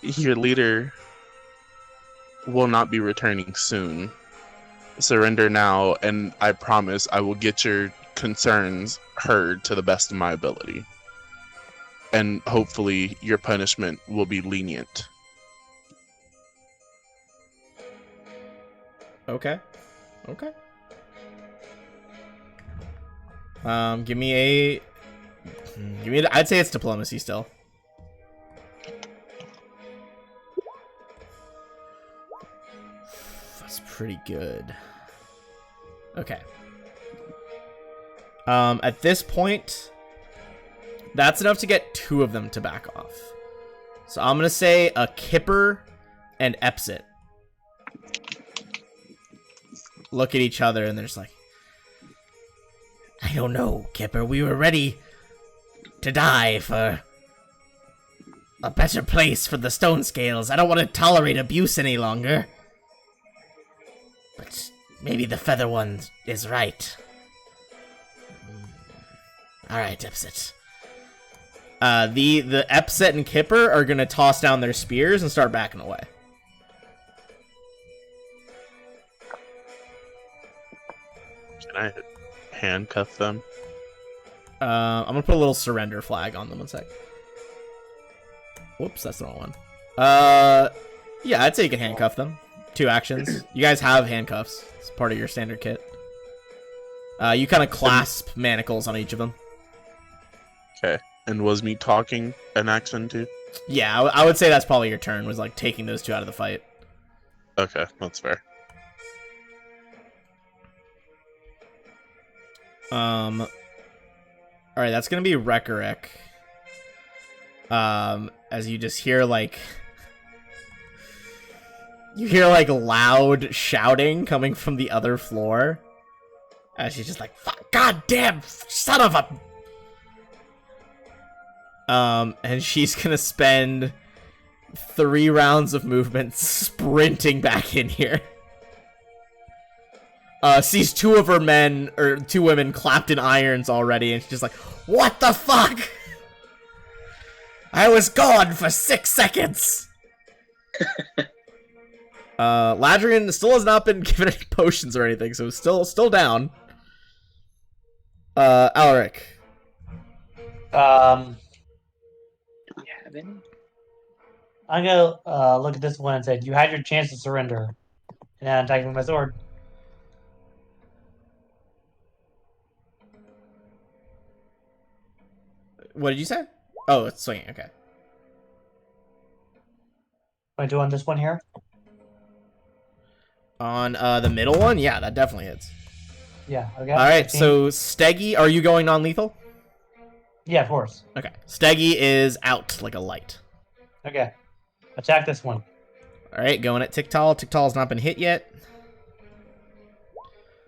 your leader will not be returning soon. Surrender now, and I promise I will get your concerns heard to the best of my ability. And hopefully your punishment will be lenient. Okay. Okay. Give me I'd say it's diplomacy still. That's pretty good. Okay. At this point, that's enough to get 2 of them to back off. So I'm gonna say a Kipper and Epsit look at each other and they're just like, I don't know, Kipper. We were ready to die for a better place for the stone scales. I don't want to tolerate abuse any longer. But maybe the feather one is right. Alright, Epsit. The Epsit and Kipper are gonna toss down their spears and start backing away. Can I handcuff them? I'm gonna put a little surrender flag on them 1 sec. Whoops, that's the wrong one. Yeah, I'd say you can handcuff them. 2 actions. You guys have handcuffs. It's part of your standard kit. You kind of clasp manacles on each of them. Okay. And was me talking an action too? Yeah, I would say that's probably your turn, was like taking those 2 out of the fight. Okay, that's fair. Alright, that's gonna be Rekaric. As you just hear like loud shouting coming from the other floor. As she's just like, fuck, goddamn son of a. And she's gonna spend 3 rounds of movement sprinting back in here. Sees 2 of her men, or 2 women clapped in irons already, and she's just like, what the fuck? I was gone for 6 seconds! Ladrian still has not been given any potions or anything, so still down. Alaric. Do we have any? I'm gonna look at this one and say, you had your chance to surrender. And I'm attacking with my sword. What did you say? Oh, it's swinging, okay. 22 on this one here. On the middle one? Yeah, that definitely hits. Yeah, okay. Alright, 15. so Steggy, are you going non-lethal? Yeah, of course. Okay. Steggy is out like a light. Okay. Attack this one. Alright, going at Tiktal. Tiktal's not been hit yet.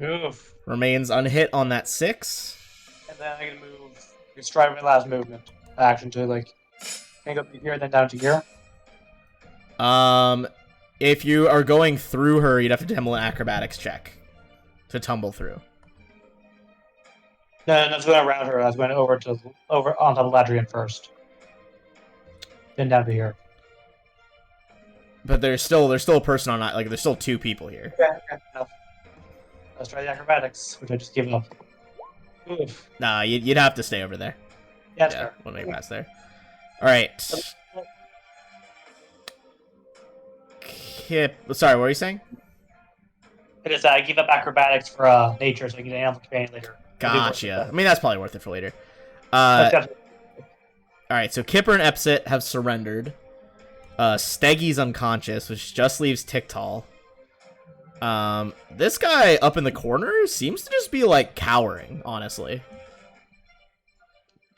Oof. Remains unhit on that 6. and then I can move. Just try my last movement action to like, can I go up here, then down to here? If you are going through her, you'd have to tumble an acrobatics check to tumble through. No, I was going around her. I was going over onto the Ladrian first, then down to here. But there's still a person on, like, there's still two people here. Okay, enough. Let's try the acrobatics, which I just gave up. Oof. Nah, you'd have to stay over there. Yeah, that's Yeah, fair. we'll make it past there. All right. Kip, sorry, what were you saying? It is. I give up acrobatics for nature, so I can get an animal companion later. Gotcha. I mean, that's probably worth it for later. That's All right, so Kipper and Epsit have surrendered. Steggy's unconscious, which just leaves Tiktal. This guy up in the corner seems to just be, like, cowering, honestly.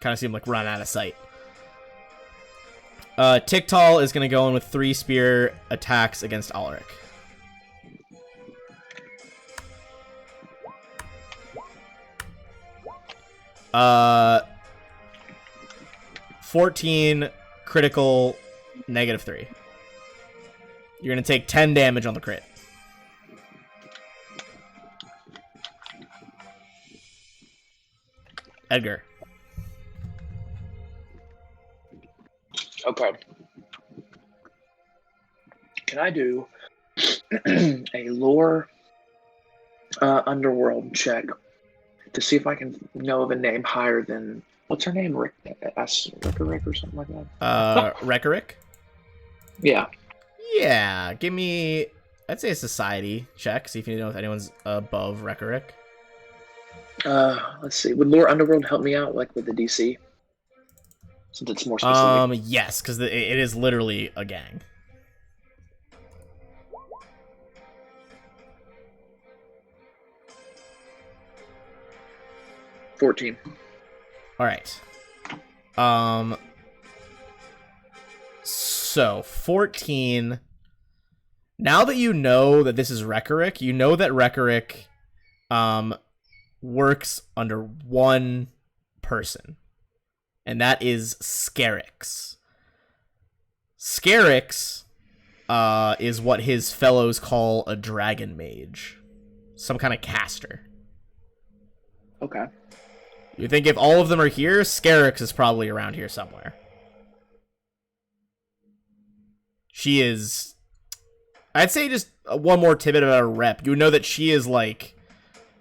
Kind of seem like run out of sight. Tiktal is going to go in with 3 spear attacks against Alaric. Uh, 14 critical, -3. You're going to take 10 damage on the crit. Edgar. Okay. Can I do a lore underworld check to see if I can know of a name higher than what's her name? Rick or something like that? Rekaric? Yeah. Yeah, give me, I'd say a society check. See if you know if anyone's above Rekaric. Let's see. Would lore underworld help me out, like with the DC? Since it's more specific. Yes, because it is literally a gang. $14. All right. So 14. Now that you know that this is Rekaric, you know that Rekaric, works under one person, and that is Scarix. Scarix, is what his fellows call a dragon mage, some kind of caster. Okay. You think if all of them are here, Scarix is probably around here somewhere. She is, I'd say just one more tidbit about her rep. You know that she is, like,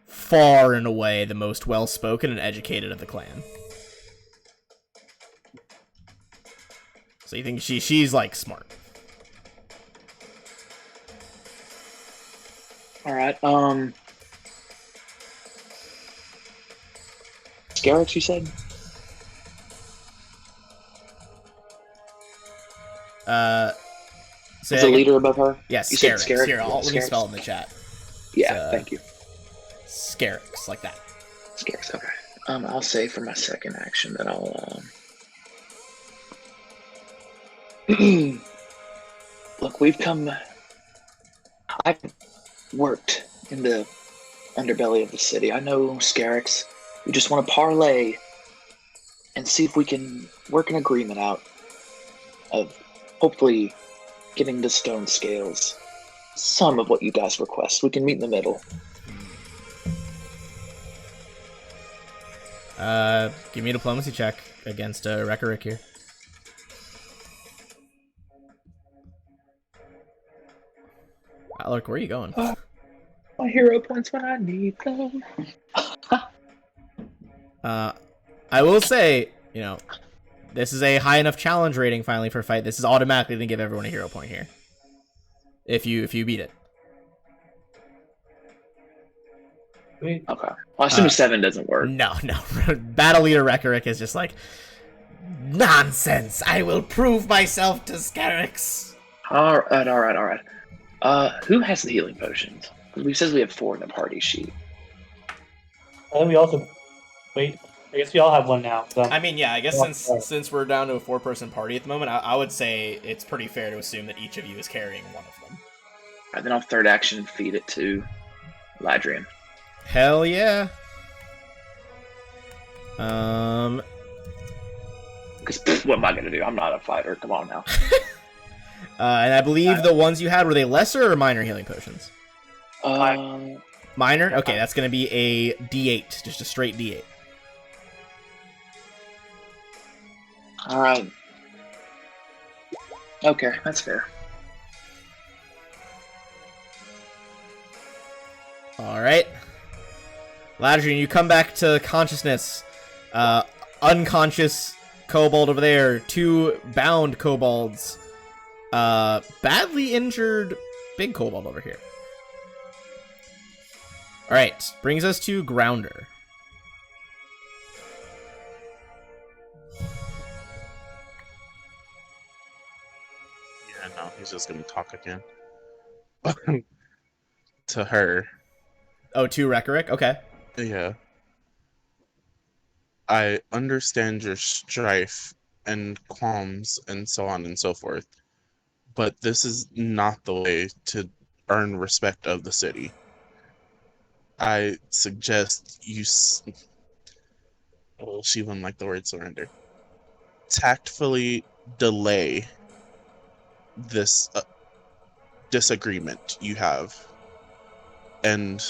far and away the most well-spoken and educated of the clan. So you think she's like, smart. Alright, Scarix, you said? Is the leader above her? Yeah, You said Scarix. Here, Yeah, let me Scarix. spell it in the chat. Yeah, thank you. Scarix, like that. Scarix, okay. I'll say for my second action that I'll, Look, I've worked in the underbelly of the city. I know Scarix. We just want to parlay and see if we can work an agreement out of hopefully getting the stone scales some of what you guys request. We can meet in the middle. Give me a diplomacy check against Rekaric here. Alaric, where are you going? My hero points when I need them. I will say, you know, this is a high enough challenge rating finally for a fight. This is automatically going to give everyone a hero point here. If you beat it. Okay. Well, I assume 7 doesn't work. No. Battle Leader Rekaric is just like, nonsense! I will prove myself to Scarix! Alright. Who has the healing potions? Because we says we have 4 in the party sheet. And then we also wait. I guess we all have one now. So. I mean, yeah, I guess since we're down to a 4-person party at the moment, I would say it's pretty fair to assume that each of you is carrying one of them. Alright, then I'll third action feed it to Ladrian. Hell yeah. Because what am I gonna do? I'm not a fighter. Come on now. And I believe the ones you had, were they lesser or minor healing potions? Minor? Okay, that's going to be a D8. Just a straight D8. Alright. Okay, that's fair. Alright. Ladrian, you come back to consciousness. Unconscious kobold over there. 2 bound kobolds. Badly injured big kobold over here. Alright, brings us to Grounder. Yeah, no, he's just gonna talk again. To her. Oh, to Rekaric? Okay. Yeah. I understand your strife and qualms and so on and so forth, but this is not the way to earn respect of the city. I suggest you... Oh, she wouldn't like the word surrender. Tactfully delay this disagreement you have and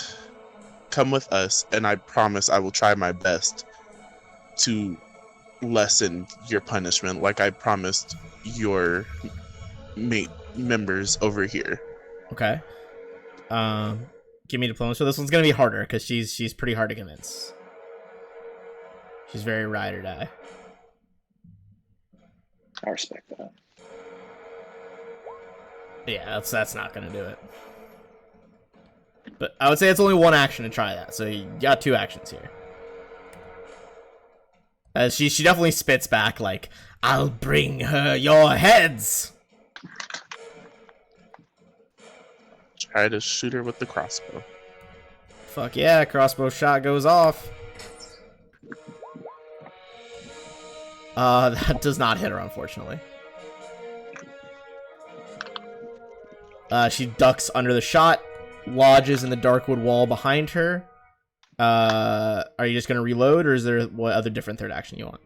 come with us, and I promise I will try my best to lessen your punishment like I promised your members over here. Okay. Give me diplomacy. So this one's gonna be harder because she's pretty hard to convince. She's very ride or die. I respect that. Yeah, that's not gonna do it. But I would say it's only one action to try that, so you got 2 actions here. She definitely spits back like, "I'll bring her your heads." Try to shoot her with the crossbow. Fuck yeah, crossbow shot goes off. That does not hit her, unfortunately. She ducks under the shot, lodges in the darkwood wall behind her. Are you just gonna reload, or is there what other different third action you want?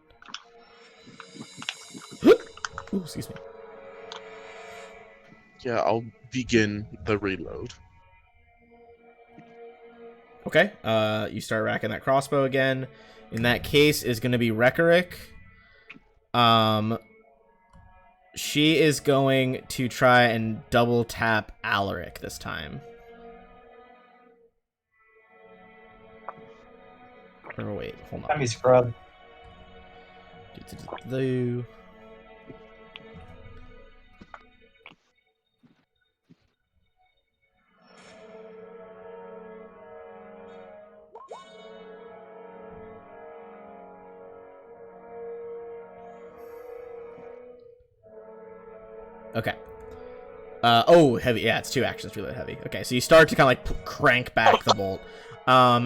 Ooh, excuse me. Yeah, I'll begin the reload. Okay, you start racking that crossbow again. In that case, is gonna be Rekaric. She is going to try and double tap Alaric this time. Or wait, hold on. Let me scrub. Okay. Oh, heavy. Yeah, it's 2 actions, really heavy. Okay, so you start to kind of like crank back the bolt.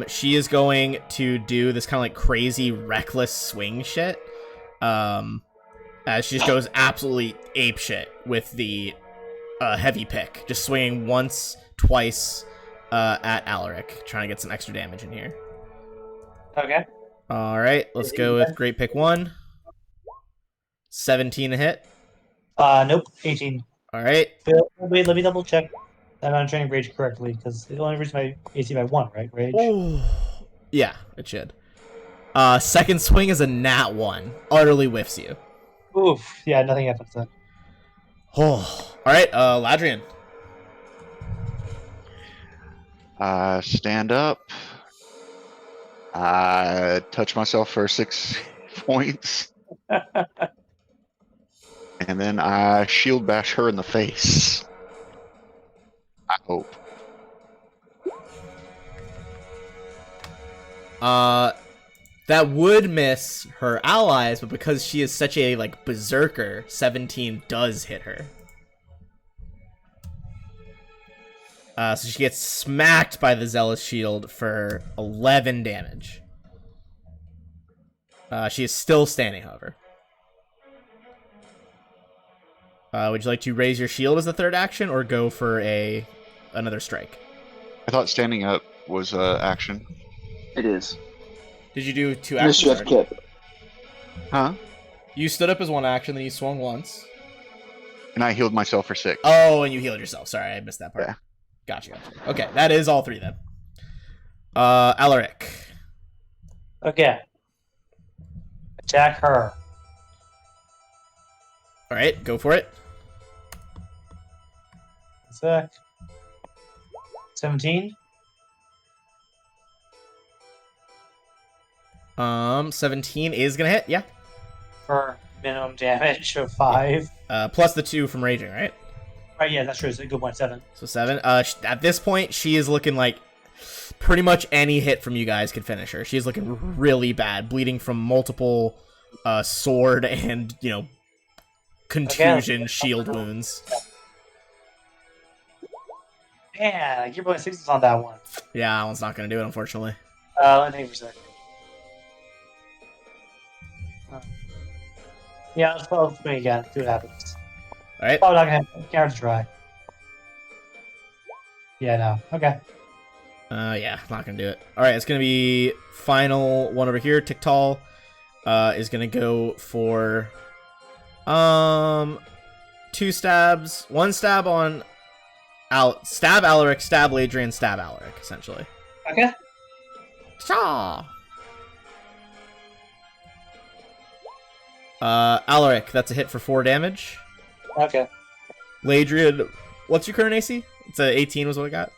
She is going to do this kind of like crazy, reckless swing shit. As she just goes absolutely apeshit with the heavy pick, just swinging once, twice at Alaric, trying to get some extra damage in here. Okay. All right, let's go with Great Pick 1. 17 to hit. Nope. 18. All right. Wait, let me double check that I'm training rage correctly, because it only reaches my AC by 1, right? Rage. Ooh. Yeah, it should. Second swing is a nat 1. Utterly whiffs you. Oof. Yeah, nothing happens then. Oh. All right, Ladrian. I stand up. I touch myself for 6 points. And then I shield bash her in the face. I hope. That would miss her allies, but because she is such a like berserker, 17 does hit her. So she gets smacked by the Zealous Shield for 11 damage. She is still standing, however. Would you like to raise your shield as the third action, or go for another strike? I thought standing up was action. It is. Did you do 2 actions? Mischief Or- Kip. Huh? You stood up as 1 action, then you swung once. And I healed myself for 6. Oh, and you healed yourself. Sorry, I missed that part. Yeah. Gotcha. Okay, that is all 3 then. Alaric. Okay. Attack her. All right, go for it. Sec. 17. 17 is gonna hit. Yeah. For minimum damage of 5. Plus the 2 from raging, right? Right, yeah, that's true. It's a good point. 7. So 7. At this point, she is looking like pretty much any hit from you guys could finish her. She is looking really bad, bleeding from multiple sword and contusion shield wounds. Man, like, you're putting 6s on that one. Yeah, that one's not gonna do it, unfortunately. Let me think for a second. Yeah, let's follow me again. See what happens. All right. Oh, not gonna have to try. Yeah, no. Okay. Yeah, not gonna do it. All right, it's gonna be final one over here. Tiktal is gonna go for 2 stabs, 1 stab on stab Alaric, stab Ladrian, stab Alaric, essentially. Okay. Shaw. Alaric, that's a hit for 4 damage. Okay. Ladrian, what's your current AC? It's a 18 was what I got.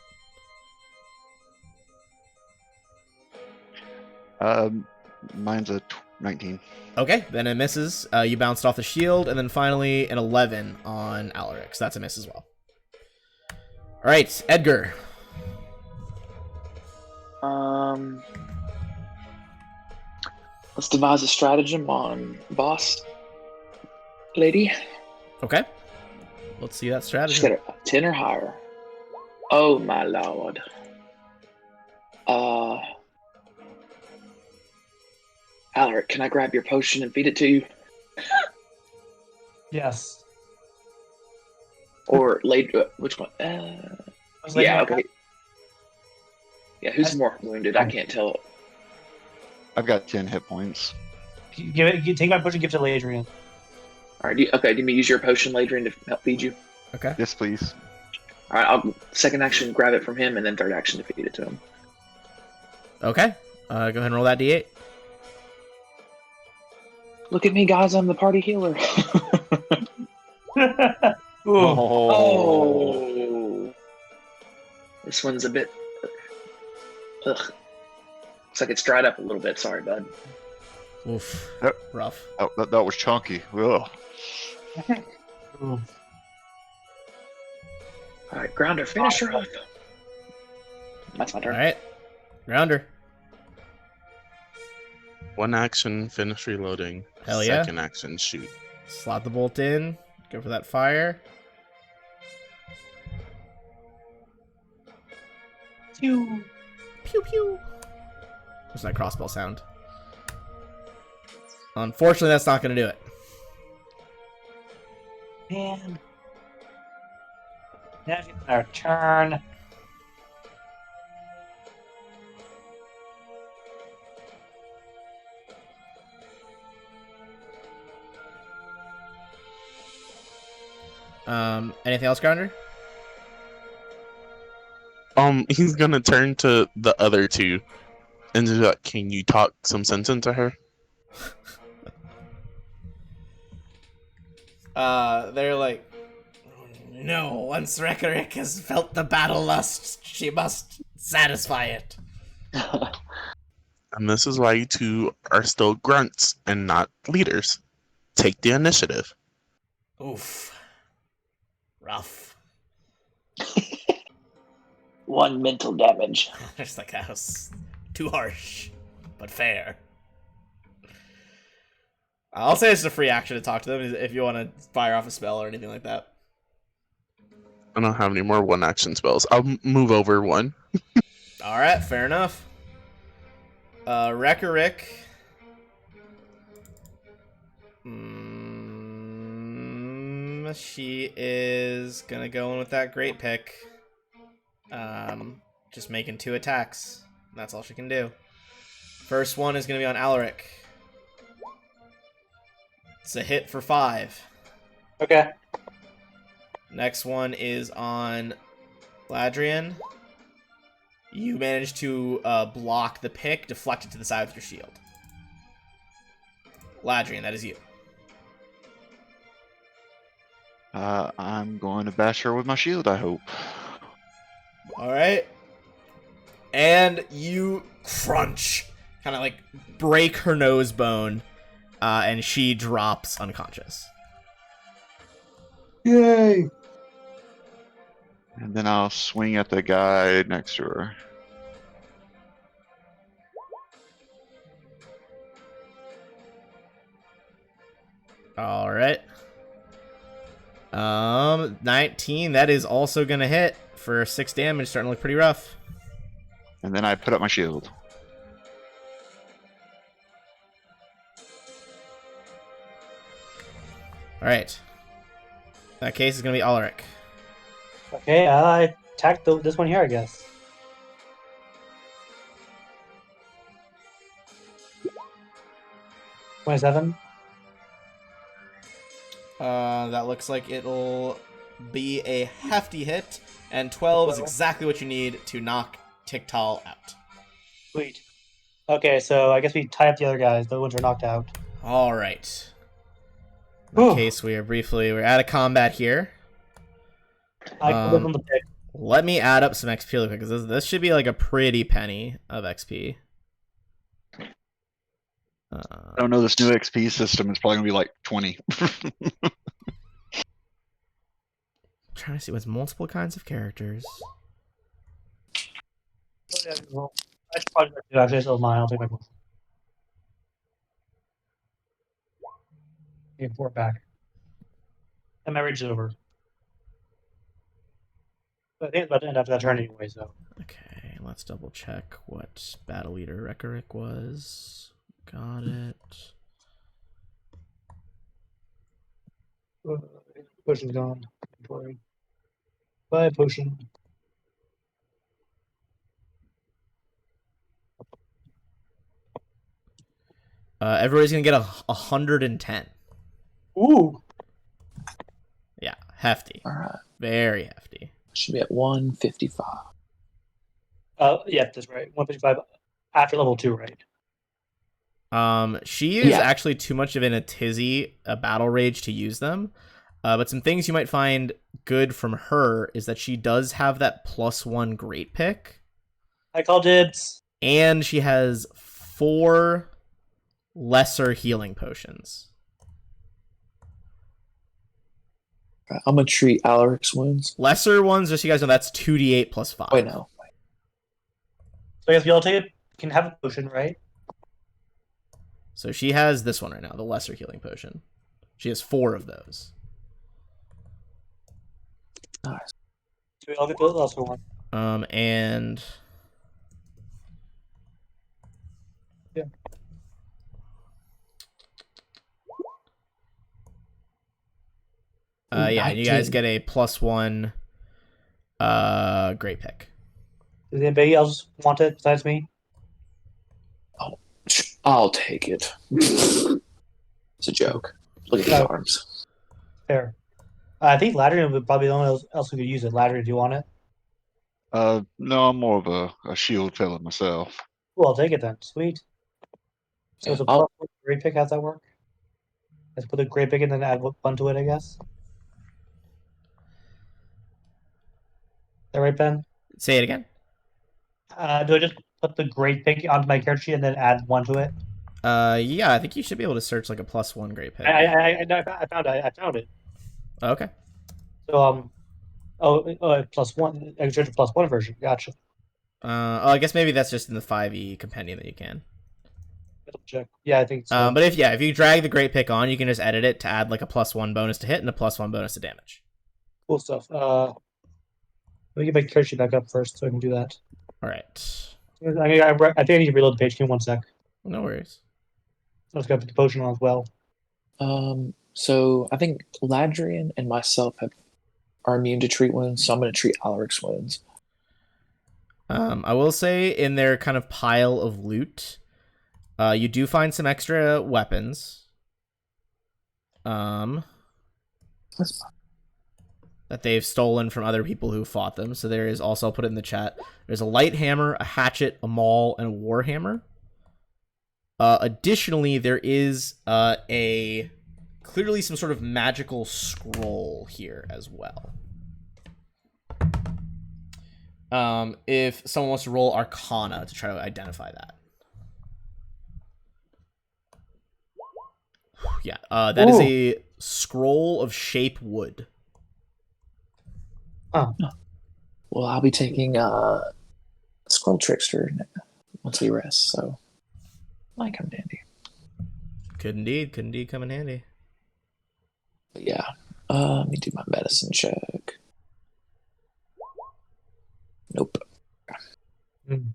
Mine's a 19. Okay, then it misses. You bounced off the shield, and then finally an 11 on Alaric, so that's a miss as well. All right, Edgar. Let's devise a stratagem on boss lady. Okay. Let's see that Just strategy. get a 10 or higher. Oh my lord. Alaric, can I grab your potion and feed it to you? Yes. Or which one? Yeah, okay. Yeah, who's more wounded? I can't tell. I've got 10 hit points. Take my potion, give it to Ladrian. All right, do me use your potion, Ladrian, to help feed you. Okay. Yes, please. All right, I'll second action grab it from him, and then third action to feed it to him. Okay. Go ahead and roll that d8. Look at me, guys! I'm the party healer. Ooh. Oh, this one's a bit. Ugh. Looks like it's dried up a little bit. Sorry, bud. Oof. Yep. Rough. Oh, that was chunky. Ugh. Ooh. All right, Grounder, finish her off. That's my All turn. right. Grounder. 1 action, finish reloading. Hell yeah. Second action, shoot. Slot the bolt in. Go for that fire. Pew. Pew pew. What's that crossbow sound? Unfortunately, that's not going to do it. Man. Now it's our turn. Anything else, Grounder? He's gonna turn to the other 2 and just be like, can you talk some sense into her? They're like, no, once Rekaric has felt the battle lust, she must satisfy it. And this is why you 2 are still grunts and not leaders. Take the initiative. Oof. Rough. 1 mental damage. Just like that was too harsh, but fair. I'll say it's a free action to talk to them if you want to fire off a spell or anything like that. I don't have any more 1 action spells. I'll move over 1. All right, fair enough. Rekaric. She is gonna go in with that great pick. Just making 2 attacks. That's all she can do. First one is going to be on Alaric. It's a hit for 5. Okay. Next one is on Ladrian. You manage to block the pick, deflect it to the side with your shield. Ladrian, that is you. I'm going to bash her with my shield, I hope. Alright. And you crunch. Kind of like break her nose bone. And she drops unconscious. Yay! And then I'll swing at the guy next to her. Alright. 19, that is also gonna hit for 6 damage, starting to look pretty rough. And then I put up my shield. Alright. In that case, it's gonna be Alaric. Okay, I attacked this one here, I guess. $27. That looks like it'll be a hefty hit, and 12 is exactly what you need to knock Tiktal out. Sweet. Okay, so I guess we tie up the other guys. The ones who are knocked out. Alright. In that case, we're out of combat here. I put them on the pick. Let me add up some XP really quick, because this should be like a pretty penny of XP. I don't know, this new XP system is probably going to be like 20. Trying to see what's multiple kinds of characters. Yeah, well, I should probably do that. Just mine. I'll take my book. Get 4 back. And my rage is over. But I think it's about to end after that turn anyway, so. Okay, let's double check what Battle Leader Rekkerick was. Got it. Potion's gone. Inventory. Buy potion. Everybody's gonna get 110. Ooh! Yeah, hefty. All right. Very hefty. Should be at 155. Yeah, that's right. 155 after level 2, right? She is Yeah. actually too much of a tizzy, a battle rage to use them. But some things you might find good from her is that she does have that +1 great pick. I call dibs. And she has 4 lesser healing potions. Right, I'm gonna treat Alaric's wounds. Lesser ones, just so you guys know, that's 2d8 + 5. Wait, no. So I guess we all take it. Can have a potion, right? So she has this one right now, the lesser healing potion. She has 4 of those. Nice. So we all get the lesser one. And Yeah. Yeah, you guys get a +1 great pick. Does anybody else want it besides me? I'll take it. It's a joke. Look at his No. arms. Fair. I think Ladrian would probably be the only else who could use it. Ladrian, do you want it? No, I'm more of a shield fella myself. Well, I'll take it then. Sweet. So it's a I'll- plus great pick. How's that work? Let's put a great pick and then add 1 to it, I guess. Is that right, Ben? Say it again. Do I just put the great pick onto my character sheet and then add 1 to it? Yeah, I think you should be able to search like a +1 great pick. I found it. Okay. So +1. I can search a +1 version. Gotcha. I guess maybe that's just in the 5e compendium that you can. Double check. Yeah, I think so. But if you drag the great pick on, you can just edit it to add like a +1 bonus to hit and a +1 bonus to damage. Cool stuff. Let me get my character sheet back up first so I can do that. All right. I think I need to reload the page. Give me 1 sec. No worries. I was gonna put the potion on as well. So I think Ladrian and myself are immune to treat wounds, so I'm gonna treat Alaric's wounds. I will say in their kind of pile of loot, You do find some extra weapons. That they've stolen from other people who fought them. So there is also, I'll put it in the chat. There's a light hammer, a hatchet, a maul, and a war hammer. Additionally, there is a clearly some sort of magical scroll here as well. If someone wants to roll Arcana to try to identify that. Yeah, that is a scroll of shape wood. Oh. Well, I'll be taking Scroll Trickster once we rest, so might come dandy. Could indeed come in handy. But yeah, let me do my medicine check. Nope. Mm.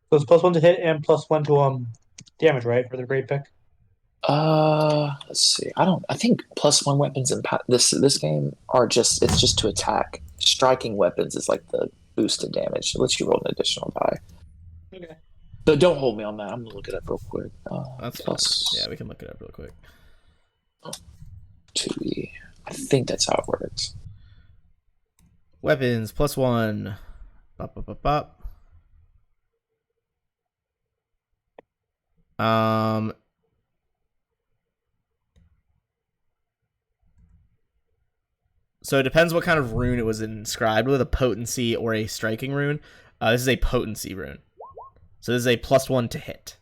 So it's +1 to hit and +1 to damage, right? For the great pick. Let's see. I think +1 weapons in this game are just to attack. Striking weapons is like the boosted damage. It lets you roll an additional die. Okay. But don't hold me on that. I'm gonna look it up real quick. That's plus fine. Yeah, we can look it up real quick. 2e. I think that's how it works. Weapons +1. Bop, bop, bop, bop. So it depends what kind of rune it was inscribed with, a potency or a striking rune. This is a potency rune. So this is a +1 to hit.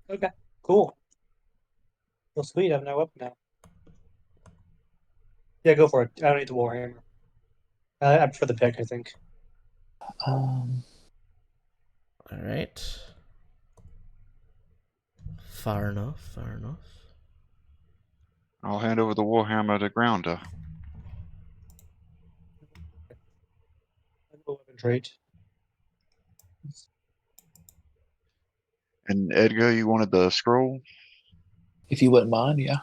Okay. Cool. Well, sweet. I have no weapon now. Yeah, go for it. I don't need the warhammer. I prefer the pick, I think. All right. Far enough. Far enough. I'll hand over the Warhammer to Grounder. Weapon trait. And Edgar, you wanted the scroll? If you wouldn't mind, yeah.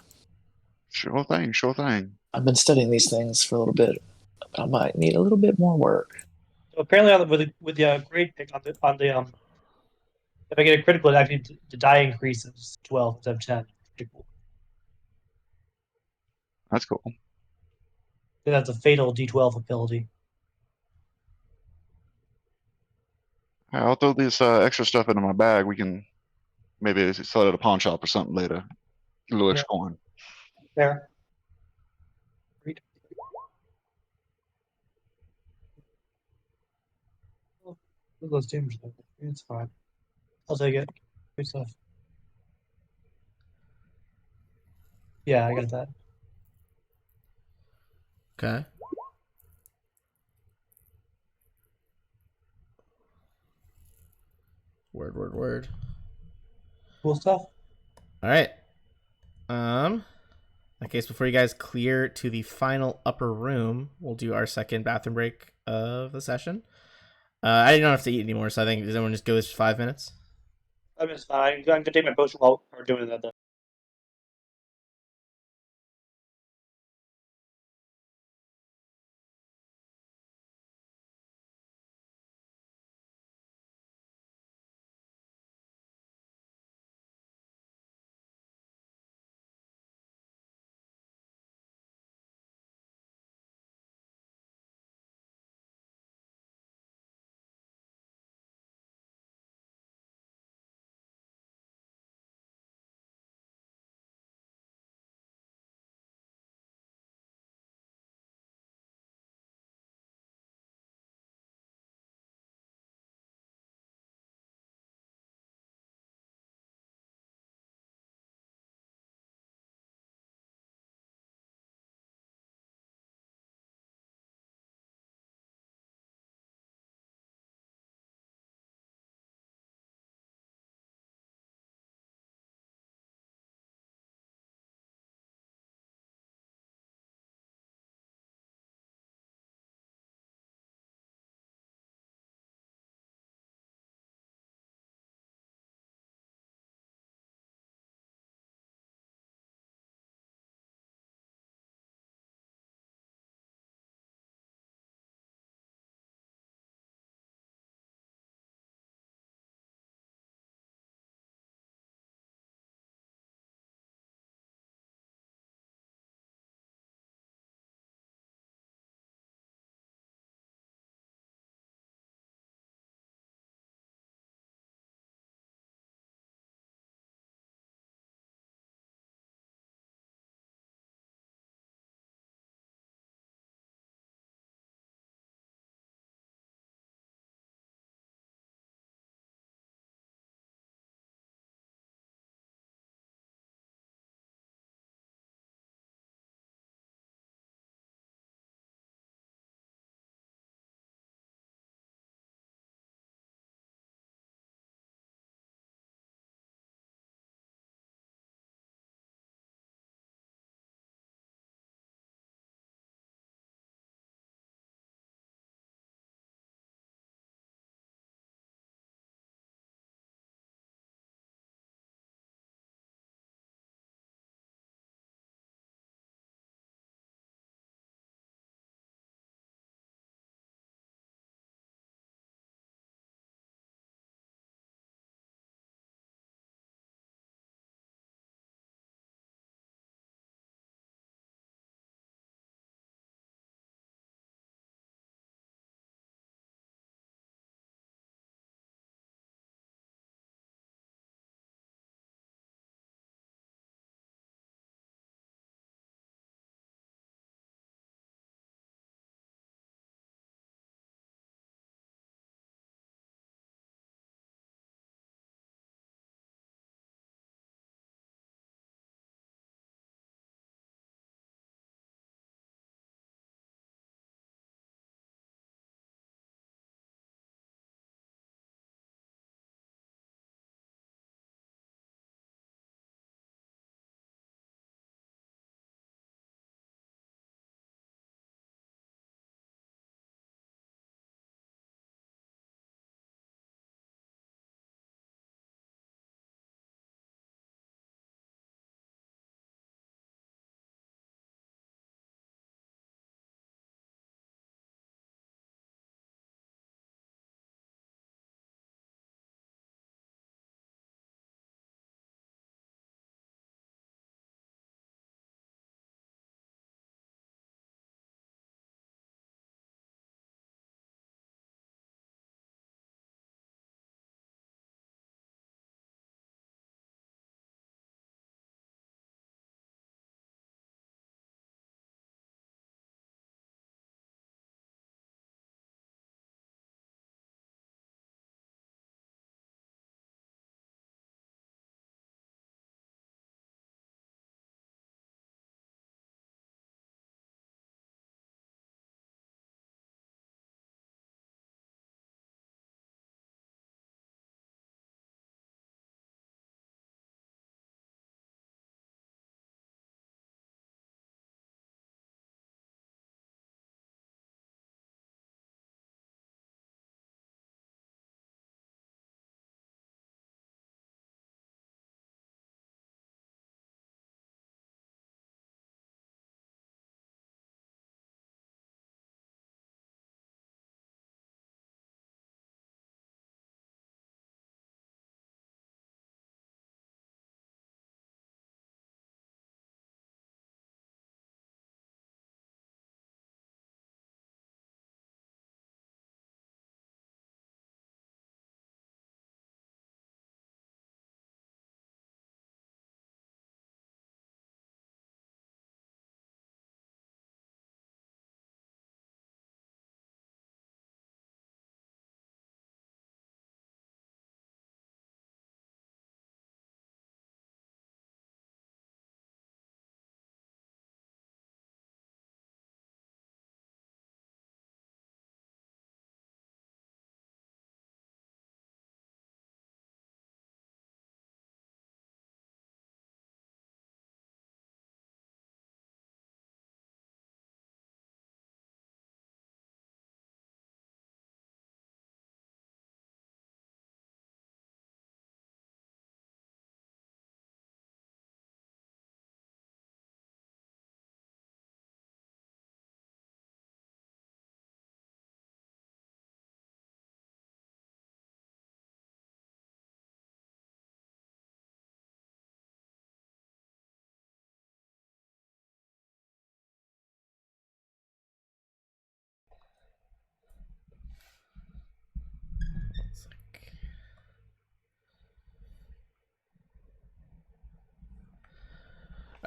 Sure thing, sure thing. I've been studying these things for a little bit, but I might need a little bit more work. So apparently, with the great pick on the if I get a critical, it actually the die increases 12 instead of 10. Pretty cool. That's cool. That's a fatal D12 ability. I'll throw this extra stuff into my bag. We can maybe sell it at a pawn shop or something later. Get a little extra coin. There. Great. Those damage though. It's fine. I'll take it. Good stuff. Yeah, I got that. Okay. Word. Cool stuff. All right. In that case, before you guys clear to the final upper room, we'll do our second bathroom break of the session. I don't have to eat anymore, so I think does everyone just go this for 5 minutes? I'm just fine. I'm going to take my potion while we're doing that. Though.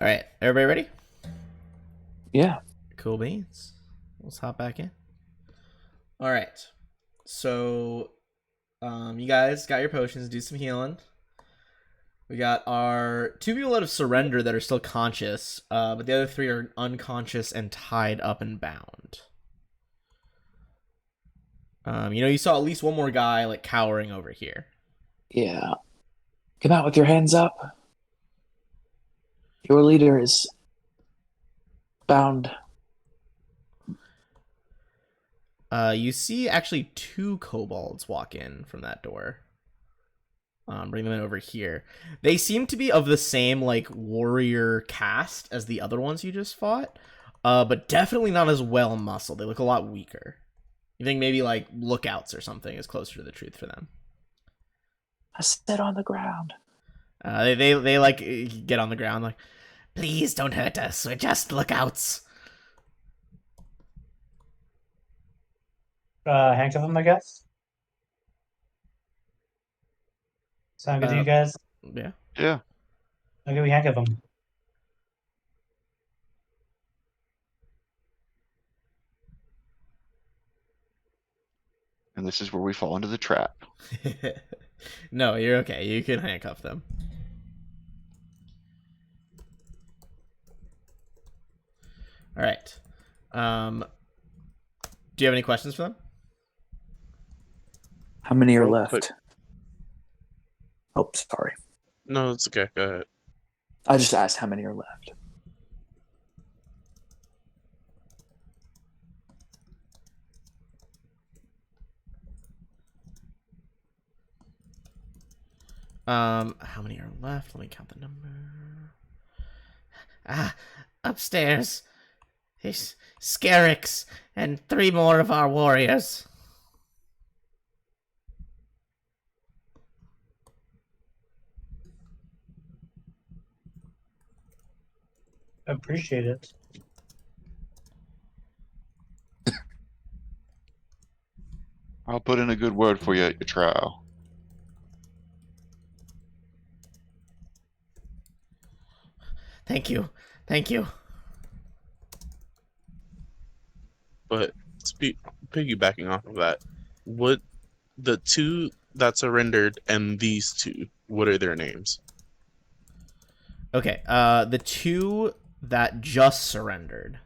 All right, everybody ready? Yeah. Cool beans. Let's hop back in. All right. So, you guys got your potions. Do some healing. We got our 2 people that have surrendered that are still conscious, but the other 3 are unconscious and tied up and bound. You saw at least one more guy like cowering over here. Yeah. Come out with your hands up. Your leader is bound. You see actually 2 kobolds walk in from that door. Bring them in over here. They seem to be of the same like warrior caste as the other ones you just fought, but definitely not as well muscled. They look a lot weaker. You think maybe like lookouts or something is closer to the truth for them. I sit on the ground. They like get on the ground like, please don't hurt us. We're just lookouts. Handcuff him, I guess. Sound good to you guys? Yeah. Yeah. Okay, we handcuff him. And this is where we fall into the trap. No, you're okay. You can handcuff them. All right. Do you have any questions for them? How many are Real left? quick. Oh, sorry. No, it's okay. Go ahead. I just asked how many are left. How many are left? Let me count the number. Upstairs. There's Scarix and 3 more of our warriors. Appreciate it. I'll put in a good word for you at your trial. Thank you. Thank you. But piggybacking off of that, what the 2 that surrendered and these 2, what are their names? Okay, the 2 that just surrendered.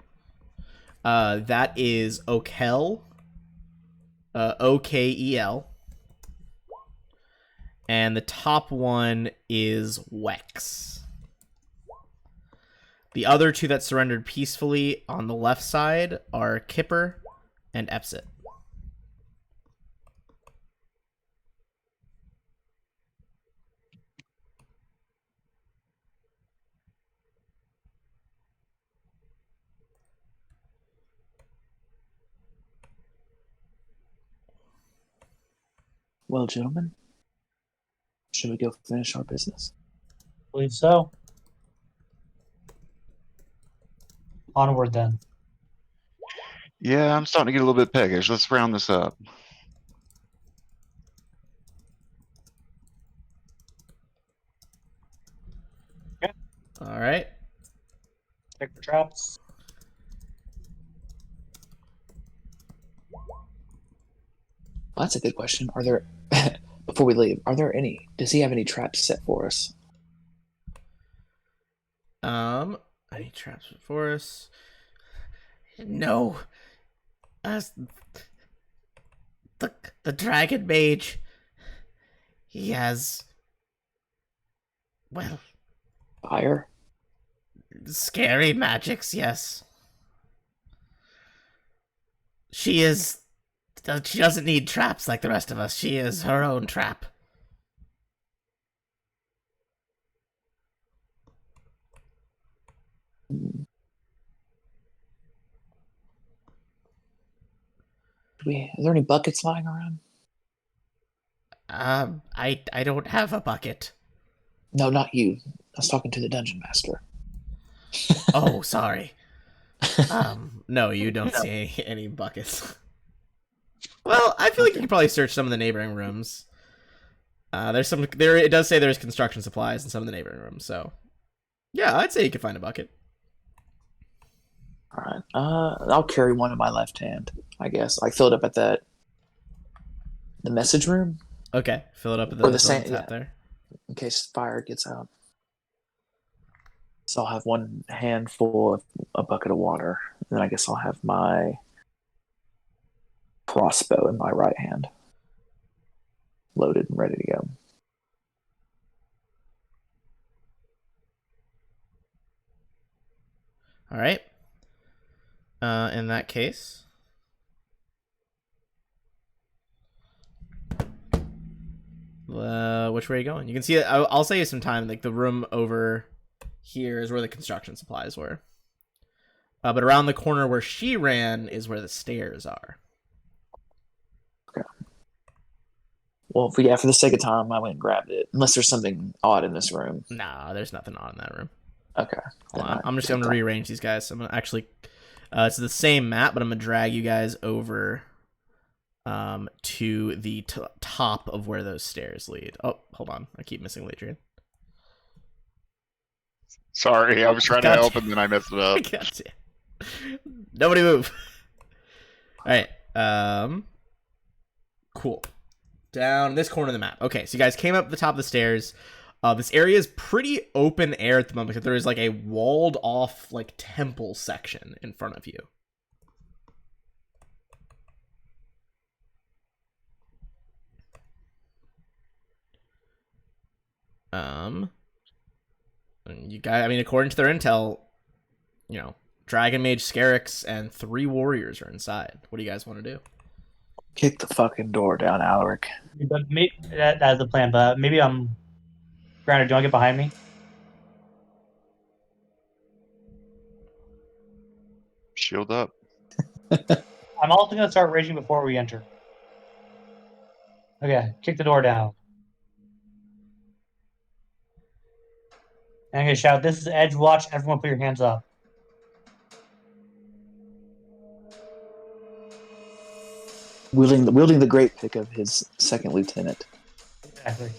That is Okel. Okel. And the top one is Wex. The other 2 that surrendered peacefully on the left side are Kipper and Epsit. Well, gentlemen, should we go finish our business? Believe so. Onward then. Yeah, I'm starting to get a little bit peckish. Let's round this up. All right. Check for traps. Well, that's a good question. Are there, before we leave, are there any? Does he have any traps set for us? Any traps for us? No. The dragon mage. He has, well, Fire? scary magics, yes. She doesn't need traps like the rest of us. She is her own trap. Is there any buckets lying around? I don't have a bucket. No, not you. I was talking to the dungeon master. Oh, sorry. No, you don't see any buckets. Well, I feel like you could probably search some of the neighboring rooms. There's some there. It does say there's construction supplies in some of the neighboring rooms, so Yeah, I'd say you could find a bucket. All right. I'll carry one in my left hand, I guess. I fill it up at the message room Okay, fill it up at or the the same. tap Yeah, there. in case fire gets out. So I'll have one handful of a bucket of water, and then I guess I'll have my crossbow in my right hand, loaded and ready to go. All right. In that case, which way are you going? You can see it. I'll save you some time. Like the room over here is where the construction supplies were. But around the corner where she ran is where the stairs are. Okay. Well, for the sake of time, I went and grabbed it. Unless there's something odd in this room. Nah, there's nothing odd in that room. Okay. I'm just going to rearrange these guys. I'm going to actually... it's the same map, but I'm going to drag you guys over to the top of where those stairs lead. Oh, hold on. I keep missing Ladrian. Sorry, I was trying to help and then I messed it up. Gotcha. Nobody move. All right. Cool. Down this corner of the map. Okay, so you guys came up the top of the stairs. This area is pretty open air at the moment because there is like a walled off like temple section in front of you. You guys, I mean, according to their intel, you know, Dragon Mage Scarix and 3 warriors are inside. What do you guys want to do? Kick the fucking door down, Alaric. But maybe that's the plan. But maybe I'm. Granted, do you want to get behind me? Shield up. I'm also going to start raging before we enter. Okay, kick the door down. And I'm going to shout, "This is Edgewatch. Everyone put your hands up." Wielding the great pick of his second lieutenant. Exactly.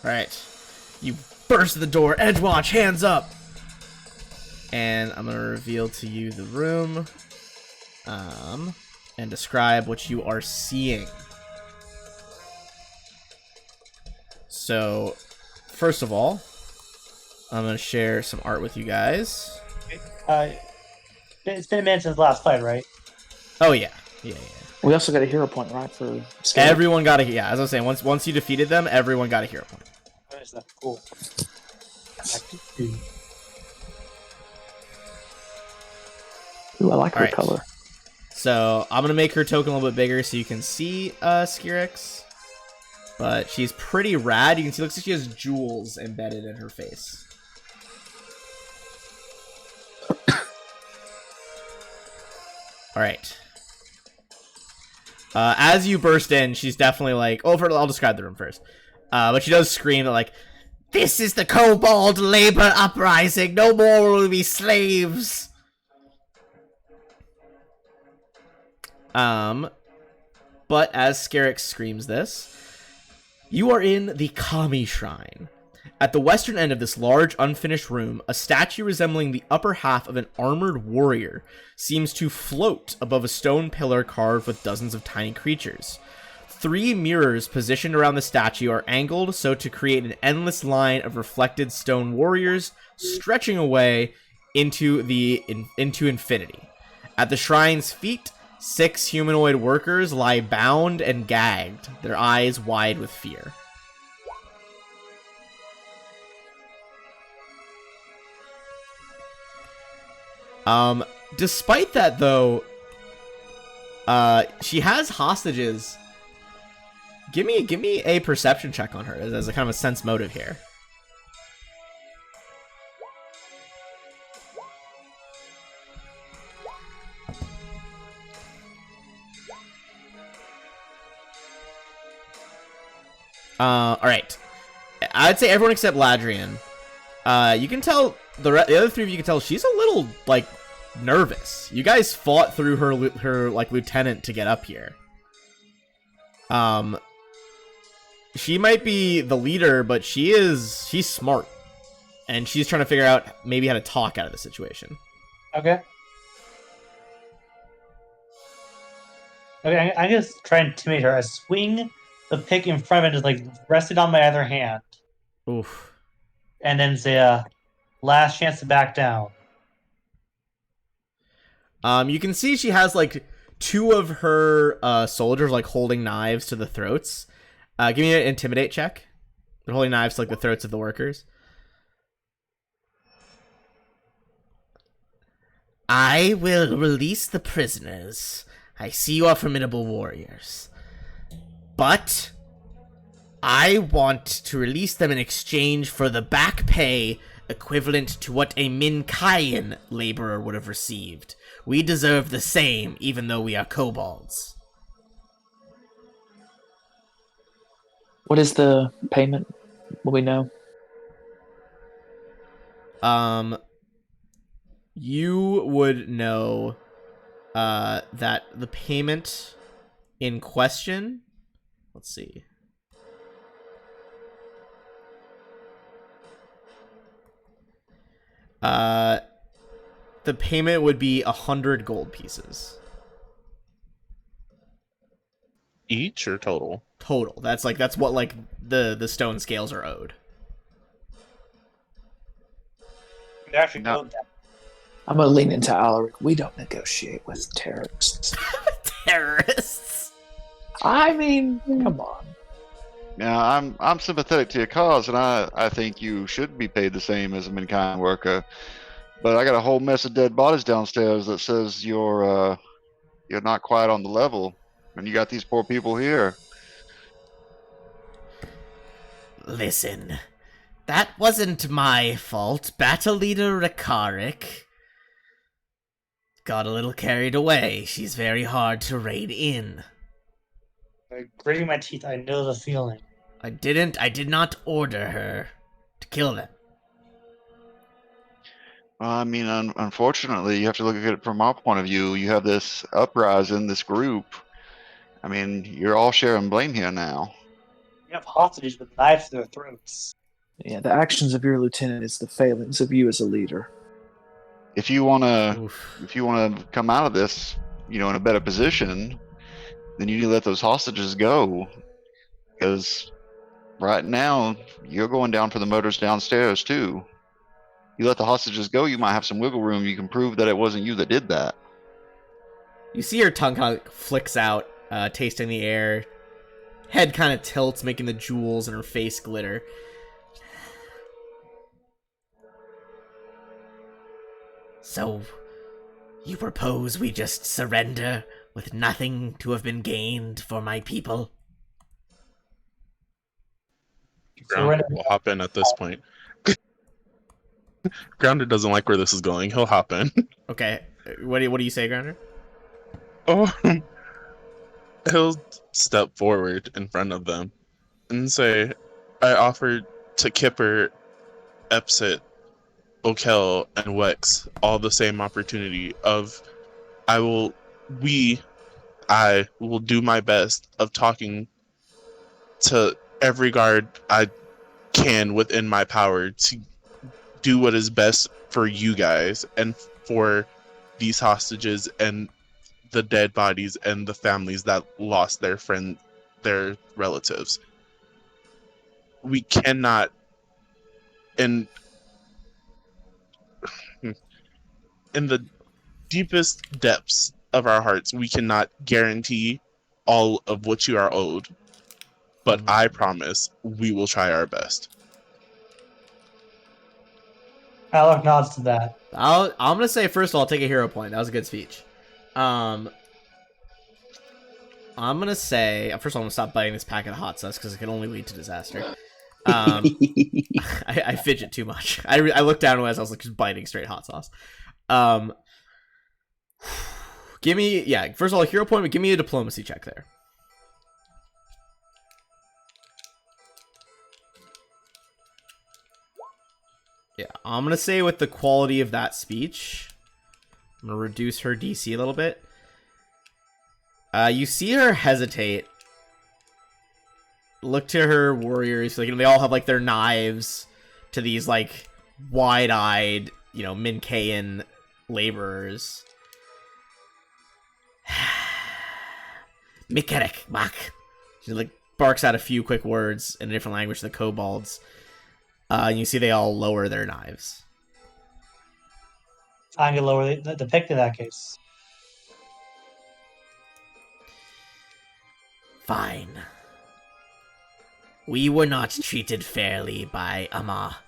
All right. You burst the door. Edgewatch, hands up. And I'm going to reveal to you the room. And describe what you are seeing. So, first of all, I'm going to share some art with you guys. It's been a minute since the last fight, right? Oh, yeah. Yeah. We also got a hero point, right? For Scarix? Everyone got a... Yeah, as I was saying, once you defeated them, everyone got a hero point. What is that? Cool. Ooh, I like her Alright. color. So, I'm going to make her token a little bit bigger so you can see Scarix. But she's pretty rad. You can see, looks like she has jewels embedded in her face. Alright. As you burst in, she's definitely like... Oh, I'll describe the room first. But she does scream that, like, "This is the Kobold Labor Uprising! No more will we be slaves!" But as Scarix screams this, you are in the Kami Shrine. At the western end of this large, unfinished room, a statue resembling the upper half of an armored warrior seems to float above a stone pillar carved with dozens of tiny creatures. 3 mirrors positioned around the statue are angled so to create an endless line of reflected stone warriors stretching away into infinity. At the shrine's feet, 6 humanoid workers lie bound and gagged, their eyes wide with fear. Despite that, though, she has hostages. Give me a perception check on her as a kind of a sense motive here. All right. I'd say everyone except Ladrian. You can tell the other 3 of you can tell she's a little like nervous. You guys fought through her like lieutenant to get up here. she might be the leader, but she's smart. And she's trying to figure out maybe how to talk out of the situation. Okay. Okay, I'm gonna try and intimidate her. I swing the pick in front of it, just like rested on my other hand, Oof. and then say, "Last chance to back down." You can see she has like two of her soldiers like holding knives to the throats. Give me an intimidate check. They're holding knives to like the throats of the workers. I will release the prisoners. I see you are formidable warriors. But I want to release them in exchange for the back pay equivalent to what a Minkayan laborer would have received. We deserve the same, even though we are kobolds. What is the payment? Will we know? You would know that the payment in question, let's see. The payment would be 100 gold pieces. Each or total? Total. That's what like the stone scales are owed. They actually No. go that. I'm gonna lean into Alaric. We don't negotiate with terrorists. Terrorists. I mean, come on. Now, I'm sympathetic to your cause, and I think you should be paid the same as a mankind worker. But I got a whole mess of dead bodies downstairs that says you're not quite on the level, and you got these poor people here. Listen, that wasn't my fault. Battle leader Rakarik got a little carried away. She's very hard to rein in. Gritting my teeth, I know the feeling. I did not order her to kill them. I mean, unfortunately, you have to look at it from our point of view. You have this uprising, this group. I mean, you're all sharing blame here now. You have hostages with knives to their throats. Yeah, the actions of your lieutenant is the failings of you as a leader. If you wanna, Oof. if you wanna come out of this, in a better position, then you need to let those hostages go. Because right now, you're going down for the murders downstairs too. You let the hostages go, you might have some wiggle room. You can prove that it wasn't you that did that. You see her tongue kind of flicks out, tasting the air. Head kind of tilts, making the jewels in her face glitter. So, you propose we just surrender with nothing to have been gained for my people? Grounded will hop in at this point. Grounded doesn't like where this is going. He'll hop in. Okay, what do you say, Grounder? Oh, he'll step forward in front of them and say, I offered to Kipper, Epsit, Okel, and Wex all the same opportunity of I will do my best of talking to every guard I can within my power to do what is best for you guys and for these hostages and the dead bodies and the families that lost their relatives. We cannot, in the deepest depths of our hearts, we cannot guarantee all of what you are owed. But I promise we will try our best. Alec nods to that. I'm gonna say first of all, take a hero point. That was a good speech. I'm gonna say first of all, I'm gonna stop biting this packet of hot sauce because it can only lead to disaster. I fidget too much. I looked down as I was like just biting straight hot sauce. Give me first of all a hero point, but give me a diplomacy check there. Yeah, I'm gonna say with the quality of that speech, I'm gonna reduce her DC a little bit. You see her hesitate, look to her warriors. Like, they all have like their knives to these like wide-eyed, Mincaean laborers. Mikerek mak. She like barks out a few quick words in a different language to the kobolds. And you see they all lower their knives. I'm gonna lower the pick in that case. Fine. We were not treated fairly by Ama,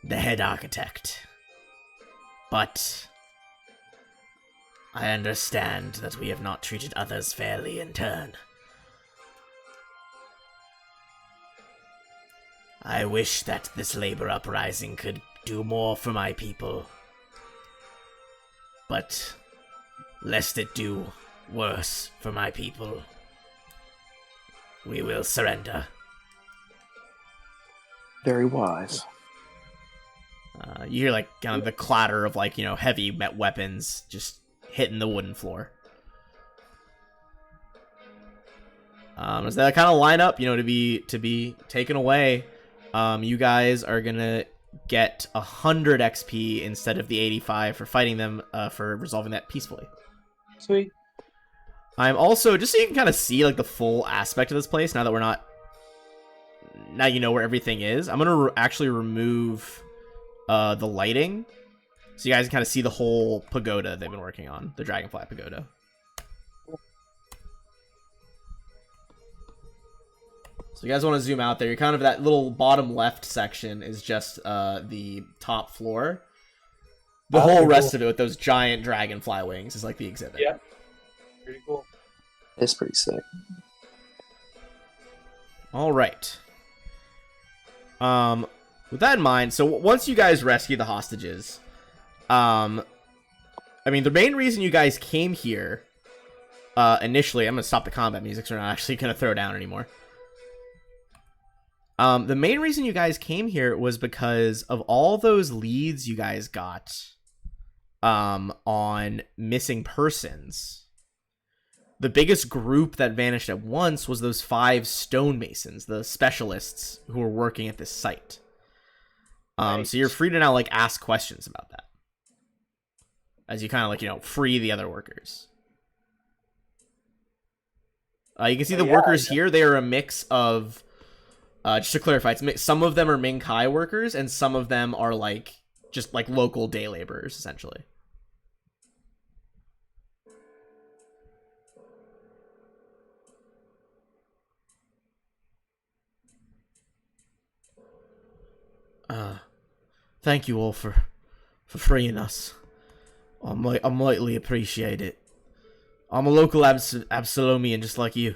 the head architect. But I understand that we have not treated others fairly in turn. I wish that this labor uprising could do more for my people. But lest it do worse for my people, we will surrender. Very wise. You hear, like, kind of the clatter of, like, heavy weapons just hitting the wooden floor. As they kind of line up, to be taken away, you guys are gonna get 100 XP instead of the 85 for fighting them, for resolving that peacefully. Sweet. I'm also, just so you can kind of see, like, the full aspect of this place, now that we're not... Now you know where everything is. I'm going to actually remove the lighting, so you guys can kind of see the whole pagoda they've been working on, the Dragonfly Pagoda. So you guys want to zoom out there. You're kind of that little bottom left section is just the top floor. The whole rest of it with those giant dragonfly wings is like the exhibit. Yeah. Pretty cool. It's pretty sick. All right. With that in mind, so once you guys rescue the hostages, I mean, the main reason you guys came here, initially, I'm gonna stop the combat music, so we're not actually gonna throw down anymore. The main reason you guys came here was because of all those leads you guys got, on missing persons. The biggest group that vanished at once was those 5 stonemasons, the specialists who were working at this site. Right. So you're free to now, like, ask questions about that. As you kind of, like, free the other workers. You can see the workers here, they are a mix of, just to clarify, some of them are Ming-Kai workers, and some of them are, like, just, like, local day laborers, essentially. Thank you all for freeing us. I mightily appreciate it. I'm a local Absalomian just like you.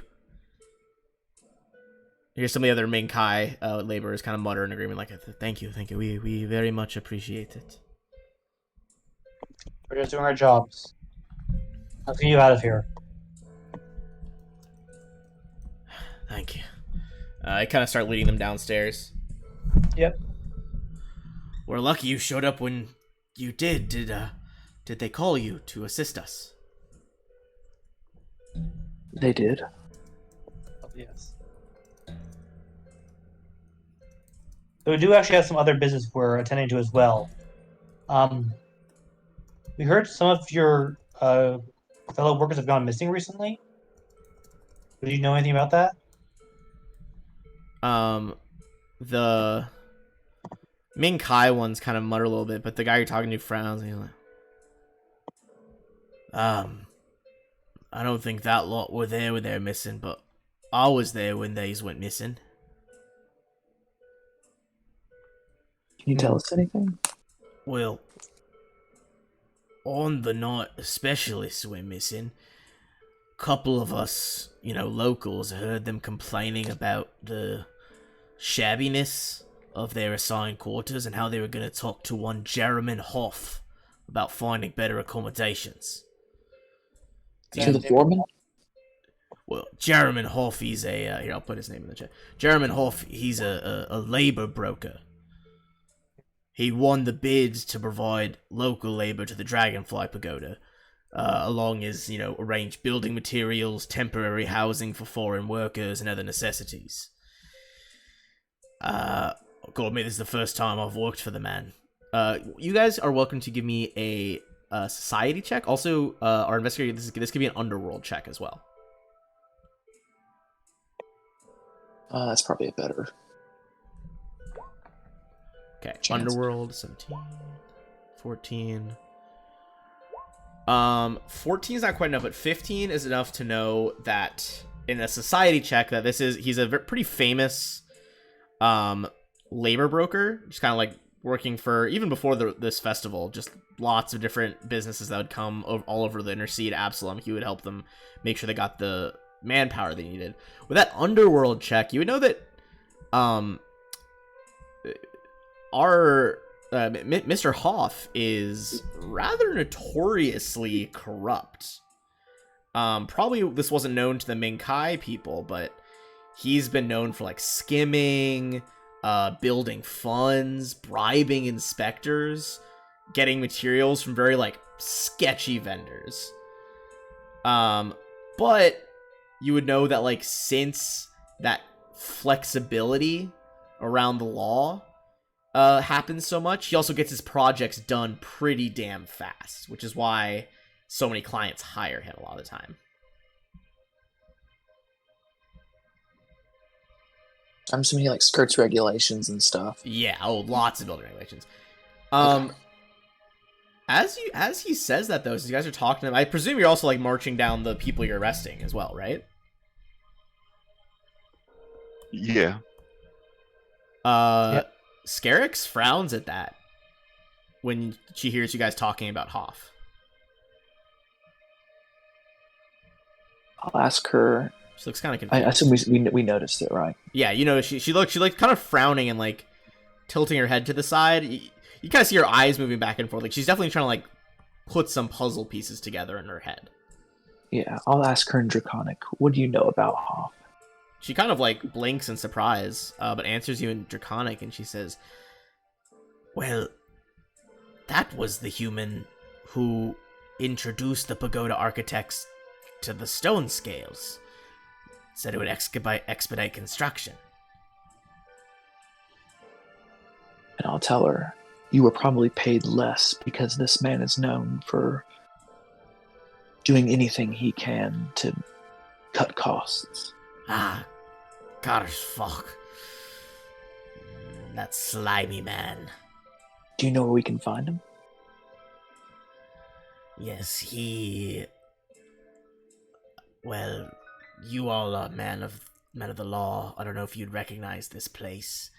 Here's some of the other Ming-Kai laborers kind of mutter in agreement like, thank you. We very much appreciate it. We're just doing our jobs. Let's get you out of here. Thank you. I kind of start leading them downstairs. Yep. We're lucky you showed up when you did. Did they call you to assist us? They did. Yes. So we do actually have some other business we're attending to as well. We heard some of your fellow workers have gone missing recently. Do you know anything about that? The Ming-Kai ones kind of mutter a little bit, but the guy you're talking to frowns and he's like, I don't think that lot were there when they were missing, but I was there when these went missing. Can you tell us anything? Well, on the night the specialists went missing, a couple of us, locals, heard them complaining about the shabbiness of their assigned quarters and how they were going to talk to one Jeremy Hoff about finding better accommodations. To the foreman? Well, Jeremy Hoff, he's a... here, I'll put his name in the chat. Jeremy Hoff, he's a labor broker. He won the bids to provide local labor to the Dragonfly Pagoda, along as, arrange building materials, temporary housing for foreign workers, and other necessities. God, mate, this is the first time I've worked for the man. You guys are welcome to give me a society check. Also, our investigator, this could be an underworld check as well. That's probably a better. Okay, Chance. underworld, 17, 14. 14 is not quite enough, but 15 is enough to know that in a society check that he's a pretty famous labor broker, just kind of like working for, even before this festival, just lots of different businesses that would come all over the inner city to Absalom. He would help them make sure they got the manpower they needed. With that underworld check, you would know that our Mr. Hoff is rather notoriously corrupt. Probably this wasn't known to the Minkai people, but he's been known for like skimming, building funds, bribing inspectors, getting materials from very like sketchy vendors. But you would know that like since that flexibility around the law happens so much, he also gets his projects done pretty damn fast, which is why so many clients hire him a lot of the time. I'm assuming he like skirts regulations and stuff. Yeah, lots of building regulations. Okay. As he says that though, so you guys are talking to him, I presume you're also like marching down the people you're arresting as well, right? Yeah. Yep. Scarix frowns at that when she hears you guys talking about Hoff. I'll ask her. She looks kind of I confused. assume we noticed it, right? Yeah, you know, she looked kind of frowning and like tilting her head to the side. You kind of see her eyes moving back and forth. Like she's definitely trying to like put some puzzle pieces together in her head. Yeah, I'll ask her in Draconic. What do you know about Hoff? She kind of like blinks in surprise, but answers you in Draconic, and she says, "Well, that was the human who introduced the pagoda architects to the stone scales. Said it would expedite construction." And I'll tell her, you were probably paid less because this man is known for doing anything he can to cut costs. Ah, gosh, fuck. That slimy man. Do you know where we can find him? Yes, he... Well, you all are men of the law. I don't know if you'd recognize this place.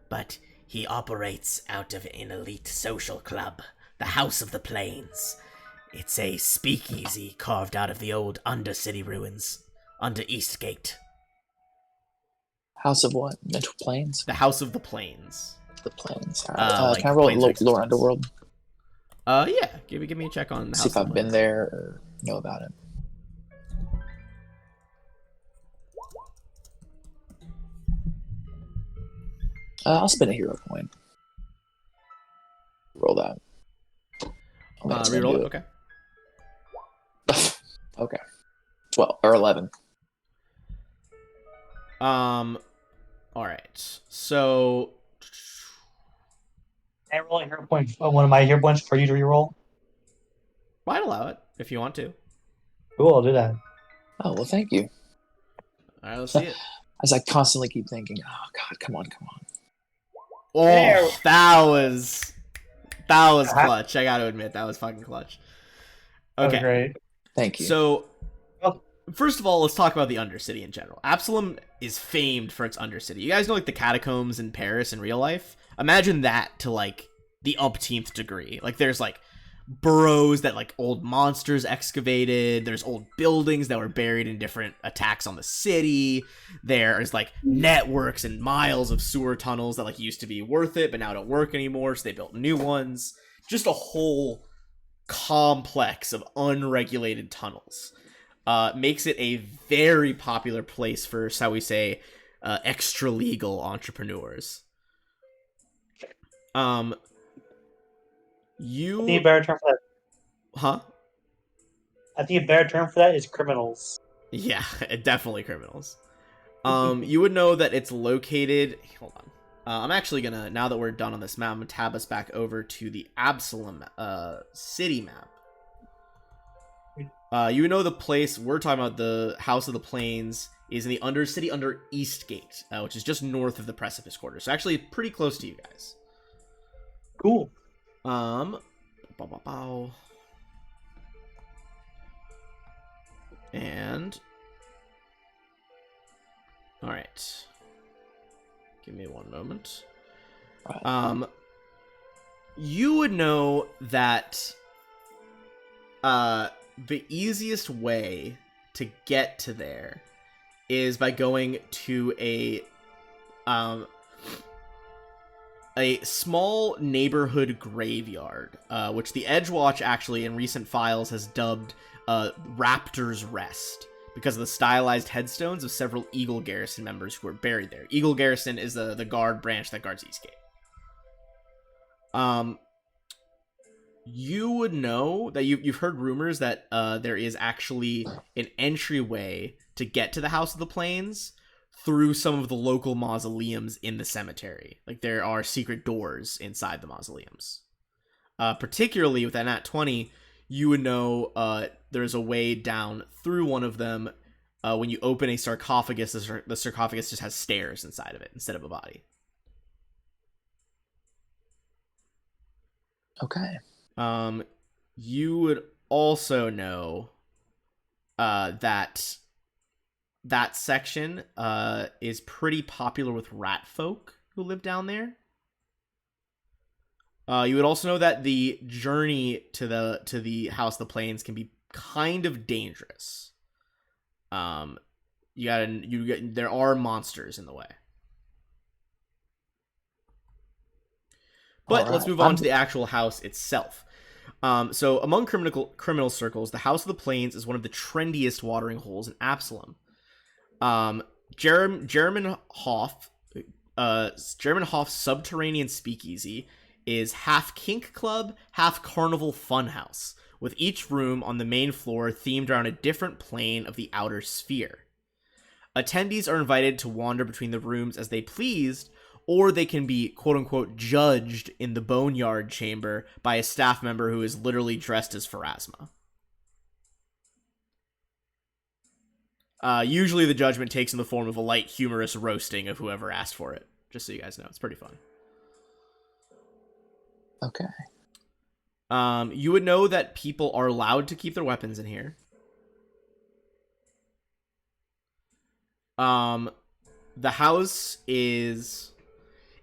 But he operates out of an elite social club, the House of the Plains. It's a speakeasy carved out of the old Undercity ruins, under Eastgate. House of what? Mental Plains? The House of the Plains. The Plains. All right. Like can I roll Plains of lore Existence. Underworld? Yeah. Give me a check on the See House if of the I've been Plains. there or know about it. I'll spend a hero point. Roll that. Oh, that's gonna Reroll do it. it. Okay. Okay. 12 or 11. All right. So, Can I roll a hero point, one of my hero points for you to reroll? I'd allow it if you want to. Cool, I'll do that. Oh, well, thank you. All right, let's see it. As I constantly keep thinking, oh, God, come on. Oh, There. that was Uh-huh. clutch. I gotta admit, that was fucking clutch. That was Okay, great. Thank you. so Well- first of all, let's talk about the Undercity in general. Absalom is famed for its Undercity. You guys know like the catacombs in Paris in real life? Imagine that to like the umpteenth degree. Like there's like burrows that like old monsters excavated. There's old buildings that were buried in different attacks on the city. There's like networks and miles of sewer tunnels that like used to be worth it but now don't work anymore, so they built new ones. Just a whole complex of unregulated tunnels. Makes it a very popular place for, shall we say, extra legal entrepreneurs. I think a better term for that. Huh? I think a better term for that is criminals. Yeah, definitely criminals. You would know that it's located. Hold on. I'm actually gonna, now that we're done on this map, I'm gonna tab us back over to the Absalom city map. You would know the place we're talking about, the House of the Plains, is in the Undercity under Eastgate, which is just north of the Precipice Quarter. So actually pretty close to you guys. Cool. Bow, bow, bow. And all right, give me one moment. You would know that the easiest way to get to there is by going to a small neighborhood graveyard, which the Edgewatch actually in recent files has dubbed Raptor's Rest, because of the stylized headstones of several Eagle Garrison members who are buried there. Eagle Garrison is the guard branch that guards Eastgate. You would know that you've heard rumors that there is actually an entryway to get to the House of the Plains through some of the local mausoleums in the cemetery. Like, there are secret doors inside the mausoleums. Particularly with that Nat 20, you would know there's a way down through one of them. When you open a sarcophagus, the sarcophagus just has stairs inside of it instead of a body. Okay. You would also know that section is pretty popular with rat folk who live down there. You would also know that the journey to the House of the Plains can be kind of dangerous. There are monsters in the way. But let's move on to the actual house itself. So among criminal circles, the House of the Plains is one of the trendiest watering holes in Absalom. German Hoff's subterranean speakeasy is half kink club, half carnival funhouse, with each room on the main floor themed around a different plane of the outer sphere. Attendees are invited to wander between the rooms as they pleased, or they can be quote-unquote judged in the boneyard chamber by a staff member who is literally dressed as Pharasma. Usually the judgment takes in the form of a light humorous roasting of whoever asked for it. Just so you guys know, it's pretty fun. Okay. You would know that people are allowed to keep their weapons in here. The house is...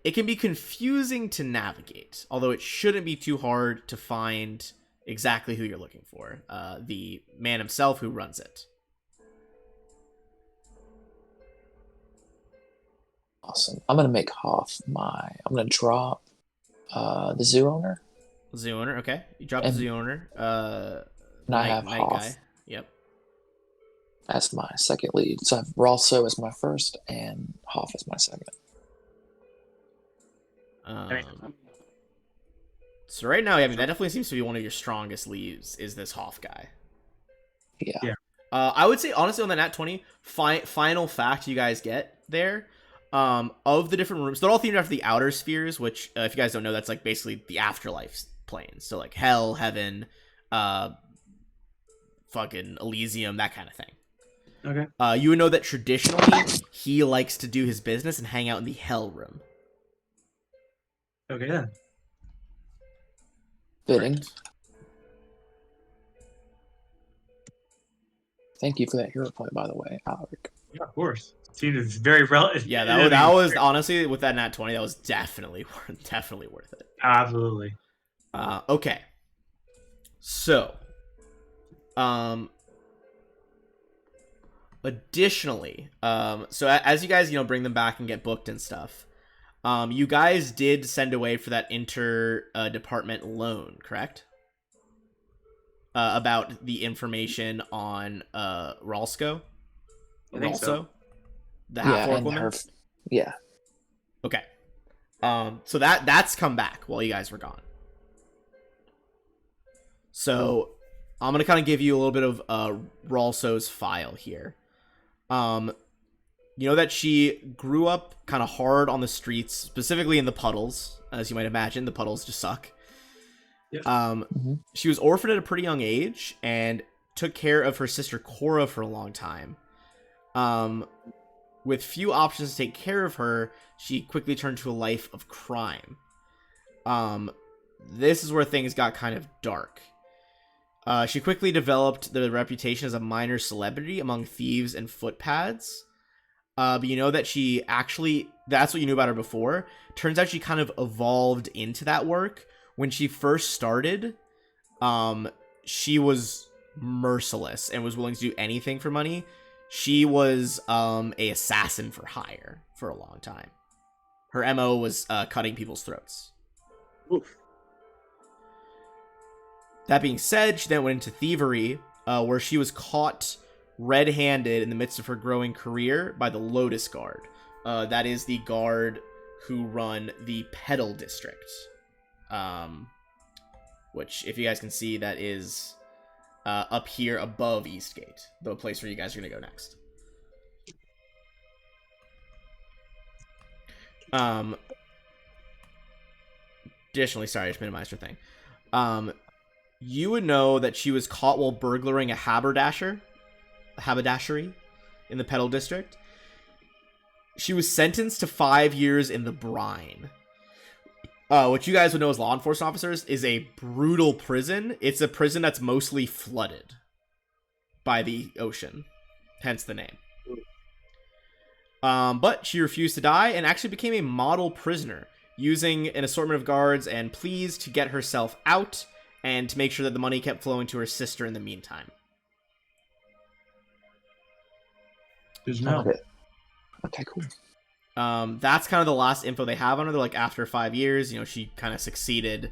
It can be confusing to navigate, although it shouldn't be too hard to find exactly who you're looking for. The man himself who runs it. Awesome. I'm gonna make Hoff I'm gonna drop the zoo owner. Zoo owner, okay. You drop the zoo owner. And I have night Hoff guy. Yep. as my second lead. So I have Ralso as my first and Hoff as my second. So right now, I mean, that definitely seems to be one of your strongest leads, is this Hoff guy. Yeah. I would say, honestly, on the Nat 20, final fact you guys get there, of the different rooms, they're all themed after the outer spheres, which, if you guys don't know, that's like basically the afterlife planes. So like hell, heaven, fucking Elysium, that kind of thing. Okay. You would know that traditionally, he likes to do his business and hang out in the hell room. Okay then. Fitting. Correct. Thank you for that hero point, by the way, Alaric. Yeah, of course. Seems very relative. Yeah, that was honestly, with that Nat 20, that was definitely worth it. Absolutely. Okay. So, additionally, so as you guys, bring them back and get booked and stuff, you guys did send away for that department loan, correct? About the information on Ralsko? I think so. The half-orc woman? Yeah. Okay. So that's come back while you guys were gone. So I'm gonna kind of give you a little bit of Ralso's file here. You know that she grew up kind of hard on the streets, specifically in the puddles, as you might imagine. The puddles just suck. Yeah. She was orphaned at a pretty young age and took care of her sister Cora for a long time. With few options to take care of her, she quickly turned to a life of crime. This is where things got kind of dark. She quickly developed the reputation as a minor celebrity among thieves and footpads. But you know that she actually, that's what you knew about her before. Turns out she kind of evolved into that work. When she first started, she was merciless and was willing to do anything for money. She was a assassin for hire for a long time. Her MO was cutting people's throats. Oof. That being said, she then went into thievery, where she was caught red-handed in the midst of her growing career by the Lotus Guard. That is the guard who run the Petal District. Which, if you guys can see, that is up here above Eastgate, the place where you guys are going to go next. Additionally, sorry, I just minimized her thing. You would know that she was caught while burglaring a haberdashery in the Petal District. She was sentenced to 5 years in the brine. What you guys would know as law enforcement officers is a brutal prison. It's a prison that's mostly flooded by the ocean, hence the name. But she refused to die and actually became a model prisoner, using an assortment of guards and pleas to get herself out and to make sure that the money kept flowing to her sister in the meantime. Good to know. Okay, cool. That's kind of the last info they have on her. They're like, after 5 years, she kind of succeeded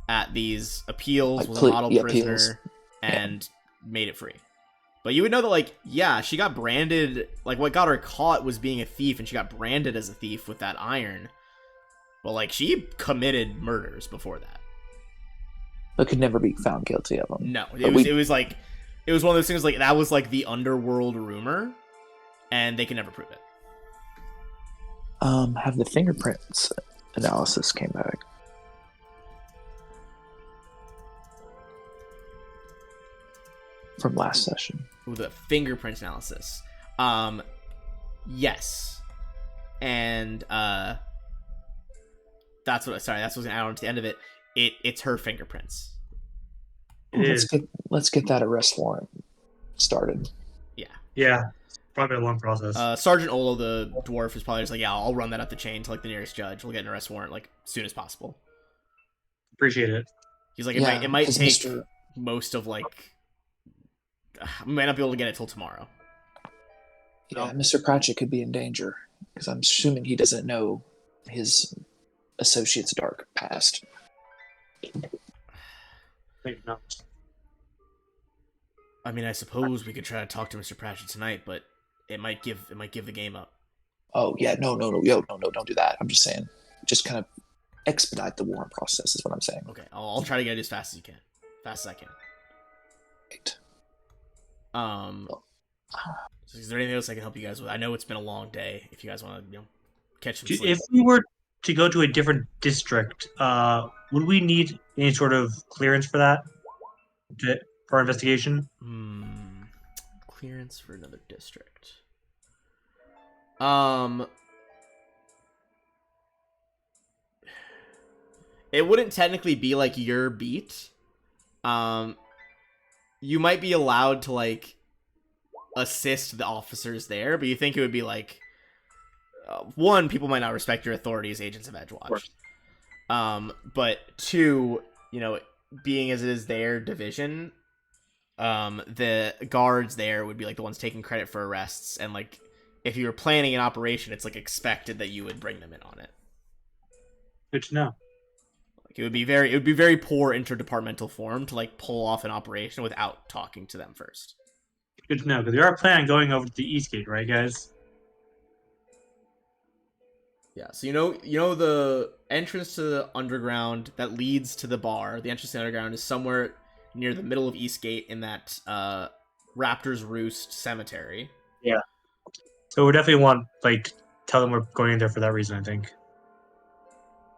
at these appeals, was a model prisoner, appeals. and made it free. But you would know that, she got branded, what got her caught was being a thief, and she got branded as a thief with that iron. But, she committed murders before that. But could never be found guilty of them. No, it was one of those things, that was, the underworld rumor, and they could never prove it. Have the fingerprints analysis came back? From last session. Ooh, the fingerprint analysis. Yes. And, that's what I was gonna add on to the end of it. It's her fingerprints. Let's get that arrest warrant started. Yeah. Probably a long process. Sergeant Olo, the dwarf, is probably just I'll run that up the chain to the nearest judge. We'll get an arrest warrant as soon as possible. Appreciate it. He's it might take Mr. most of I might not be able to get it till tomorrow. Yeah, Mr. Pratchett could be in danger because I'm assuming he doesn't know his associate's dark past. Think not. I mean, I suppose we could try to talk to Mr. Pratchett tonight, but it might give the game up. Oh yeah, no, don't do that. I'm just saying, just kind of expedite the warrant process is what I'm saying. Okay, I'll try to get it as fast as you can, fast as I can. Right. So is there anything else I can help you guys with? I know it's been a long day. If you guys want to, catch some sleep. If we were to go to a different district, would we need any sort of clearance for that? For our investigation? Clearance for another district. It wouldn't technically be your beat. You might be allowed to assist the officers there, but you think it would be one, people might not respect your authority as agents of Edgewatch. But two, being as it is their division, the guards there would be the ones taking credit for arrests, and if you were planning an operation, it's expected that you would bring them in on it. Good to know. It would be very poor interdepartmental form to pull off an operation without talking to them first. Good to know, because we are planning on going over to the Eastgate, right, guys? Yeah, so you know the entrance to the underground that leads to the bar. The entrance to the underground is somewhere near the middle of Eastgate in that Raptor's Roost cemetery. Yeah. So we definitely want tell them we're going in there for that reason. I think.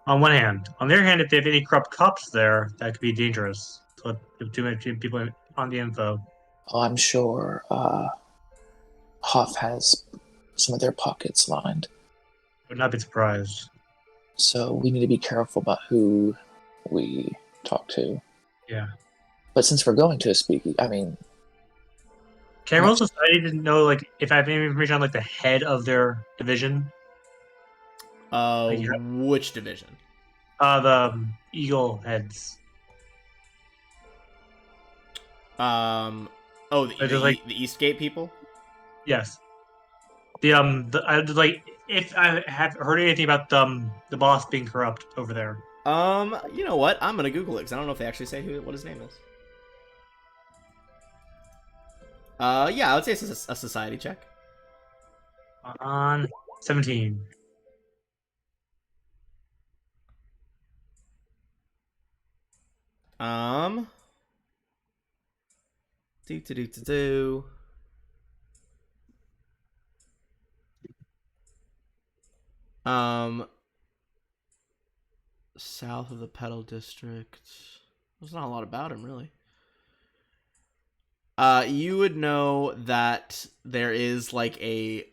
On one hand, on the other hand, if they have any corrupt cops there, that could be dangerous. So if too many people on the info. Oh, I'm sure Hoff has some of their pockets lined. Would not be surprised. So we need to be careful about who we talk to. Yeah. But since we're going to a speakeasy, I mean, Can I roll society to know if I have any information on the head of their division? Which division? The Eagle heads. The Eastgate people. Yes. If I have heard anything about the boss being corrupt over there. You know what? I'm gonna Google it because I don't know if they actually say what his name is. Yeah, I would say it's a society check. On 17. Do. South of the Pedal District. There's not a lot about him, really. You would know that there is a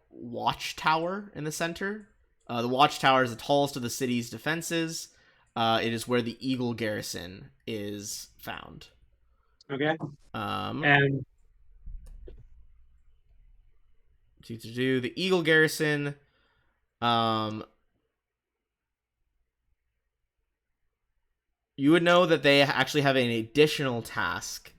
watchtower in the center. The watchtower is the tallest of the city's defenses. It is where the Eagle garrison is found. Okay. And the Eagle garrison. You would know that they actually have an additional task.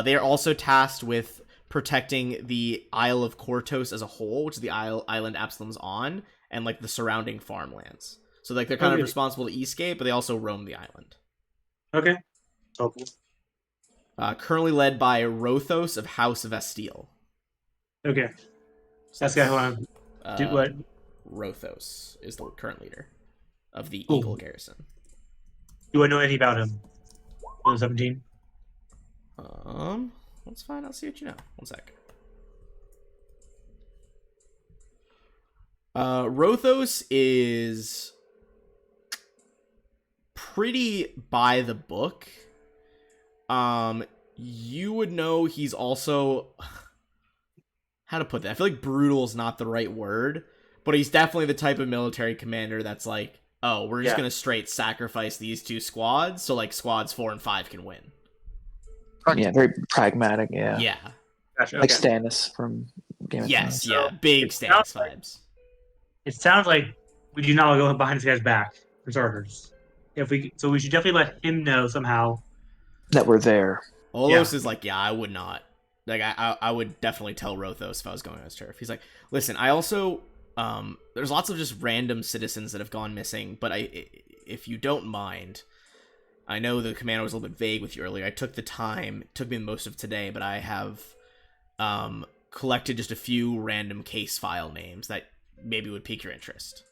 They are also tasked with protecting the Isle of Kortos as a whole, which is the island Absalom's on, and the surrounding farmlands. So they're kind of responsible to Eastgate, but they also roam the island. Okay. Helpful. Currently led by Rothos of House of Estiel. Okay. So that's the guy who want to do what? Rothos is the current leader of the Cool. Eagle garrison. Do I know anything about him? 17. Let's find out. See what you know. One sec. Rothos is pretty by the book. You would know he's also, how to put that? I feel like brutal is not the right word, but he's definitely the type of military commander that's oh, we're just gonna straight sacrifice these two squads, so squads 4 and 5 can win. Yeah, very pragmatic. Yeah. Yeah. Gotcha. Like Okay. Stannis from Game of Yes. Thrones. Yeah. Big Stannis vibes. It sounds like we do not go behind this guy's back for starters. So we should definitely let him know somehow That we're there. Olos is I would not. I would definitely tell Rothos if I was going on his turf. He's listen, I also, there's lots of just random citizens that have gone missing, but if you don't mind, I know the commander was a little bit vague with you earlier. I took the time, it took me most of today, but I have, collected just a few random case file names that maybe would pique your interest.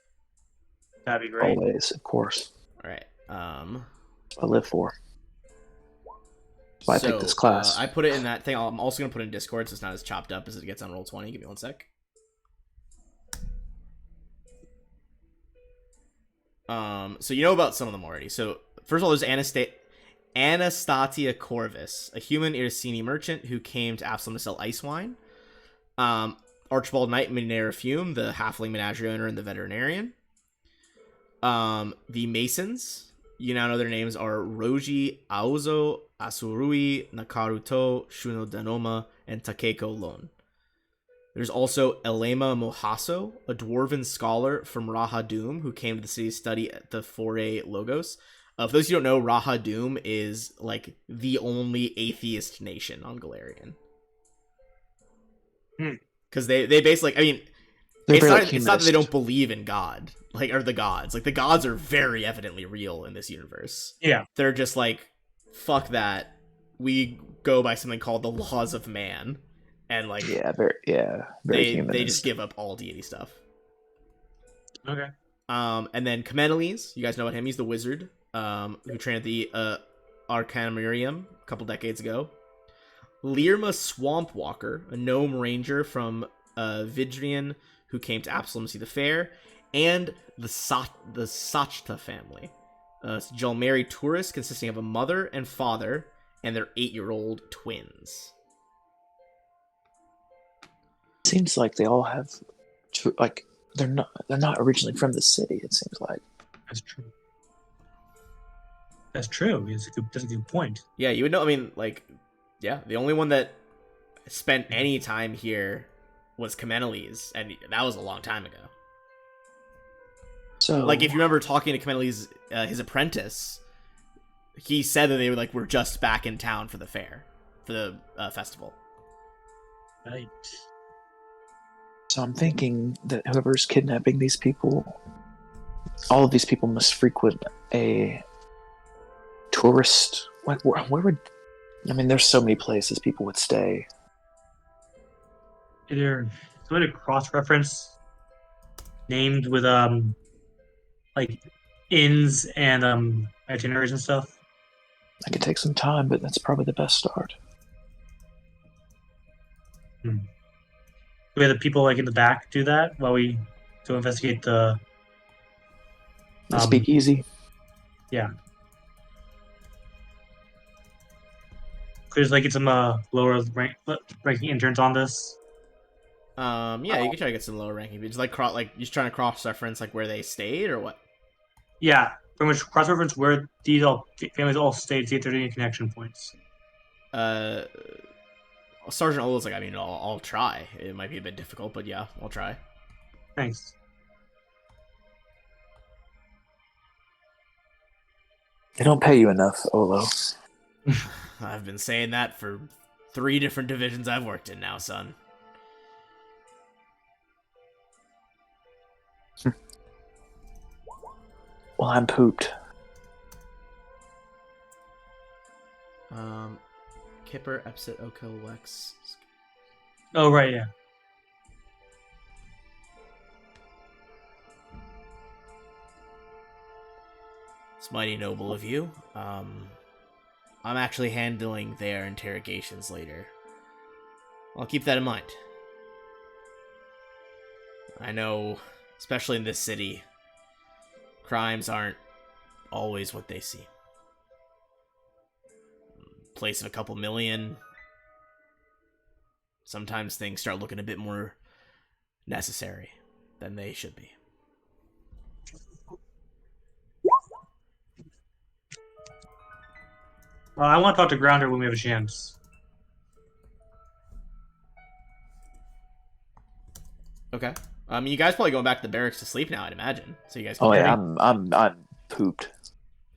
that'd be great. Always, of course. All right. I live for. Why I picked this class. I put it in that thing. I'm also going to put it in Discord so it's not as chopped up as it gets on Roll20. Give me one sec. So you know about some of them already. So first of all, there's Anastasia Corvus, a human Irisini merchant who came to Absalom to sell ice wine. Archibald Knight Minerafume, the halfling menagerie owner and the veterinarian. The Masons, you now know their names are Roji Aozo, Asurui, Nakaruto, Shuno Danoma, and Takeko Lon. There's also Elema Mohaso, a dwarven scholar from Rahadum who came to the city to study at the Foray Logos. For those who don't know, Rahadum is the only atheist nation on Galarian. Because they basically, I mean, it's not that they don't believe in God, or the gods. The gods are very evidently real in this universe. Yeah. They're just fuck that. We go by something called the laws of man. And very they just give up all deity stuff. Okay. And then Comeneles, you guys know about him. He's the wizard who trained at the Arcanumurium a couple decades ago. Lirma Swampwalker, a gnome ranger from Vidrian, who came to Absalom to see the fair, and the Sachta family. Jill married tourists consisting of a mother and father and their 8-year-old twins. Seems like they all have, like they're not originally from the city. It seems like. That's true. That's true. That's a good point. Yeah, you would know. I mean, like, yeah, the only one that spent any time here was Kameniles, and that was a long time ago. So, like, if you remember talking to Kameniles, his apprentice, he said that they were just back in town for the fair, for the festival. Right. So I'm thinking that whoever's kidnapping these people, all of these people must frequent a tourist. Like, where would? I mean, there's so many places people would stay. Either some to cross-reference named with like inns and itineraries and stuff. That could take some time, but that's probably the best start. We have the people like in the back do that while we go investigate the. Speak easy. Yeah. There's like some lower ranking interns on this. Yeah, you can try to get some lower ranking, but just just trying to cross-reference like where they stayed or what? Yeah, pretty much cross-reference where these families all stayed, see if there's any connection points. Sergeant Ola's like, I mean, I'll try. It might be a bit difficult, but yeah, I'll try. Thanks. They don't pay you enough, Olo. I've been saying that for 3 different divisions I've worked in now, son. Well, I'm pooped. Kipper, Epsit, Oko, Lex. Oh, right, yeah. It's mighty noble of you. I'm actually handling their interrogations later. I'll keep that in mind. I know, especially in this city, crimes aren't always what they seem. Place of a couple million. Sometimes things start looking a bit more necessary than they should be. I want to talk to Grounder when we have a chance. Okay. You guys probably going back to the barracks to sleep now, I'd imagine. So you guys can Oh yeah, I'm pooped.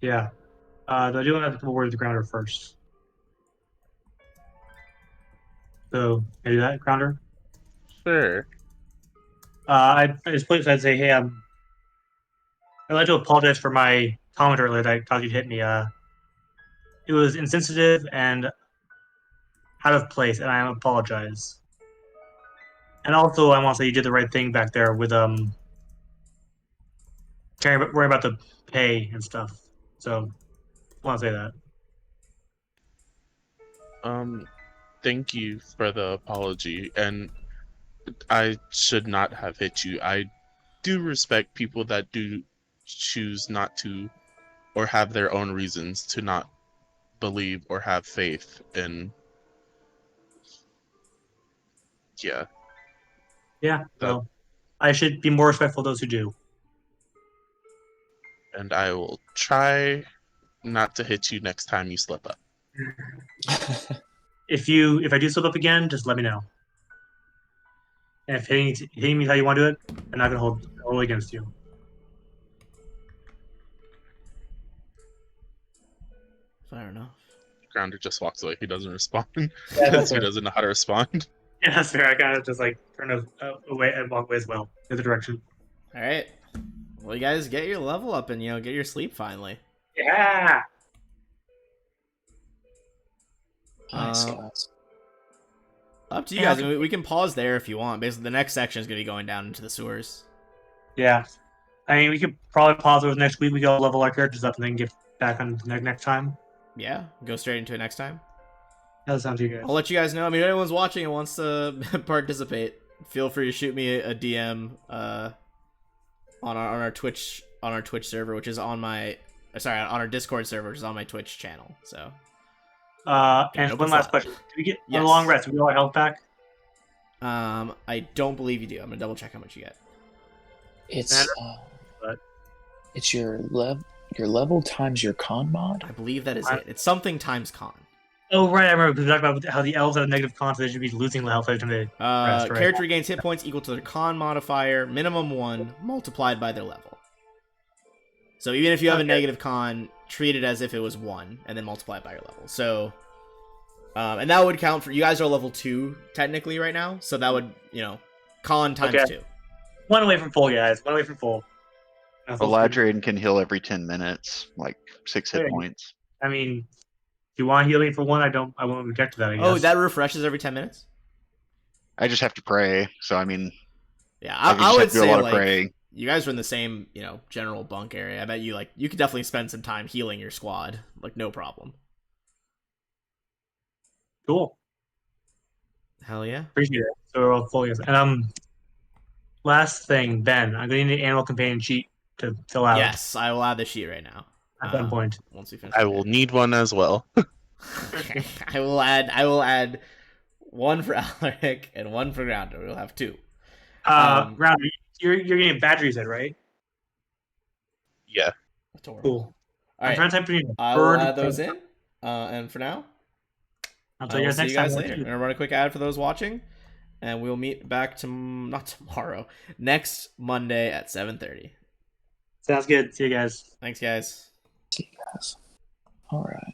Yeah. Do I do want to have a couple words with Grounder first? So, can I do that, Grounder? Sure. I just put I'd say, hey, I'd like to apologize for my comment earlier that I thought you'd hit me. It was insensitive and out of place, and I apologize. And also, I want to say you did the right thing back there with worrying about the pay and stuff. So, I want to say that. Thank you for the apology, and I should not have hit you. I do respect people that do choose not to, or have their own reasons to not believe or have faith in. Yeah. Yeah, well, I should be more respectful of those who do. And I will try not to hit you next time you slip up. If I do slip up again, just let me know. And if hitting me how you want to do it, I'm not gonna hold it against you. Fair enough. Grounder just walks away. He doesn't respond Yeah, because he doesn't know how to respond. Yeah, that's fair. I kind of just like turn away and walk away as well, the other direction. All right. Well, you guys get your level up and get your sleep finally. Yeah. Nice, guys. Up to you guys. I mean, we can pause there if you want. Basically, the next section is going to be going down into the sewers. Yeah. I mean, we could probably pause over next week. We go level our characters up and then get back on the next time. Yeah, go straight into it next time. That sounds good, guys. I'll let you guys know. I mean, if anyone's watching and wants to participate, feel free to shoot me a DM on our Twitch server, which is on my on our Discord server, which is on my Twitch channel. So And open one last slot. question: did we get Yes. on a long rest? Did we get our health back? I don't believe you do. I'm gonna double check how much you get. It's But- it's your level times your con mod. I believe that is it. It's something times con. Oh right, I remember because we talked about how the elves have a negative con, so they should be losing the health every time they rest. Right? Character regains hit points equal to their con modifier, minimum 1, multiplied by their level. So even if you have a negative con, treat it as if it was 1, and then multiply it by your level. So, and that would count for, you guys are level 2, technically, right now, so that would, con times 2. One away from full, guys. One away from full. Eladrin can heal every 10 minutes, like 6 hit points. I mean, if you want healing for 1, I won't reject that. I guess. Oh, that refreshes every 10 minutes? I just have to pray, so I mean, Yeah, I I just would have to do say, a lot of like, praying. you guys are in the same, general bunk area. I bet you, you could definitely spend some time healing your squad. Like, no problem. Cool. Hell yeah. Appreciate it. So we're all full, yes. And last thing, Ben, I'm going to need an animal companion sheet to fill out. Yes, I will add the sheet right now. At some point. Once we finish. I will need one as well. I will add one for Alaric and one for Grounder. We'll have 2. Grounder, you're getting batteries in, right? Yeah. Cool. All right. I'm trying to type in I will add those in. And for now, I'll I tell you will guys see next you guys time. later. I'm gonna run a quick ad for those watching, and we'll meet back not tomorrow, next Monday at 7:30. Sounds good. See you guys. Thanks, guys. See you guys. All right.